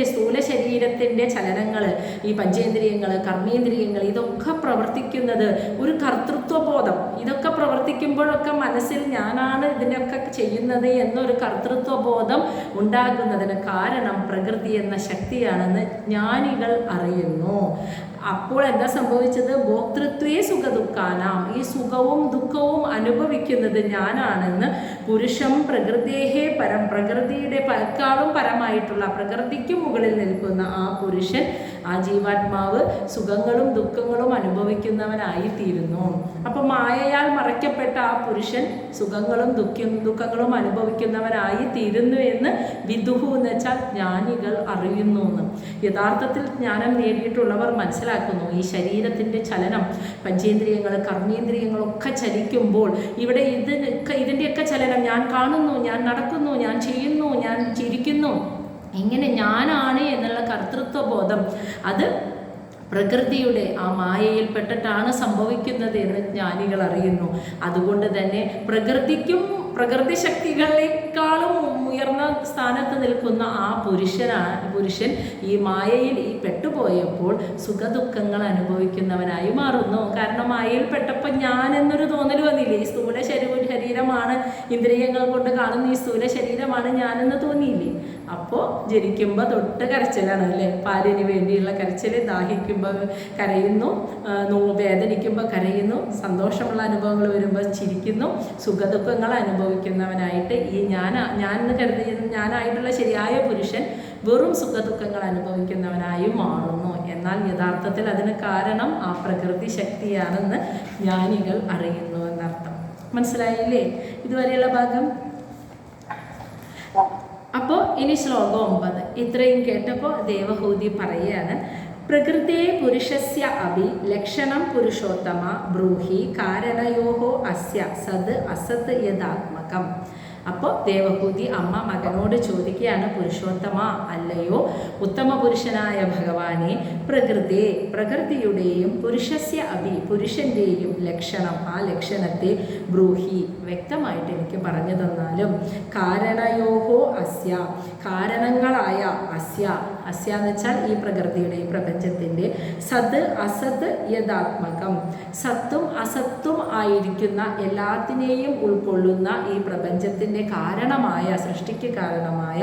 സ്ഥൂല ശരീരത്തിൻ്റെ ചലനങ്ങൾ, ഈ പഞ്ചേന്ദ്രിയങ്ങൾ, കർമ്മേന്ദ്രിയങ്ങൾ, ഇതൊക്കെ പ്രവർത്തിക്കുന്നത് ഒരു കർത്തൃത്വ ബോധം. ഇതൊക്കെ പ്രവർത്തിക്കുമ്പോഴൊക്കെ മനസ്സിൽ ഞാനാണ് ഇതിനൊക്കെ ചെയ്യുന്നത് എന്നൊരു കർത്തൃത്വ ബോധം ഉണ്ടാകുന്നതിന് കാരണം പ്രകൃതി എന്ന ശക്തിയാണെന്ന് ജ്ഞാനികൾ അറിയുന്നു. അപ്പോൾ എന്താ സംഭവിച്ചത്? ഭോക്തൃത്വേ സുഖദുഃഖാനാം, ഈ സുഖവും ദുഃഖവും അനുഭവിക്കുന്നത് ഞാനാണെന്ന് പുരുഷം പ്രകൃതേഹേ പരം, പ്രകൃതിയുടെ പരക്കാളും പരമായിട്ടുള്ള, പ്രകൃതിക്ക് മുകളിൽ നിൽക്കുന്ന ആ പുരുഷൻ ആ ജീവാത്മാവ് സുഖങ്ങളും ദുഃഖങ്ങളും അനുഭവിക്കുന്നവനായി തീരുന്നു. അപ്പോൾ മായയാൽ മറയ്ക്കപ്പെട്ട ആ പുരുഷൻ സുഖങ്ങളും ദുഃഖങ്ങളും അനുഭവിക്കുന്നവനായി തീരുന്നു എന്ന് വിദുഹു എന്ന് വെച്ചാൽ ജ്ഞാനികൾ അറിയുന്നു എന്ന്. യഥാർത്ഥത്തിൽ ജ്ഞാനം നേടിയിട്ടുള്ളവർ മനസ്സിലാക്കുന്നു ഈ ശരീരത്തിൻ്റെ ചലനം, പഞ്ചേന്ദ്രിയങ്ങൾ കർമ്മേന്ദ്രിയങ്ങളൊക്കെ ചലിക്കുമ്പോൾ ഇവിടെ ഇതിൻ്റെയൊക്കെ ചലനം ഞാൻ കാണുന്നു, ഞാൻ നടക്കുന്നു, ഞാൻ ചെയ്യുന്നു, ഞാൻ ചിരിക്കുന്നു, ഇങ്ങനെ ഞാനാണ് എന്നുള്ള കർത്തൃത്വ ബോധം അത് പ്രകൃതിയുടെ ആ മായയിൽപ്പെട്ടിട്ടാണ് സംഭവിക്കുന്നത് എന്ന് ജ്ഞാനികൾ അറിയുന്നു. അതുകൊണ്ട് തന്നെ പ്രകൃതി ശക്തികളെക്കാളും ഉയർന്ന സ്ഥാനത്ത് നിൽക്കുന്ന ആ പുരുഷൻ ഈ മായയിൽ പെട്ടുപോയപ്പോൾ സുഖദുഃഖങ്ങൾ അനുഭവിക്കുന്നവനായി മാറുന്നു. കാരണം മായയിൽ പെട്ടപ്പോൾ ഞാൻ എന്നൊരു തോന്നൽ വന്നില്ലേ, ഈ സ്ഥൂല ശരീരമാണ്, ഇന്ദ്രിയങ്ങൾ കൊണ്ട് കാണുന്ന ഈ സ്ഥൂല ശരീരമാണ് ഞാനെന്ന് തോന്നിയില്ലേ. അപ്പോൾ ജനിക്കുമ്പോൾ തൊട്ട് കരച്ചിലാണ് അല്ലേ, പാലിന് വേണ്ടിയുള്ള കരച്ചിൽ, ദാഹിക്കുമ്പോൾ കരയുന്നു, വേദനിക്കുമ്പോൾ കരയുന്നു, സന്തോഷമുള്ള അനുഭവങ്ങൾ വരുമ്പോൾ ചിരിക്കുന്നു, സുഖദുഃഖങ്ങൾ അനുഭവിക്കുന്നവനായിട്ട് ഈ ഞാൻ കരുതിയ ഞാനായിട്ടുള്ള ശരിയായ പുരുഷൻ വെറും സുഖദുഃഖങ്ങൾ അനുഭവിക്കുന്നവനായി മാറുന്നു. എന്നാൽ യഥാർത്ഥത്തിൽ അതിന് കാരണം ആ പ്രകൃതി ശക്തിയാണെന്ന് ജ്ഞാനികൾ അറിയുന്നു എന്നർത്ഥം. മനസ്സിലായില്ലേ ഇതുവരെയുള്ള ഭാഗം? അപ്പോൾ ഇനി ശ്ലോകം 9. ഇത്രയും കേട്ടപ്പോൾ ദേവഹൂതി പറയുകയാണ്, പ്രകൃതേ പുരുഷസ്യ അഭി ലക്ഷണം പുരുഷോത്തമ ബ്രൂഹി കാരണയോഹോ അസ്യ സത് അസത് യഥാത്മകം. അപ്പോൾ ദേവഹൂതി അമ്മ മകനോട് ചോദിക്കുകയാണ്, പുരുഷോത്തമ അല്ലയോ ഉത്തമ പുരുഷനായ ഭഗവാനെ, പ്രകൃതിയുടെയും പുരുഷസ്യ അഭി പുരുഷൻ്റെയും ലക്ഷണം, ആ ലക്ഷണത്തെ ബ്രൂഹി വ്യക്തമായിട്ട് എനിക്ക് പറഞ്ഞു തന്നാലും, കാരണയോഹോ അസ്യ കാരണങ്ങളായ അസ്യ എന്ന് വെച്ചാൽ ഈ പ്രകൃതിയുടെ ഈ പ്രപഞ്ചത്തിൻ്റെ സത് അസത് യഥാത്മകം, സത്തും അസത്തും ആയിരിക്കുന്ന എല്ലാത്തിനെയും ഉൾക്കൊള്ളുന്ന ഈ പ്രപഞ്ചത്തിൻ്റെ കാരണമായ സൃഷ്ടിക്ക് കാരണമായ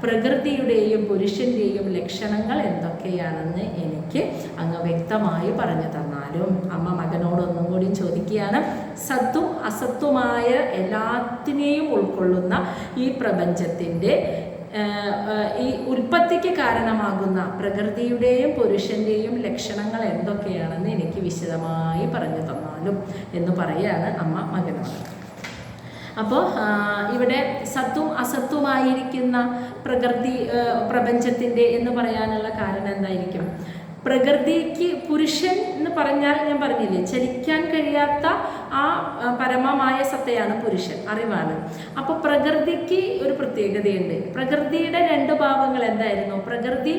പ്രകൃതിയുടെയും പുരുഷൻ്റെയും ലക്ഷണങ്ങൾ എന്തൊക്കെയാണെന്ന് എനിക്ക് അങ്ങ് വ്യക്തമായി പറഞ്ഞു തന്നാലും. അമ്മ മകനോടൊന്നും കൂടി ചോദിക്കുകയാണ്, സത്തും അസത്തുമായ എല്ലാത്തിനെയും ഉൾക്കൊള്ളുന്ന ഈ പ്രപഞ്ചത്തിൻ്റെ ഈ ഉൽപ്പത്തിക്ക് കാരണമാകുന്ന പ്രകൃതിയുടെയും പുരുഷൻ്റെയും ലക്ഷണങ്ങൾ എന്തൊക്കെയാണെന്ന് എനിക്ക് വിശദമായി പറഞ്ഞു തന്നാലും എന്ന് പറയുകയാണ് അമ്മ മകനോട്. അപ്പോൾ ഇവിടെ സത്തും അസത്തുമായിരിക്കുന്ന പ്രപഞ്ചത്തിൻ്റെ എന്ന് പറയാനുള്ള കാരണം എന്തായിരിക്കും? പ്രകൃതിക്ക് പുരുഷൻ എന്ന് പറഞ്ഞാൽ ഞാൻ പറഞ്ഞില്ലേ, ചലിക്കാൻ കഴിയാത്ത ആ പരമമായ സത്തയാണ് പുരുഷൻ, അറിവാണ്. അപ്പോൾ പ്രകൃതിക്ക് ഒരു പ്രത്യേകതയുണ്ട്. പ്രകൃതിയുടെ 2 ഭാവങ്ങൾ എന്തായിരുന്നു? പ്രകൃതി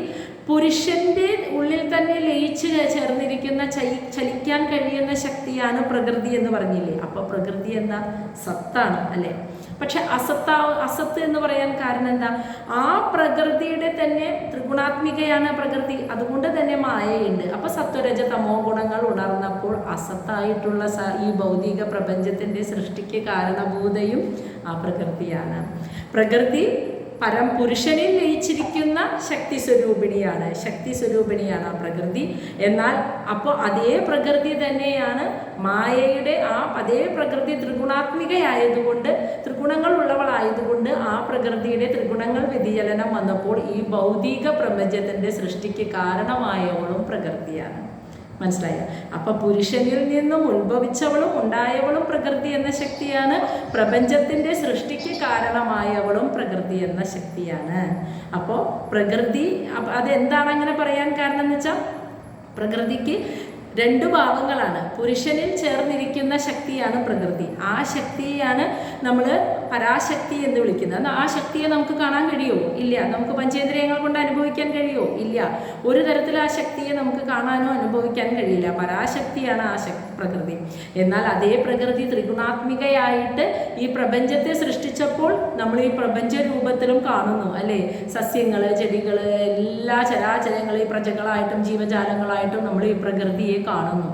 പുരുഷൻ്റെ ഉള്ളിൽ തന്നെ ലയിച്ച് ചേർന്നിരിക്കുന്ന ചലിക്കാൻ കഴിയുന്ന ശക്തിയാണ് പ്രകൃതി എന്ന് പറഞ്ഞില്ലേ. അപ്പോൾ പ്രകൃതി എന്താ? സത്താണ് അല്ലേ. പക്ഷെ അസത്ത് എന്ന് പറയാൻ കാരണം എന്താ? ആ പ്രകൃതിയുടെ തന്നെ ത്രിഗുണാത്മികയാണ് പ്രകൃതി, അതുകൊണ്ട് തന്നെ മായയുണ്ട്. അപ്പോൾ സത്വരജ തമോ ഗുണങ്ങൾ ഉണർന്നപ്പോൾ അസത്തായിട്ടുള്ള ഈ ഭൗതിക പ്രപഞ്ചത്തിൻ്റെ സൃഷ്ടിക്ക് കാരണഭൂതയും ആ പ്രകൃതിയാണ്. പ്രകൃതി പുരുഷനിൽ ലയിച്ചിരിക്കുന്ന ശക്തി സ്വരൂപിണിയാണ് ആ പ്രകൃതി. എന്നാൽ അപ്പോൾ അതേ പ്രകൃതി തന്നെയാണ് മായയുടെ അതേ പ്രകൃതി ത്രിഗുണാത്മികയായതുകൊണ്ട്, ത്രിഗുണങ്ങൾ ഉള്ളവളായതുകൊണ്ട് ആ പ്രകൃതിയുടെ ത്രിഗുണങ്ങൾ വ്യതിചലനം വന്നപ്പോൾ ഈ ഭൗതിക പ്രപഞ്ചത്തിൻ്റെ സൃഷ്ടിക്ക് കാരണമായവളും പ്രകൃതിയാണ്. മനസ്സിലായോ? അപ്പോൾ പുരുഷനിൽ നിന്നും ഉത്ഭവിച്ചവളും ഉണ്ടായവളും പ്രകൃതി എന്ന ശക്തിയാണ്. പ്രപഞ്ചത്തിൻ്റെ സൃഷ്ടിക്ക് കാരണമായവളും പ്രകൃതി എന്ന ശക്തിയാണ്. അപ്പോൾ പ്രകൃതി അതെന്താണ് അങ്ങനെ പറയാൻ കാരണം എന്ന് വെച്ചാൽ, പ്രകൃതിക്ക് 2 ഭാവങ്ങളാണ്. പുരുഷനിൽ ചേർന്നിരിക്കുന്ന ശക്തിയാണ് പ്രകൃതി. ആ ശക്തിയാണ് നമ്മൾ പരാശക്തി എന്ന് വിളിക്കുന്നത്. ആ ശക്തിയെ നമുക്ക് കാണാൻ കഴിയുമോ? ഇല്ല. നമുക്ക് പഞ്ചേന്ദ്രിയങ്ങൾ കൊണ്ട് അനുഭവിക്കാൻ കഴിയുമോ? ഇല്ല. ഒരു തരത്തിൽ ആ ശക്തിയെ നമുക്ക് കാണാനോ അനുഭവിക്കാൻ കഴിയില്ല. പരാശക്തിയാണ് ആ പ്രകൃതി. എന്നാൽ അതേ പ്രകൃതി ത്രിഗുണാത്മികയായിട്ട് ഈ പ്രപഞ്ചത്തെ സൃഷ്ടിച്ചപ്പോൾ നമ്മൾ ഈ പ്രപഞ്ച രൂപത്തിലും കാണുന്നു അല്ലേ. സസ്യങ്ങൾ, ചെടികൾ, എല്ലാ ചരാചരങ്ങൾ ഈ പ്രജകളായിട്ടും ജീവജാലങ്ങളായിട്ടും നമ്മൾ ഈ പ്രകൃതിയെ കാണുന്നു.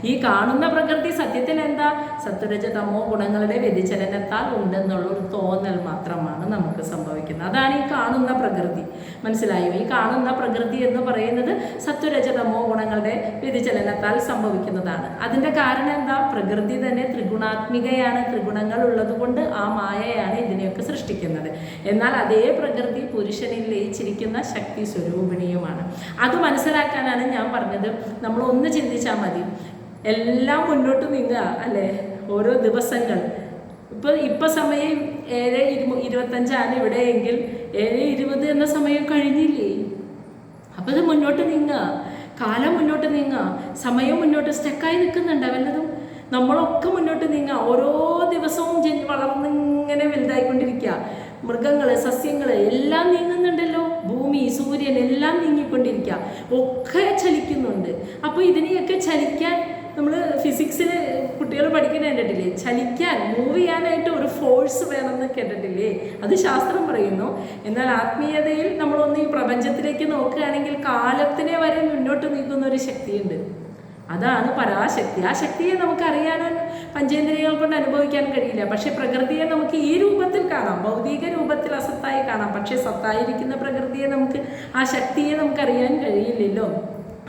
ഈ കാണുന്ന പ്രകൃതി സത്യത്തിൽ എന്താ? സത്വരജ തമോ ഗുണങ്ങളുടെ വ്യതിചലനത്താൽ ഉണ്ടെന്നുള്ളൊരു തോന്നൽ മാത്രമാണ് നമുക്ക് സംഭവിക്കുന്നത്. അതാണ് ഈ കാണുന്ന പ്രകൃതി. മനസ്സിലായോ? ഈ കാണുന്ന പ്രകൃതി എന്ന് പറയുന്നത് സത്വരജ തമോ ഗുണങ്ങളുടെ വ്യതിചലനത്താൽ സംഭവിക്കുന്നതാണ്. അതിൻ്റെ കാരണം എന്താ? പ്രകൃതി തന്നെ ത്രിഗുണാത്മികയാണ്. ത്രിഗുണങ്ങൾ ഉള്ളത് കൊണ്ട് ആ മായയാണ് ഇതിനെയൊക്കെ സൃഷ്ടിക്കുന്നത്. സൃഷ്ടിക്കുന്നത്. എന്നാൽ അതേ പ്രകൃതി പുരുഷനിൽ ലയിച്ചിരിക്കുന്ന ശക്തി സ്വരൂപിണിയുമാണ്. അത് മനസ്സിലാക്കാനാണ് ഞാൻ പറഞ്ഞത്. നമ്മളൊന്ന് ചിന്തിച്ചാൽ മതി, എല്ലാം മുന്നോട്ട് നീങ്ങുക അല്ലേ? ഓരോ ദിവസങ്ങൾ ഇപ്പം സമയം 7:25 ഇവിടെയെങ്കിൽ 7:20 എന്ന സമയം കഴിഞ്ഞില്ലേ? അപ്പോൾ ഇത് മുന്നോട്ട് നീങ്ങുക, കാലം മുന്നോട്ട് നീങ്ങുക, സമയം മുന്നോട്ട് സ്റ്റക്കായി നിൽക്കുന്നുണ്ട് വല്ലതും. നമ്മളൊക്കെ മുന്നോട്ട് നീങ്ങുക, ഓരോ ദിവസവും വളർന്നിങ്ങനെ വലുതായിക്കൊണ്ടിരിക്കുക. മൃഗങ്ങൾ, സസ്യങ്ങൾ എല്ലാം നീങ്ങുന്നുണ്ടല്ലോ, ഭൂമി, സൂര്യൻ എല്ലാം നീങ്ങിക്കൊണ്ടിരിക്കുക, ഒക്കെ ചലിക്കുന്നുണ്ട്. അപ്പോൾ ഇതിനെയൊക്കെ ചലിക്കാൻ നമ്മൾ ഫിസിക്സിൽ കുട്ടികൾ പഠിക്കുന്നത് കണ്ടിട്ടില്ലേ? ചലിക്കാൻ, മൂവ് ചെയ്യാനായിട്ട് ഒരു ഫോഴ്സ് വേണമെന്ന് കേട്ടിട്ടില്ലേ? അത് ശാസ്ത്രം പറയുന്നു. എന്നാൽ ആത്മീയതയിൽ നമ്മളൊന്ന് ഈ പ്രപഞ്ചത്തിലേക്ക് നോക്കുകയാണെങ്കിൽ കാലത്തിനെ വരെ മുന്നോട്ട് നീക്കുന്ന ഒരു ശക്തിയുണ്ട്. അതാണ് പരാശക്തി. ആ ശക്തിയെ നമുക്ക് അറിയാനും പഞ്ചേന്ദ്രിയങ്ങൾ കൊണ്ട് അനുഭവിക്കാൻ കഴിയില്ല. പക്ഷെ പ്രകൃതിയെ നമുക്ക് ഈ രൂപത്തിൽ കാണാം, ഭൗതിക രൂപത്തിൽ അസത്തായി കാണാം. പക്ഷെ സത്തായിരിക്കുന്ന പ്രകൃതിയെ നമുക്ക്, ആ ശക്തിയെ നമുക്ക് അറിയാൻ കഴിയില്ലല്ലോ.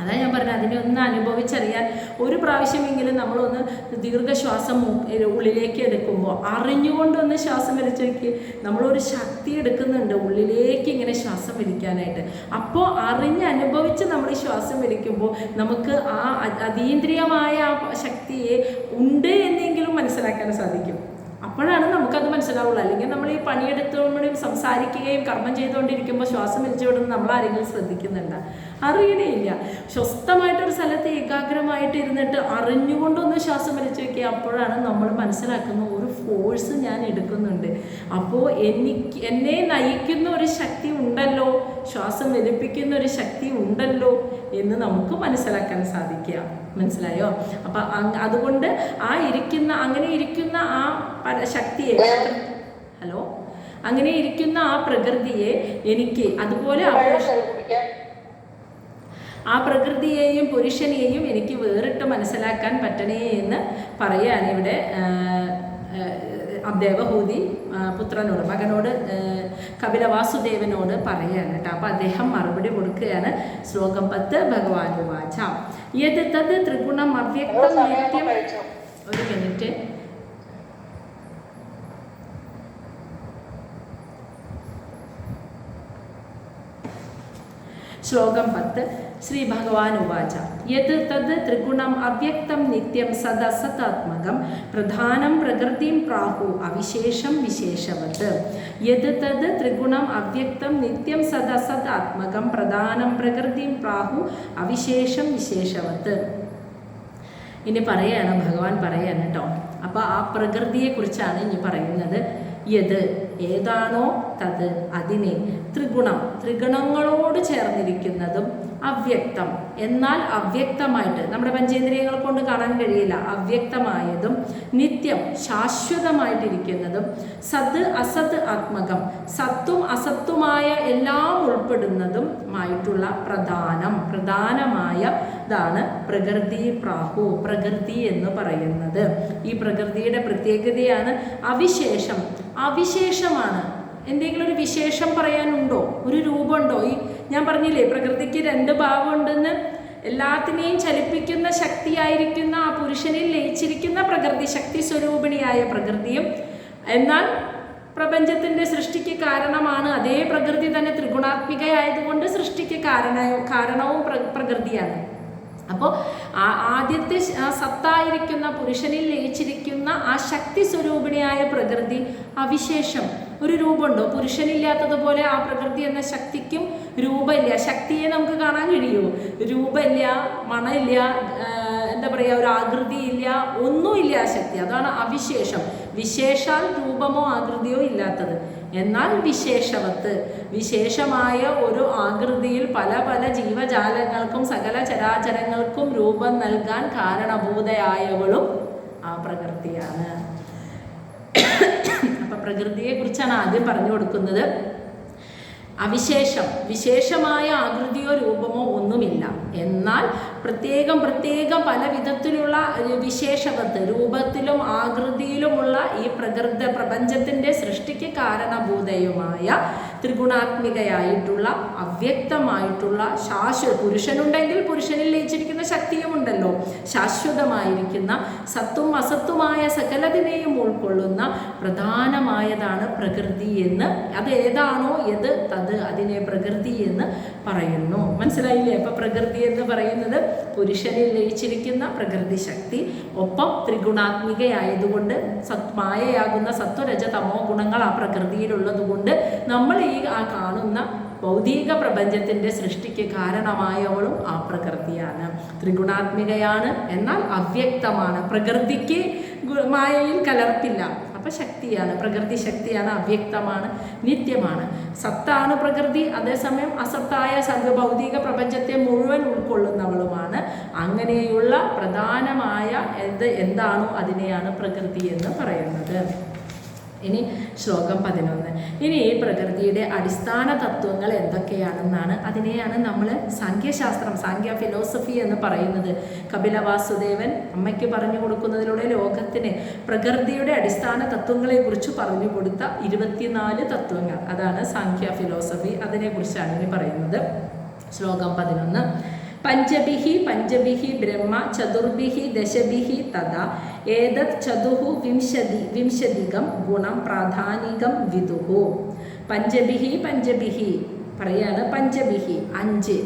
അതാ ഞാൻ പറഞ്ഞത്, അതിനെ ഒന്ന് അനുഭവിച്ചറിയാൻ ഒരു പ്രാവശ്യമെങ്കിലും നമ്മളൊന്ന് ദീർഘശ്വാസം ഉള്ളിലേക്ക് എടുക്കുമ്പോൾ അറിഞ്ഞുകൊണ്ടൊന്ന് ശ്വാസം വലിച്ചു വയ്ക്കുക. നമ്മളൊരു ശക്തി എടുക്കുന്നുണ്ട് ഉള്ളിലേക്ക് ഇങ്ങനെ ശ്വാസം വലിക്കാനായിട്ട്. അപ്പോൾ അറിഞ്ഞ് അനുഭവിച്ച് നമ്മൾ ശ്വാസം വലിക്കുമ്പോൾ നമുക്ക് ആ അതീന്ദ്രിയമായ ആ ശക്തിയെ ഉണ്ട് എന്നെങ്കിലും മനസ്സിലാക്കാൻ സാധിക്കും. അപ്പോഴാണ് നമുക്കത് മനസ്സിലാവുള്ളൂ. അല്ലെങ്കിൽ നമ്മൾ ഈ പണിയെടുത്തുകൊണ്ടും സംസാരിക്കുകയും കർമ്മം ചെയ്തുകൊണ്ടിരിക്കുമ്പോൾ ശ്വാസം വലിച്ചുകൊണ്ടെന്ന് നമ്മൾ ആരെങ്കിലും ശ്രദ്ധിക്കുന്നുണ്ട്? അറിയണേയില്ല. സ്വസ്ഥമായിട്ടൊരു സ്ഥലത്ത് ഏകാഗ്രമായിട്ട് ഇരുന്നിട്ട് അറിഞ്ഞുകൊണ്ടൊന്ന് ശ്വാസം വലിച്ചു വയ്ക്കുക. അപ്പോഴാണ് നമ്മൾ മനസ്സിലാക്കുന്ന ഒരു ഫോഴ്സ് ഞാൻ എടുക്കുന്നുണ്ട്. അപ്പോൾ എന്നെ നയിക്കുന്ന ഒരു ശക്തി ഉണ്ടല്ലോ, ശ്വാസം വലിപ്പിക്കുന്ന ഒരു ശക്തി ഉണ്ടല്ലോ എന്ന് നമുക്ക് മനസ്സിലാക്കാൻ സാധിക്കുക. മനസ്സിലായോ? അപ്പം അതുകൊണ്ട് അങ്ങനെ ഇരിക്കുന്ന ആ ശക്തിയെ, അങ്ങനെ ഇരിക്കുന്ന ആ പ്രകൃതിയെ എനിക്ക് അതുപോലെ ആ പ്രകൃതിയെയും പുരുഷനെയും എനിക്ക് വേറിട്ട് മനസ്സിലാക്കാൻ പറ്റണേ എന്ന് പറയാണ് ഇവിടെ ദേവഹൂതി പുത്രനോട്, മകനോട്, കപിലവാസുദേവനോട് പറയാണ് കേട്ടോ. അപ്പം അദ്ദേഹം മറുപടി കൊടുക്കുകയാണ്. ശ്ലോകം 10 ഭഗവാനുവാച യത് തത് ത്രിഗുണം അവ്യക്തം നിത്യം. ഒരു മിനിറ്റ്. ശ്ലോകം 10 ശ്രീ ഭഗവാൻ ഉവാച യത് തത് ത്രിഗുണം അവ്യക്തം നിത്യം സദസതാത്മകം പ്രധാനം പ്രകൃതിം പ്രാഹു അവിശേഷം വിശേഷവത്. യത് തത് ത്രിഗുണം അവ്യക്തം നിത്യം സദസതാത്മകം പ്രധാനം പ്രകൃതിം പ്രാഹു അവിശേഷം വിശേഷവത്. ഇനി പറയാണ്, ഭഗവാൻ പറയാണ് കേട്ടോ. അപ്പോൾ ആ പ്രകൃതിയെക്കുറിച്ചാണ് ഇനി പറയുന്നത്. യത് ഏതാണോ തത് അതിനെ, ത്രിഗുണം ത്രിഗുണങ്ങളോട് ചേർന്നിരിക്കുന്നതും, അവ്യക്തം എന്നാൽ അവ്യക്തമായിട്ട് നമ്മുടെ പഞ്ചേന്ദ്രിയങ്ങൾ കൊണ്ട് കാണാൻ കഴിയില്ല, അവ്യക്തമായതും, നിത്യം ശാശ്വതമായിട്ടിരിക്കുന്നതും, സത് അസത് ആത്മകം സത്തും അസത്തുമായ എല്ലാം ഉൾപ്പെടുന്നതുമായിട്ടുള്ള പ്രധാനമായതാണ് പ്രകൃതി പ്രാഹു, പ്രകൃതി എന്ന് പറയുന്നത്. ഈ പ്രകൃതിയുടെ പ്രത്യേകതയാണ് അവിശേഷം. അവിശേഷമാണ്. എന്തെങ്കിലും ഒരു വിശേഷം പറയാനുണ്ടോ? ഒരു രൂപമുണ്ടോ? ഈ ഞാൻ പറഞ്ഞില്ലേ പ്രകൃതിക്ക് 2 ഭാവമുണ്ടെന്ന്. എല്ലാത്തിനെയും ചലിപ്പിക്കുന്ന ശക്തിയായിരിക്കുന്ന ആ പുരുഷനിൽ ലയിച്ചിരിക്കുന്ന പ്രകൃതി, ശക്തി സ്വരൂപിണിയായ പ്രകൃതിയും, എന്നാൽ പ്രപഞ്ചത്തിൻ്റെ സൃഷ്ടിക്ക് കാരണമാണ് അതേ പ്രകൃതി തന്നെ. ത്രിഗുണാത്മികയായതുകൊണ്ട് സൃഷ്ടിക്ക് കാരണവും പ്രകൃതിയാണ്. അപ്പോൾ ആദ്യത്തെ സത്തായിരിക്കുന്ന പുരുഷനിൽ ലയിച്ചിരിക്കുന്ന ആ ശക്തി സ്വരൂപിണിയായ പ്രകൃതി അവിശേഷം. ഒരു രൂപമുണ്ടോ? പുരുഷനില്ലാത്തതുപോലെ ആ പ്രകൃതി എന്ന ശക്തിക്കും രൂപമില്ല. ശക്തിയെ നമുക്ക് കാണാൻ കഴിയുമോ? രൂപമില്ല, മണമില്ല, എന്താ പറയുക, ഒരു ആകൃതിയില്ല, ഒന്നുമില്ല ആ ശക്തി. അതാണ് അവിശേഷം. വിശേഷാൽ രൂപമോ ആകൃതിയോ ഇല്ലാത്തത്. എന്നാൽ വിശേഷവത്ത്, വിശേഷമായ ഒരു ആകൃതിയിൽ പല പല ജീവജാലങ്ങൾക്കും സകല ചരാചരങ്ങൾക്കും രൂപം നൽകാൻ കാരണഭൂതയായവളും ആ പ്രകൃതിയാണ്. അപ്പം പ്രകൃതിയെക്കുറിച്ചാണ് ആദ്യം പറഞ്ഞു കൊടുക്കുന്നത്. വിശേഷമായ ആകൃതിയോ രൂപമോ ഒന്നുമില്ല. എന്നാൽ പ്രത്യേകം പല വിധത്തിലുള്ള വിശേഷവത്ത് രൂപത്തിലും ആകൃതിയിലുമുള്ള ഈ പ്രപഞ്ചത്തിൻ്റെ സൃഷ്ടിക്ക് കാരണഭൂതയുമായ ത്രിഗുണാത്മികയായിട്ടുള്ള അവ്യക്തമായിട്ടുള്ള പുരുഷനുണ്ടെങ്കിൽ പുരുഷനിൽ ലയിച്ചിരിക്കുന്ന ശക്തിയുമുണ്ടല്ലോ. ശാശ്വതമായിരിക്കുന്ന സത്തും അസത്തുമായ സകലതിനെയും ഉൾക്കൊള്ളുന്ന പ്രധാനമായതാണ് പ്രകൃതി എന്ന്. അതേതാണോ അതിനെ പ്രകൃതി എന്ന് പറയുന്നു. മനസ്സിലായില്ലേ? അപ്പൊ പ്രകൃതി എന്ന് പറയുന്നത് പുരുഷനിൽ ലയിച്ചിരിക്കുന്ന പ്രകൃതി ശക്തി, ഒപ്പം ത്രിഗുണാത്മികയായതുകൊണ്ട് മായയാകുന്ന സത്വരജ തമോ ഗുണങ്ങൾ ആ പ്രകൃതിയിലുള്ളത് കൊണ്ട് നമ്മൾ ഈ കാണുന്ന ഭൗതിക പ്രപഞ്ചത്തിൻ്റെ സൃഷ്ടിക്ക് കാരണമായവളും ആ പ്രകൃതിയാണ്. ത്രിഗുണാത്മികയാണ്, എന്നാൽ അവ്യക്തമാണ്. പ്രകൃതിക്ക് മായയിൽ കലർപ്പില്ല. അപ്പം ശക്തിയാണ്, പ്രകൃതി ശക്തിയാണ്, അവ്യക്തമാണ്, നിത്യമാണ്. സത്താണ് പ്രകൃതി, അതേസമയം അസത്തായ ഭൗതിക പ്രപഞ്ചത്തെ മുഴുവൻ ഉൾക്കൊള്ളുന്നവളുമാണ്. അങ്ങനെയുള്ള പ്രധാനമായ എന്താണോ അതിനെയാണ് പ്രകൃതി എന്ന് പറയുന്നത്. ഇനി ശ്ലോകം 11. ഇനി ഈ പ്രകൃതിയുടെ അടിസ്ഥാന തത്വങ്ങൾ എന്തൊക്കെയാണെന്നാണ്, അതിനെയാണ് നമ്മൾ സാഖ്യ ഫിലോസഫി എന്ന് പറയുന്നത്. കപില വാസുദേവൻ അമ്മയ്ക്ക് പറഞ്ഞു കൊടുക്കുന്നതിലൂടെ ലോകത്തിന് പ്രകൃതിയുടെ അടിസ്ഥാന തത്വങ്ങളെക്കുറിച്ച് പറഞ്ഞു കൊടുത്ത 24 തത്വങ്ങൾ, അതാണ് സാഖ്യ ഫിലോസഫി. അതിനെക്കുറിച്ചാണ് ഇനി പറയുന്നത്. ശ്ലോകം 11. പഞ്ചഭിഹി ബ്രഹ്മ ചതുർഭിഹി ദശഭിഹി തഥാ ഏതത് ചതുഹു വിംശതികം ഗുണം പ്രാധാനികം വിദുഹു. പഞ്ചഭിഹി പറയാണ്. പഞ്ചഭിഹി 5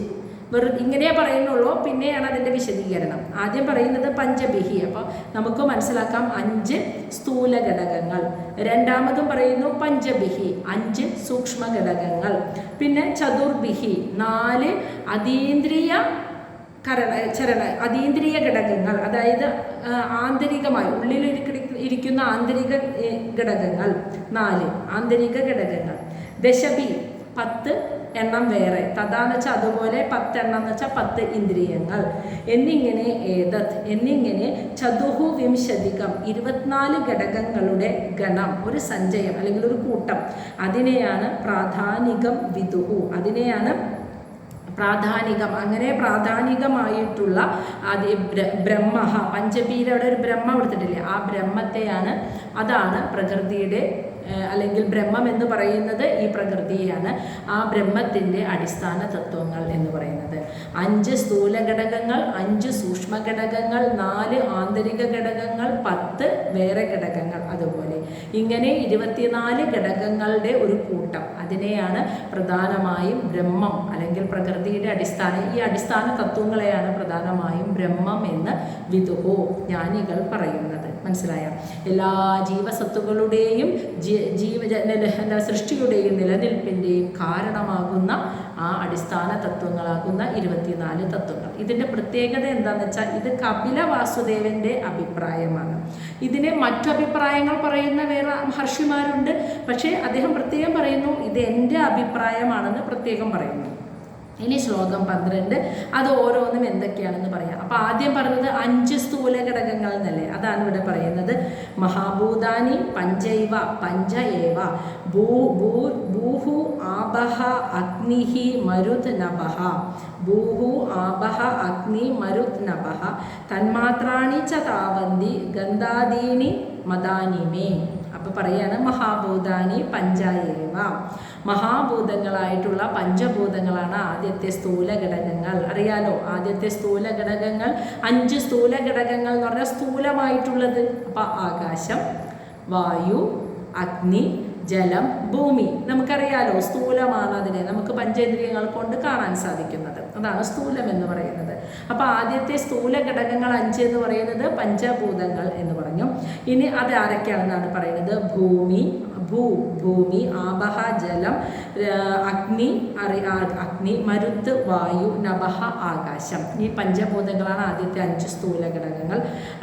ഇങ്ങനെ പറയുന്നുള്ളൂ. പിന്നെയാണ് അതിൻ്റെ വിശദീകരണം. ആദ്യം പറയുന്നത് പഞ്ചഭിഹി. അപ്പോൾ നമുക്ക് മനസ്സിലാക്കാം 5 സ്ഥൂല ഘടകങ്ങൾ. രണ്ടാമതും പറയുന്നു പഞ്ചഭിഹി 5 സൂക്ഷ്മ ഘടകങ്ങൾ. പിന്നെ ചതുർഭിഹി 4 അതീന്ദ്രിയ ഘടകങ്ങൾ, അതായത് ആന്തരികമായി ഉള്ളിൽ ഇരിക്കുന്ന ആന്തരിക ഘടകങ്ങൾ 4 ആന്തരിക ഘടകങ്ങൾ. ദശഭി 10 എണ്ണം വേറെ, തഥാന്ന് വെച്ചാൽ അതുപോലെ 10 എണ്ണം എന്ന് വെച്ചാൽ 10 ഇന്ദ്രിയങ്ങൾ എന്നിങ്ങനെ ചതുഹു വിംശതികം 24 ഘടകങ്ങളുടെ ഗണം, ഒരു സഞ്ചയം അല്ലെങ്കിൽ ഒരു കൂട്ടം. അതിനെയാണ് പ്രാധാനികം വിദുഹു, അതിനെയാണ് പ്രാധാനികം. അങ്ങനെ പ്രാധാനികമായിട്ടുള്ള ബ്രഹ്മ, പഞ്ചഭീരയുടെ ഒരു ബ്രഹ്മ കൊടുത്തിട്ടില്ലേ, ആ ബ്രഹ്മത്തെയാണ്, അതാണ് പ്രകൃതിയുടെ അല്ലെങ്കിൽ ബ്രഹ്മം എന്ന് പറയുന്നത് ഈ പ്രകൃതിയാണ്. ആ ബ്രഹ്മത്തിൻ്റെ അടിസ്ഥാന തത്വങ്ങൾ എന്ന് പറയുന്നത് 5 സ്ഥൂല ഘടകങ്ങൾ, 5 സൂക്ഷ്മ ഘടകങ്ങൾ, 4 ആന്തരിക ഘടകങ്ങൾ, 10 വേറെ ഘടകങ്ങൾ. അതുപോലെ ഇങ്ങനെ 24 ഘടകങ്ങളുടെ ഒരു കൂട്ടം, അതിനെയാണ് പ്രധാനമായും ബ്രഹ്മം അല്ലെങ്കിൽ പ്രകൃതിയുടെ ഈ അടിസ്ഥാന തത്വങ്ങളെയാണ് പ്രധാനമായും ബ്രഹ്മം എന്ന് വിദുഹോ ജ്ഞാനികൾ പറയുന്നത്. മനസ്സിലായ? എല്ലാ ജീവസത്തുക്കളുടെയും സൃഷ്ടിയുടെയും നിലനിൽപ്പിൻ്റെയും കാരണമാകുന്ന ആ അടിസ്ഥാന തത്വങ്ങളാകുന്ന 24 തത്വങ്ങൾ. ഇതിൻ്റെ പ്രത്യേകത എന്താണെന്ന് വെച്ചാൽ ഇത് കപില വാസുദേവൻ്റെ അഭിപ്രായമാണ്. ഇതിന് മറ്റു അഭിപ്രായങ്ങൾ പറയുന്ന വേറെ മഹർഷിമാരുണ്ട്. പക്ഷേ അദ്ദേഹം പ്രത്യേകം പറയുന്നു ഇത് എൻ്റെ അഭിപ്രായമാണെന്ന് പ്രത്യേകം പറയുന്നു. ഇനി ശ്ലോകം 12 അത് ഓരോന്നും എന്തൊക്കെയാണെന്ന് പറയാം. അപ്പോൾ ആദ്യം പറഞ്ഞത് 5 സ്ഥൂല ഘടകങ്ങൾ എന്നല്ലേ, അതാണ് ഇവിടെ പറയുന്നത്. മഹാഭൂതാനി പഞ്ചൈവ പഞ്ച ഏവ ഭൂഹു ആബഹ അഗ്നിഹി മരുത് നഭഃ. ഭൂഹു ആബഹ അഗ്നി മരുത് നഭഃ തന്മാത്രാണി ച താവന്തി ഗന്ധാദീനി മദാനിമേ. അപ്പോൾ പറയാണ് മഹാഭൂതാനി പഞ്ചായേവ. മഹാഭൂതങ്ങളായിട്ടുള്ള പഞ്ചഭൂതങ്ങളാണ് ആദ്യത്തെ സ്ഥൂല ഘടകങ്ങൾ. അറിയാലോ, ആദ്യത്തെ സ്ഥൂല ഘടകങ്ങൾ 5 സ്ഥൂല ഘടകങ്ങൾ എന്ന് പറഞ്ഞാൽ സ്ഥൂലമായിട്ടുള്ളത്. അപ്പം ആകാശം, വായു, അഗ്നി, ജലം, ഭൂമി. നമുക്കറിയാലോ സ്ഥൂലമാണ്, അതിനെ നമുക്ക് പഞ്ചേന്ദ്രിയങ്ങൾ കൊണ്ട് കാണാൻ സാധിക്കുന്നത്. അതാണ് സ്ഥൂലം എന്ന് പറയുന്നത്. അപ്പോൾ ആദ്യത്തെ സ്ഥൂല ഘടകങ്ങൾ 5 എന്ന് പറയുന്നത് പഞ്ചഭൂതങ്ങൾ എന്ന് പറഞ്ഞു. ഇനി അത് ആരൊക്കെയാണെന്നാണ് പറയുന്നത്. ഭൂമി, ആബഹ ജലം, അഗ്നി, മരുത്ത് വായു, നഭഃ ആകാശം. ഈ പഞ്ചഭൂതങ്ങളാണ് ആദ്യത്തെ 5 സ്ഥൂല ഘടകങ്ങൾ.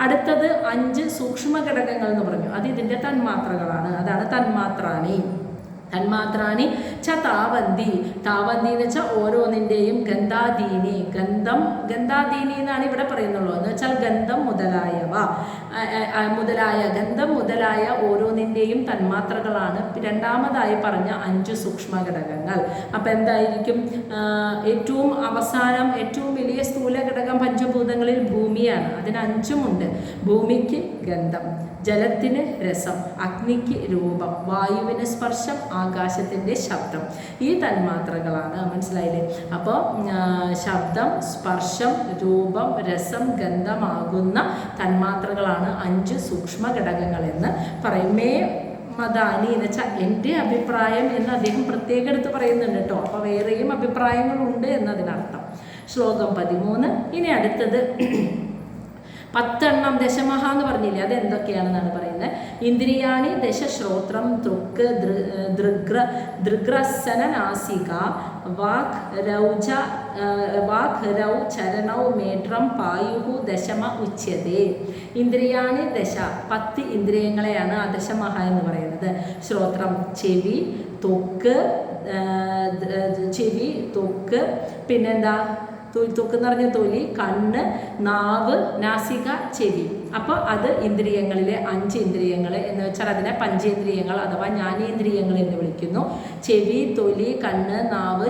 അടുത്തത് 5 സൂക്ഷ്മ ഘടകങ്ങൾ എന്ന് പറഞ്ഞു. അത് ഇതിൻ്റെ തന്മാത്രകളാണ്. അതാണ് തന്മാത്രാണി താവന്തി എന്ന് വെച്ചാൽ ഓരോന്നിൻ്റെയും ഗന്ധാദീനി, ഗന്ധാദീനി എന്നാണ് ഇവിടെ പറയുന്നുള്ളൂ. എന്ന് വെച്ചാൽ ഗന്ധം മുതലായ ഓരോന്നിൻ്റെയും തന്മാത്രകളാണ് രണ്ടാമതായി പറഞ്ഞ 5 സൂക്ഷ്മ ഘടകങ്ങൾ. അപ്പം എന്തായിരിക്കും? ഏറ്റവും അവസാനം ഏറ്റവും വലിയ സ്ഥൂല ഘടകം പഞ്ചഭൂതങ്ങളിൽ ഭൂമിയാണ്. അതിന് 5 ഉണ്ട്. ഭൂമിക്ക് ഗന്ധം, ജലത്തിന് രസം, അഗ്നിക്ക് രൂപം, വായുവിന് സ്പർശം, ആകാശത്തിൻ്റെ ശബ്ദം. ഈ തന്മാത്രകളാണ്. മനസ്സിലായില്ലേ? അപ്പോൾ ശബ്ദം, സ്പർശം, രൂപം, രസം, ഗന്ധമാകുന്ന തന്മാത്രകളാണ് 5 സൂക്ഷ്മ ഘടകങ്ങളെന്ന് പറയും. മദാനി എന്ന് വെച്ചാൽ എൻ്റെ അഭിപ്രായം എന്ന് അദ്ദേഹം പ്രത്യേകം എടുത്ത് പറയുന്നുണ്ട് കേട്ടോ. അപ്പോൾ വേറെയും അഭിപ്രായങ്ങളുണ്ട് എന്നതിനർത്ഥം. ശ്ലോകം 13. ഇനി അടുത്തത് 10 ദശമഹ എന്ന് പറഞ്ഞില്ലേ, അത് എന്തൊക്കെയാണെന്നാണ് പറയുന്നത്. ഇന്ദ്രിയാണി ദശ ശ്രോത്രം ത്വക്ക് ദൃഗ്രസന നാസിക വാക് രൗ ചരണൗ മേട്രം പായുഹു ദശമ ഉച്യതേ. ഇന്ദ്രിയാണി ദശ 10 ഇന്ദ്രിയങ്ങളെയാണ് ദശമഹ എന്ന് പറയുന്നത്. ശ്രോത്രം ചെവി, ത്വക്ക്, പിന്നെന്താ ത്വക്ക് എന്ന് പറഞ്ഞ തൊലി, കണ്ണ്, നാവ്, നാസിക, ചെവി. അപ്പോൾ അത് ഇന്ദ്രിയങ്ങളിലെ 5 ഇന്ദ്രിയങ്ങൾ എന്ന് വെച്ചാൽ അതിനെ പഞ്ചേന്ദ്രിയങ്ങൾ അഥവാ ജ്ഞാനേന്ദ്രിയങ്ങൾ എന്ന് വിളിക്കുന്നു. ചെവി, തൊലി, കണ്ണ്, നാവ്,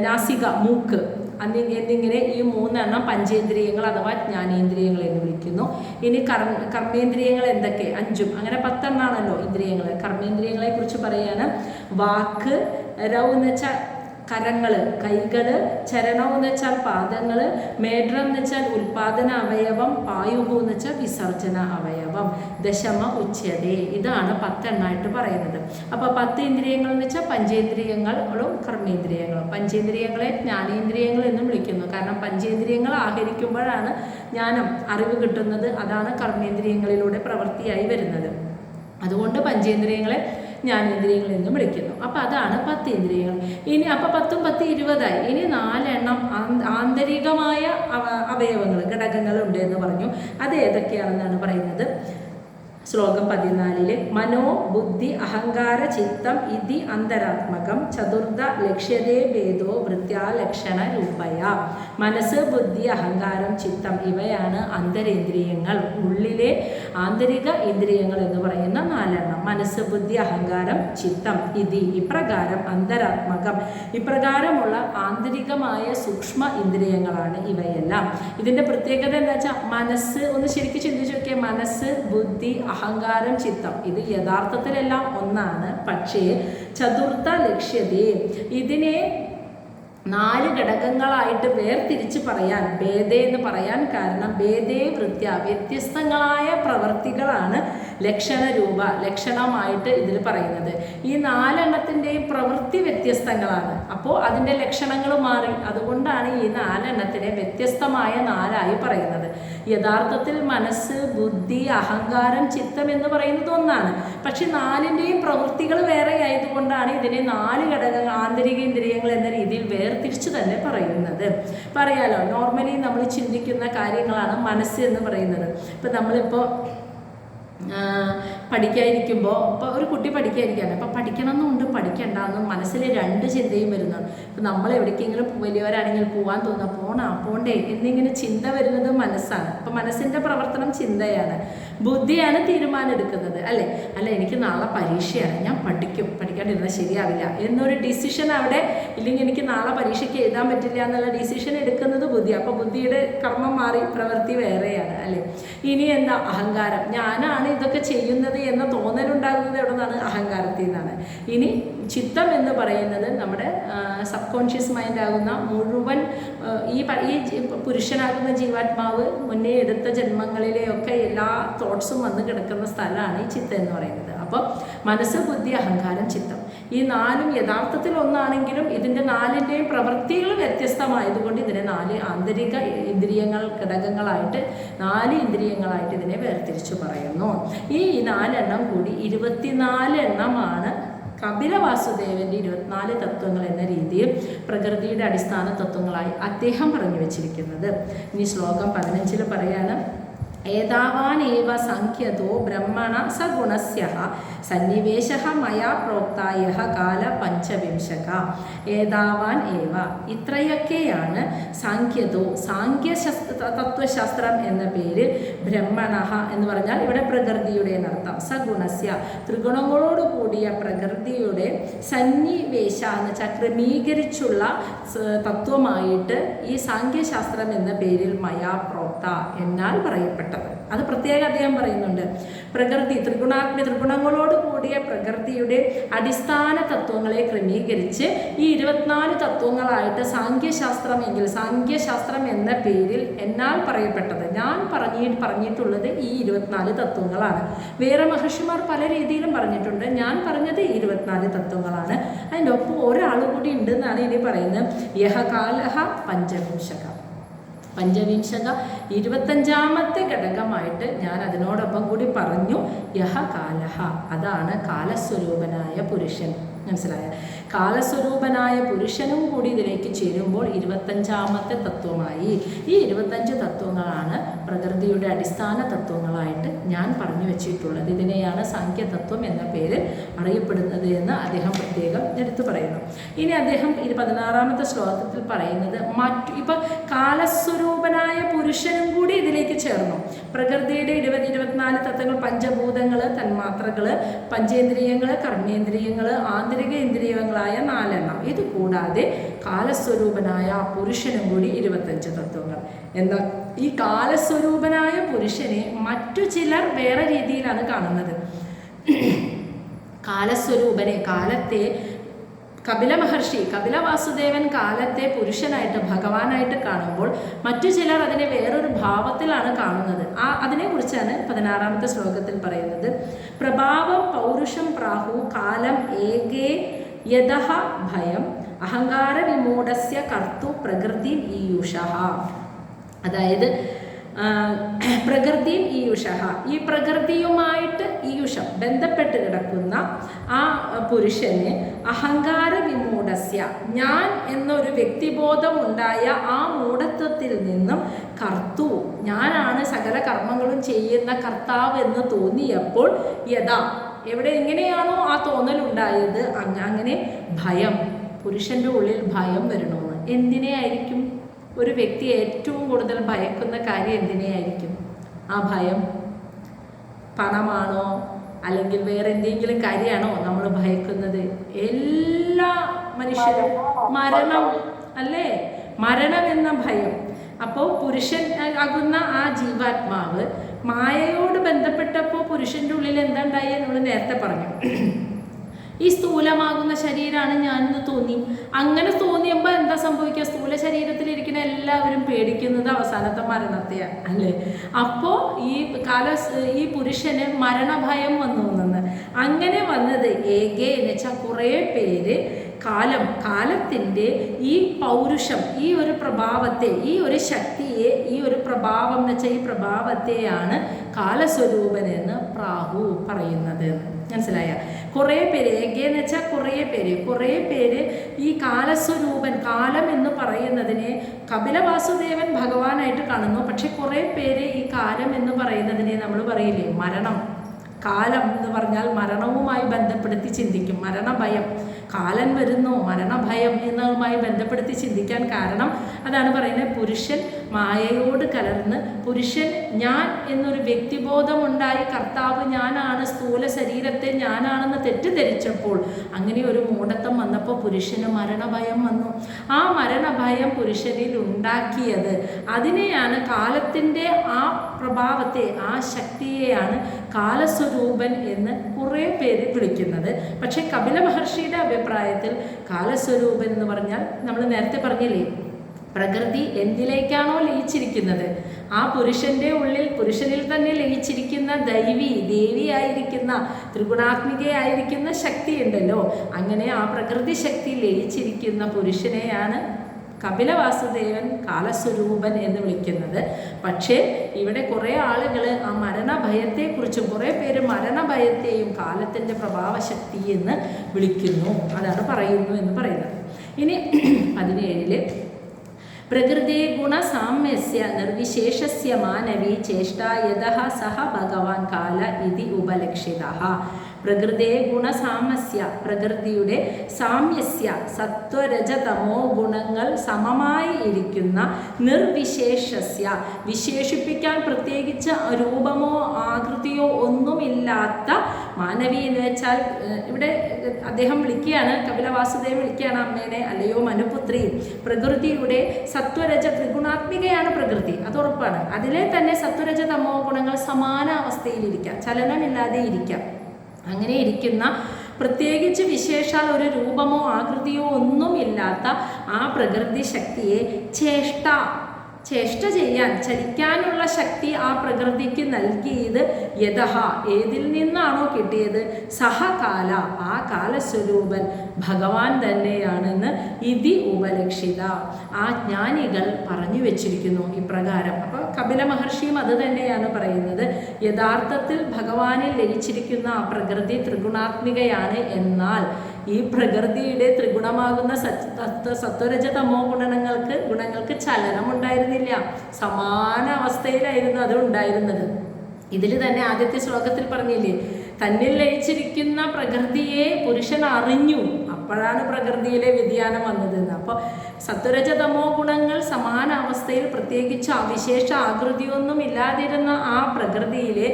നാസിക, മൂക്ക് എന്നിങ്ങനെ ഈ 3 പഞ്ചേന്ദ്രിയങ്ങൾ അഥവാ ജ്ഞാനേന്ദ്രിയങ്ങൾ എന്ന് വിളിക്കുന്നു. ഇനി കർമ്മേന്ദ്രിയങ്ങൾ എന്തൊക്കെ? 5. അങ്ങനെ 10 ആണല്ലോ ഇന്ദ്രിയങ്ങൾ. കർമ്മേന്ദ്രിയങ്ങളെ കുറിച്ച് പറയാണ്. വാക്ക്, രൗ എന്ന് വെച്ചാൽ കരങ്ങൾ, കൈകൾ, ചരണം എന്ന് വെച്ചാൽ പാദങ്ങൾ, മേഡ്രം എന്ന് വെച്ചാൽ ഉൽപാദന അവയവം, പായുഹു എന്ന് വെച്ചാൽ വിസർജന അവയവം, ദശമ ഉച്യതേ. ഇതാണ് 10 പറയുന്നത്. അപ്പോൾ 10 ഇന്ദ്രിയങ്ങൾ എന്ന് വെച്ചാൽ പഞ്ചേന്ദ്രിയങ്ങളും കർമ്മേന്ദ്രിയങ്ങളും. പഞ്ചേന്ദ്രിയങ്ങളെ ജ്ഞാനേന്ദ്രിയങ്ങൾ എന്നും വിളിക്കുന്നു. കാരണം പഞ്ചേന്ദ്രിയങ്ങൾ ആഹരിക്കുമ്പോഴാണ് ജ്ഞാനം, അറിവ് കിട്ടുന്നത്. അതാണ് കർമ്മേന്ദ്രിയങ്ങളിലൂടെ പ്രവൃത്തിയായി വരുന്നത്. അതുകൊണ്ട് പഞ്ചേന്ദ്രിയങ്ങളെ ജ്ഞാനേന്ദ്രിയങ്ങൾ എന്നും വിളിക്കുന്നു. അപ്പോൾ അതാണ് 10 ഇന്ദ്രിയങ്ങൾ. ഇനി അപ്പോൾ 10 10 20ആയി. ഇനി 4 ആന്തരികമായ അവയവങ്ങൾ, ഘടകങ്ങൾ ഉണ്ട് എന്ന് പറഞ്ഞു. അത് ഏതൊക്കെയാണെന്നാണ് പറയുന്നത്. ശ്ലോകം 14. മനോ ബുദ്ധി അഹങ്കാര ചിത്തം ഇതി അന്തരാത്മകം ചതുർഥ ലക്ഷ്യതേ ഭേദോ വൃത്യാലക്ഷണ രൂപയ. മനസ്സ്, ബുദ്ധി, അഹങ്കാരം, ചിത്തം ഇവയാണ് അന്തരേന്ദ്രിയങ്ങൾ, ഉള്ളിലെ ആന്തരിക ഇന്ദ്രിയങ്ങൾ എന്ന് പറയുന്ന 4. മനസ്സ്, ബുദ്ധി, അഹങ്കാരം, ചിത്തം ഇതി ഇപ്രകാരം അന്തരാത്മകം ഇപ്രകാരമുള്ള ആന്തരികമായ സൂക്ഷ്മ ഇന്ദ്രിയങ്ങളാണ് ഇവയെല്ലാം. ഇതിൻ്റെ പ്രത്യേകത എന്താ വെച്ചാൽ മനസ്സ് ഒന്ന് ശരിക്കും ചിന്തിച്ച് നോക്കിയാൽ മനസ്സ്, ബുദ്ധി, അഹങ്കാരം, ചിത്തം ഇത് യഥാർത്ഥത്തിലെല്ലാം ഒന്നാണ്. പക്ഷേ ചതുർത്ഥ ലക്ഷ്യതേ ഇതിനെ 4 ഘടകങ്ങളായിട്ട് വേർതിരിച്ച് പറയാൻ ഭേദേ എന്ന് പറയാൻ കാരണം ഭേദേ വൃത്യ വ്യത്യസ്തങ്ങളായ പ്രവൃത്തികളാണ് ലക്ഷണമായിട്ട് ഇതിൽ പറയുന്നത്. ഈ 4 പ്രവൃത്തി വ്യത്യസ്തങ്ങളാണ്. അപ്പോൾ അതിൻ്റെ ലക്ഷണങ്ങൾ മാറി. അതുകൊണ്ടാണ് ഈ 4 വ്യത്യസ്തമായ 4 പറയുന്നത്. യഥാർത്ഥത്തിൽ മനസ്സ്, ബുദ്ധി, അഹങ്കാരം, ചിത്തം എന്ന് പറയുന്നത് ഒന്നാണ്. പക്ഷെ 4 പ്രവൃത്തികൾ വേറെ ആയതുകൊണ്ടാണ് ഇതിനെ 4 ഘടകങ്ങൾ ആന്തരിക ഇന്ദ്രിയങ്ങൾ എന്ന രീതിയിൽ വേർതിരിച്ച് തന്നെ പറയുന്നത്. പറയാലോ, നോർമലി നമ്മൾ ചിന്തിക്കുന്ന കാര്യങ്ങളാണ് മനസ്സ് എന്ന് പറയുന്നത്. ഇപ്പം നമ്മളിപ്പോൾ പഠിക്കാതിരിക്കുമ്പോൾ ഇപ്പോൾ ഒരു കുട്ടി പഠിക്കാതിരിക്കുകയാണ്. അപ്പോൾ പഠിക്കണമെന്നുണ്ട്, പഠിക്കണ്ടെന്നും മനസ്സിൽ 2 ചിന്തയും വരുന്നുണ്ട്. ഇപ്പം നമ്മൾ എവിടേക്കെങ്കിലും വലിയവരാണെങ്കിൽ പോകാൻ തോന്നുക, പോണ്ടേ എന്നിങ്ങനെ ചിന്ത വരുന്നത് മനസ്സാണ്. അപ്പം മനസ്സിൻ്റെ പ്രവർത്തനം ചിന്തയാണ്. ബുദ്ധിയാണ് തീരുമാനം എടുക്കുന്നത്. അല്ല എനിക്ക് നാളെ പരീക്ഷയാണ്, ഞാൻ പഠിക്കാണ്ടിരുന്നാൽ ശരിയാവില്ല എന്നൊരു ഡിസിഷൻ അവിടെ, ഇല്ലെങ്കിൽ എനിക്ക് നാളെ പരീക്ഷയ്ക്ക് എഴുതാൻ പറ്റില്ല എന്നുള്ള ഡിസിഷൻ എടുക്കുന്നത് ബുദ്ധി. അപ്പോൾ ബുദ്ധിയുടെ കർമ്മം മാറി, പ്രവൃത്തി വേറെയാണ്. ഇനി എന്താ? അഹങ്കാരം. ഞാനാണ് ഇതൊക്കെ ചെയ്യുന്നത് എന്ന തോന്നലുണ്ടാകുന്നത് എവിടെ നിന്നാണ്? അഹങ്കാരത്തിൽ നിന്നാണ്. ഇനി ചിത്തം എന്ന് പറയുന്നത് നമ്മുടെ സബ് കോൺഷ്യസ് മൈൻഡ് ആകുന്ന മുഴുവൻ ഈ പുരുഷനാകുന്ന ജീവാത്മാവ് മുന്നേ എടുത്ത ജന്മങ്ങളിലെയൊക്കെ എല്ലാ തോട്ട്സും വന്ന് കിടക്കുന്ന സ്ഥലമാണ് ഈ ചിത്തം എന്ന് പറയുന്നത്. അപ്പോൾ മനസ്സ്, ബുദ്ധി, അഹങ്കാരം, ചിത്തം ഈ 4 യഥാർത്ഥത്തിൽ ഒന്നാണെങ്കിലും ഇതിൻ്റെ 4 പ്രവൃത്തികൾ വ്യത്യസ്തമായതുകൊണ്ട് ഇതിനെ 4 ആന്തരിക ഇന്ദ്രിയങ്ങൾ ഘടകങ്ങളായിട്ട് 4 ഇന്ദ്രിയങ്ങളായിട്ട് ഇതിനെ വേർതിരിച്ചു പറയുന്നു. ഈ 4 കൂടി 24 കപില വാസുദേവൻ്റെ 24 തത്വങ്ങൾ എന്ന രീതിയിൽ പ്രകൃതിയുടെ അടിസ്ഥാന തത്വങ്ങളായി അദ്ദേഹം പറഞ്ഞു വച്ചിരിക്കുന്നത്. ഇനി ശ്ലോകം 15 പറയാണ്. ഏതാവാനേവ സംഖ്യതോ ബ്രഹ്മണ സഗുണസ്യഃ സന്നിവേശഃ മയാ പ്രോക്തായഃ കാല പഞ്ചവിംശക. ഏതാവാൻ ഏവ ഇത്രയൊക്കെയാണ് സാഖ്യതോ തത്വശാസ്ത്രം എന്ന പേര്. ബ്രഹ്മണ എന്ന് പറഞ്ഞാൽ ഇവിടെ പ്രകൃതിയുടെ എന്നർത്ഥം. സഗുണസ്യ ത്രിഗുണങ്ങളോട് കൂടിയ പ്രകൃതിയുടെ സന്നിവേശ എന്ന് വെച്ചാൽ ക്രമീകരിച്ചുള്ള തത്വമായിട്ട് ഈ സാഖ്യശാസ്ത്രം എന്ന പേരിൽ മയാ പ്രോക്ത എന്നാൽ പറയപ്പെട്ടത്. അത് പ്രത്യേകം അദ്ദേഹം പറയുന്നുണ്ട്. പ്രകൃതി ത്രിഗുണങ്ങളോട് കൂടിയ പ്രകൃതിയുടെ അടിസ്ഥാന തത്വങ്ങളെ ക്രമീകരിച്ച് ഈ 24 തത്വങ്ങളായിട്ട് സാഖ്യശാസ്ത്രം എന്ന പേരിൽ എന്നാൽ പറയപ്പെട്ടത്. ഞാൻ പറഞ്ഞിട്ടുള്ളത് ഈ 24 തത്വങ്ങളാണ്. വേറെ മഹർഷിമാർ പല രീതിയിലും പറഞ്ഞിട്ടുണ്ട്. ഞാൻ പറഞ്ഞത് ഈ 24 തത്വങ്ങളാണ്. അതിൻ്റെ ഒപ്പം ഒരാൾ കൂടി ഉണ്ടെന്നാണ് ഇനി പറയുന്നത്. യഹ കാലഹ പഞ്ചവിംശക. 25ാമത്തെ ഘടകമായിട്ട് ഞാൻ അതിനോടൊപ്പം കൂടി പറഞ്ഞു യഹ കാലഹ. അതാണ് കാലസ്വരൂപനായ പുരുഷൻ. മനസ്സിലായ? കാലസ്വരൂപനായ പുരുഷനും കൂടി ഇതിലേക്ക് ചേരുമ്പോൾ 25ാമത്തെ തത്വമായി. ഈ 25 തത്വങ്ങളാണ് പ്രകൃതിയുടെ അടിസ്ഥാന തത്വങ്ങളായിട്ട് ഞാൻ പറഞ്ഞു വെച്ചിട്ടുള്ളത്. ഇതിനെയാണ് സാഖ്യതത്വം എന്ന പേര് അറിയപ്പെടുന്നത് എന്ന് അദ്ദേഹം പ്രത്യേകം എടുത്തു പറയുന്നു. ഇനി അദ്ദേഹം 16ാമത്തെ ശ്ലോകത്തിൽ പറയുന്നത് ഇപ്പം കാലസ്വരൂപനായ പുരുഷനും കൂടി ഇതിലേക്ക് ചേർന്നു. പ്രകൃതിയുടെ 24 തത്വങ്ങൾ, പഞ്ചഭൂതങ്ങൾ, തന്മാത്രകൾ, പഞ്ചേന്ദ്രിയങ്ങൾ, കർമ്മേന്ദ്രിയങ്ങൾ, ആന്തരിക ഇന്ദ്രിയങ്ങളായ 4 എണ്ണം. ഇത് കൂടാതെ കാലസ്വരൂപനായ ആ പുരുഷനും കൂടി 25 തത്വങ്ങൾ. എന്നാൽ ഈ കാലസ്വരൂപനായ പുരുഷനെ മറ്റു ചിലർ വേറെ രീതിയിലാണ് കാണുന്നത്. കാലസ്വരൂപനെ, കാലത്തെ കപില വാസുദേവൻ കാലത്തെ പുരുഷനായിട്ട് ഭഗവാനായിട്ട് കാണുമ്പോൾ മറ്റു ചിലർ അതിനെ വേറൊരു ഭാവത്തിലാണ് കാണുന്നത്. അതിനെക്കുറിച്ചാണ് 16ാമത്തെ ശ്ലോകത്തിൽ പറയുന്നത്. പ്രഭാവം പൗരുഷം പ്രാഹു കാലം ഏകേ യദഃ ഭയം അഹങ്കാര വിമൂഢസ്യ കർത്തു പ്രകൃതി ഈയുഷഃ. അതായത് പ്രകൃതിയും ഈയുഷഃ, ഈ പ്രകൃതിയുമായിട്ട് ഈയുഷം ബന്ധപ്പെട്ട് കിടക്കുന്ന ആ പുരുഷന് അഹങ്കാര വിമൂഢസ്യ, ഞാൻ എന്നൊരു വ്യക്തിബോധം ഉണ്ടായ ആ മൂഢത്വത്തിൽ നിന്നും കർത്തു, ഞാനാണ് സകല കർമ്മങ്ങളും ചെയ്യുന്ന കർത്താവ് എന്ന് തോന്നിയപ്പോൾ എങ്ങനെയാണോ ആ തോന്നലുണ്ടായത് അങ്ങനെ ഭയം, പുരുഷൻ്റെ ഉള്ളിൽ ഭയം വരണമെന്ന്. എന്തിനെയായിരിക്കും ഒരു വ്യക്തി ഏറ്റവും കൂടുതൽ ഭയക്കുന്ന കാര്യം? എന്തിനെയായിരിക്കും ആ ഭയം? പണമാണോ അല്ലെങ്കിൽ വേറെ എന്തെങ്കിലും കാര്യമാണോ നമ്മൾ ഭയക്കുന്നത്? എല്ലാ മനുഷ്യരും മരണം അല്ലേ? മരണം എന്ന ഭയം. അപ്പോൾ പുരുഷൻ ആകുന്ന ആ ജീവാത്മാവ് മായയോട് ബന്ധപ്പെട്ടപ്പോൾ പുരുഷൻ്റെ ഉള്ളിൽ എന്താണ്ടായി നമ്മൾ നേരത്തെ പറഞ്ഞു. ഈ സ്ഥൂലമാകുന്ന ശരീരമാണ് ഞാനെന്ന് തോന്നി. അങ്ങനെ തോന്നിയപ്പോൾ എന്താ സംഭവിക്കുക? സ്ഥൂല ശരീരത്തിലിരിക്കുന്ന എല്ലാവരും പേടിക്കുന്നത് അവസാനത്തെ മരണത്തെയാണ് അല്ലേ? അപ്പോൾ ഈ പുരുഷന് മരണഭയം വന്നു. അങ്ങനെ വന്നത് ഏകേ എന്ന് വെച്ചാൽ കുറേ പേര് കാലത്തിൻ്റെ ഈ പൗരുഷം, ഈ ഒരു പ്രഭാവത്തെ, ഈ ഒരു ശക്തിയെ, ഈ ഒരു പ്രഭാവം എന്ന് വെച്ചാൽ ഈ പ്രഭാവത്തെയാണ് കാലസ്വരൂപൻ എന്ന് പ്രാഹു പറയുന്നത്. മനസ്സിലായ? കുറേ പേര്, ഏകെന്ന് വെച്ചാൽ കുറേ പേര് ഈ കാലസ്വരൂപൻ, കാലം എന്ന് പറയുന്നതിനെ കപില വാസുദേവൻ ഭഗവാനായിട്ട് കാണുന്നു. പക്ഷെ കുറേ പേര് ഈ കാലം എന്ന് പറയുന്നതിനെ നമ്മൾ പറയില്ലേ മരണം. കാലം എന്ന് പറഞ്ഞാൽ മരണവുമായി ബന്ധപ്പെടുത്തി ചിന്തിക്കും. മരണഭയം, കാലൻ വരുന്നു, മരണഭയം എന്നതുമായി ബന്ധപ്പെടുത്തി ചിന്തിക്കാൻ കാരണം അതാണ് പറയുന്നത്. പുരുഷൻ മായയോട് കലർന്ന്, പുരുഷൻ ഞാൻ എന്നൊരു വ്യക്തിബോധമുണ്ടായി കർത്താവ് ഞാനാണ്, സ്ഥൂല ശരീരത്തെ ഞാനാണെന്ന് തെറ്റിദ്ധരിച്ചപ്പോൾ അങ്ങനെ ഒരു മൂഢത്വം വന്നപ്പോൾ പുരുഷന് മരണഭയം വന്നു. ആ മരണഭയം പുരുഷനിൽ ഉണ്ടാക്കിയത്, അതിനെയാണ് കാലത്തിൻ്റെ ആ പ്രഭാവത്തെ, ആ ശക്തിയെയാണ് കാലസ്വരൂപൻ എന്ന് കുറേ പേര് വിളിക്കുന്നത്. പക്ഷേ കപില മഹർഷിയുടെ അഭിപ്രായത്തിൽ കാലസ്വരൂപൻ എന്ന് പറഞ്ഞാൽ നമ്മൾ നേരത്തെ പറഞ്ഞില്ലേ, പ്രകൃതി എന്തിലേക്കാണോ ലയിച്ചിരിക്കുന്നത് ആ പുരുഷൻ്റെ ഉള്ളിൽ, പുരുഷനിൽ തന്നെ ലയിച്ചിരിക്കുന്ന ദേവിയായിരിക്കുന്ന ത്രിഗുണാത്മികയായിരിക്കുന്ന ശക്തി ഉണ്ടല്ലോ, അങ്ങനെ ആ പ്രകൃതി ശക്തി ലയിച്ചിരിക്കുന്ന പുരുഷനെയാണ് കപില വാസുദേവൻ കാലസ്വരൂപൻ എന്ന് വിളിക്കുന്നത്. പക്ഷേ ഇവിടെ കുറേ ആളുകൾ ആ മരണഭയത്തെക്കുറിച്ചും, കുറേ പേര് മരണഭയത്തെയും കാലത്തിൻ്റെ പ്രഭാവശക്തി എന്ന് വിളിക്കുന്നു. അതാണ് പറയുന്നു എന്ന് പറയുന്നത്. ഇനി 17 പ്രകൃതി ഗുണസാമ്യസ്യ നിർവിശേഷസ്യ മാനവീ ചേഷ്ടാ യതഃ സഹ ഭഗവാൻ കാല ഇതി ഉപലക്ഷിതഃ. പ്രകൃതേ ഗുണസാമ്യസ്യ പ്രകൃതിയുടെ സാമ്യസ്യ സത്വരജതമോ ഗുണങ്ങൾ സമമായി ഇരിക്കുന്ന നിർവിശേഷസ്യ വിശേഷിപ്പിക്കാൻ പ്രത്യേകിച്ച് രൂപമോ ആകൃതിയോ ഒന്നുമില്ലാത്ത മാനവി എന്ന് വെച്ചാൽ ഇവിടെ അദ്ദേഹം വിളിക്കുകയാണ്, കപിലവാസുദേവൻ വിളിക്കുകയാണ് അമ്മേനെ, അല്ലയോ മനുപുത്രി. പ്രകൃതിയുടെ സത്വരജ ത്രിഗുണാത്മികയാണ് പ്രകൃതി, അത് ഉറപ്പാണ്. അതിലെ തന്നെ സത്വരജ തമോ ഗുണങ്ങൾ സമാന അവസ്ഥയിലിരിക്കാം, ചലനമില്ലാതെ ഇരിക്കാം. അങ്ങനെ ഇരിക്കുന്ന പ്രത്യേകിച്ച് വിശേഷാൽ ഒരു രൂപമോ ആകൃതിയോ ഒന്നുമില്ലാത്ത ആ പ്രകൃതി ശക്തിയെ ചേഷ്ട ചെയ്യാൻ, ചലിക്കാനുള്ള ശക്തി ആ പ്രകൃതിക്ക് നൽകിയത് യഥഃ ഏതിൽ നിന്നാണോ കിട്ടിയത് സഹകാല ആ കാലസ്വരൂപൻ ഭഗവാൻ തന്നെയാണെന്ന് ഇതി ഉപലക്ഷിത ആ ജ്ഞാനികൾ പറഞ്ഞു വെച്ചിരിക്കുന്നു ഇപ്രകാരം. അപ്പോൾ കപില മഹർഷിയും അത് തന്നെയാണ് പറയുന്നത്. യഥാർത്ഥത്തിൽ ഭഗവാനിൽ ലയിച്ചിരിക്കുന്ന ആ പ്രകൃതി ത്രിഗുണാത്മികയാണ്. എന്നാൽ ഈ പ്രകൃതിയുടെ ത്രിഗുണമാകുന്ന സത്വരജ തമോ ഗുണങ്ങൾക്ക് ചലനമുണ്ടായിരുന്നില്ല, സമാന അവസ്ഥയിലായിരുന്നു അത് ഉണ്ടായിരുന്നത്. ഇതിൽ തന്നെ ആദ്യത്തെ ശ്ലോകത്തിൽ പറഞ്ഞില്ലേ, തന്നിൽ ലയിച്ചിരിക്കുന്ന പ്രകൃതിയെ പുരുഷൻ അറിഞ്ഞു, അപ്പോഴാണ് പ്രകൃതിയിലെ വ്യതിയാനം വന്നതെന്ന്. അപ്പോൾ സത്വരജ തമോ ഗുണങ്ങൾ സമാന അവസ്ഥയിൽ പ്രത്യേകിച്ച് അവിശേഷ ആകൃതിയൊന്നും ഇല്ലാതിരുന്ന ആ പ്രകൃതിയിലെ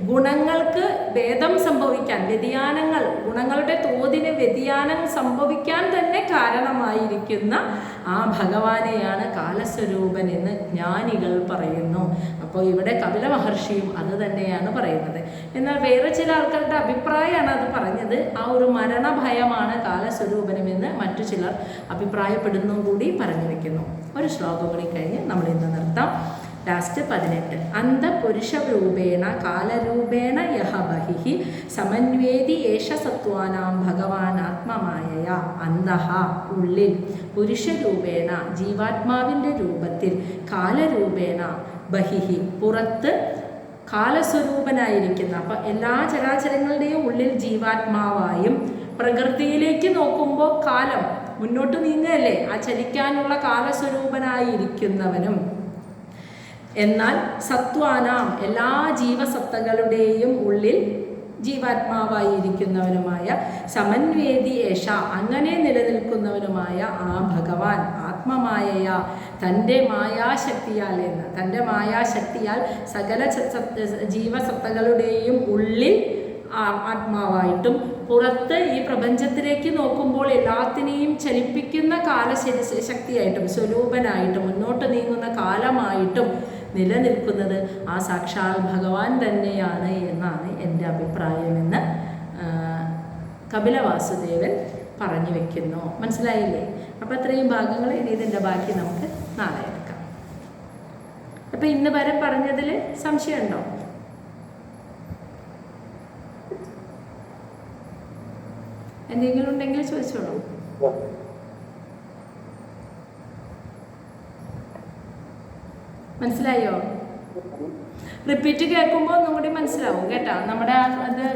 ഗുണങ്ങൾക്ക് ഭേദം സംഭവിക്കാൻ, വ്യതിയാനങ്ങൾ, ഗുണങ്ങളുടെ തോതിന് വ്യതിയാനം സംഭവിക്കാൻ തന്നെ കാരണമായിരിക്കുന്ന ആ ഭഗവാനെയാണ് കാലസ്വരൂപൻ എന്ന് ജ്ഞാനികൾ പറയുന്നു. അപ്പോൾ ഇവിടെ കപില മഹർഷിയും അത് തന്നെയാണ് പറയുന്നത്. എന്നാൽ വേറെ ചില ആൾക്കാരുടെ അഭിപ്രായമാണ് അത് പറഞ്ഞത്, ആ ഒരു മരണഭയമാണ് കാലസ്വരൂപനമെന്ന് മറ്റു ചിലർ അഭിപ്രായപ്പെടുന്നു കൂടി പറഞ്ഞു വെക്കുന്നു. ഒരു ശ്ലോകം കൂടി കഴിഞ്ഞ് നമ്മൾ ഇന്ന് നിർത്താം. ലാസ്റ്റ് 18. അന്തപുരുഷരൂപേണ കാലരൂപേണ യഹ ബഹിഃ സമന്വേദി ഏഷ സത്വാനാം ഭഗവാൻ ആത്മമായയ. അന്തഃ ഉള്ളിൽ, പുരുഷരൂപേണ ജീവാത്മാവിൻ്റെ രൂപത്തിൽ, കാലരൂപേണ ബഹിഃ പുറത്ത് കാലസ്വരൂപനായിരിക്കുന്ന, അപ്പം എല്ലാ ചരാചരങ്ങളുടെയും ഉള്ളിൽ ജീവാത്മാവായും, പ്രകൃതിയിലേക്ക് നോക്കുമ്പോൾ കാലം മുന്നോട്ട് നീങ്ങുകയല്ലേ, ആ ചലിക്കാനുള്ള കാലസ്വരൂപനായിരിക്കുന്നവനും, എന്നാൽ സത്വാനാം എല്ലാ ജീവസത്തകളുടെയും ഉള്ളിൽ ജീവാത്മാവായിരിക്കുന്നവനുമായ സമന്വേദി ഏഷ അങ്ങനെ നിലനിൽക്കുന്നവനുമായ ആ ഭഗവാൻ ആത്മമായയ തൻ്റെ മായാശക്തിയാൽ എന്ന്, തൻ്റെ മായാശക്തിയാൽ സകല ജീവസത്തകളുടെയും ഉള്ളിൽ ആത്മാവായിട്ടും പുറത്ത് ഈ പ്രപഞ്ചത്തിലേക്ക് നോക്കുമ്പോൾ എല്ലാത്തിനെയും ചലിപ്പിക്കുന്ന കാലശക്തിയായിട്ടും സ്വരൂപനായിട്ടും മുന്നോട്ട് നീങ്ങുന്ന കാലമായിട്ടും നിലനിൽക്കുന്നത് ആ സാക്ഷാൽ ഭഗവാൻ തന്നെയാണ് എന്നാണ് എൻ്റെ അഭിപ്രായമെന്ന് കപിലവാസുദേവൻ പറഞ്ഞു വെക്കുന്നു. മനസ്സിലായില്ലേ? അപ്പോൾ ഇത്രയും ഭാഗങ്ങൾ, ഇനി ഇതിൻ്റെ ബാക്കി നമുക്ക് നാളെ എടുക്കാം. അപ്പം ഇന്ന് വരെ പറഞ്ഞതിൽ സംശയമുണ്ടോ? എന്തെങ്കിലും ഉണ്ടെങ്കിൽ ചോദിച്ചോളൂ. മനസ്സിലായോ? റിപ്പീറ്റ് കേൾക്കുമ്പോൾ ഒന്നും കൂടി മനസ്സിലാവും കേട്ടോ. നമ്മുടെ അത്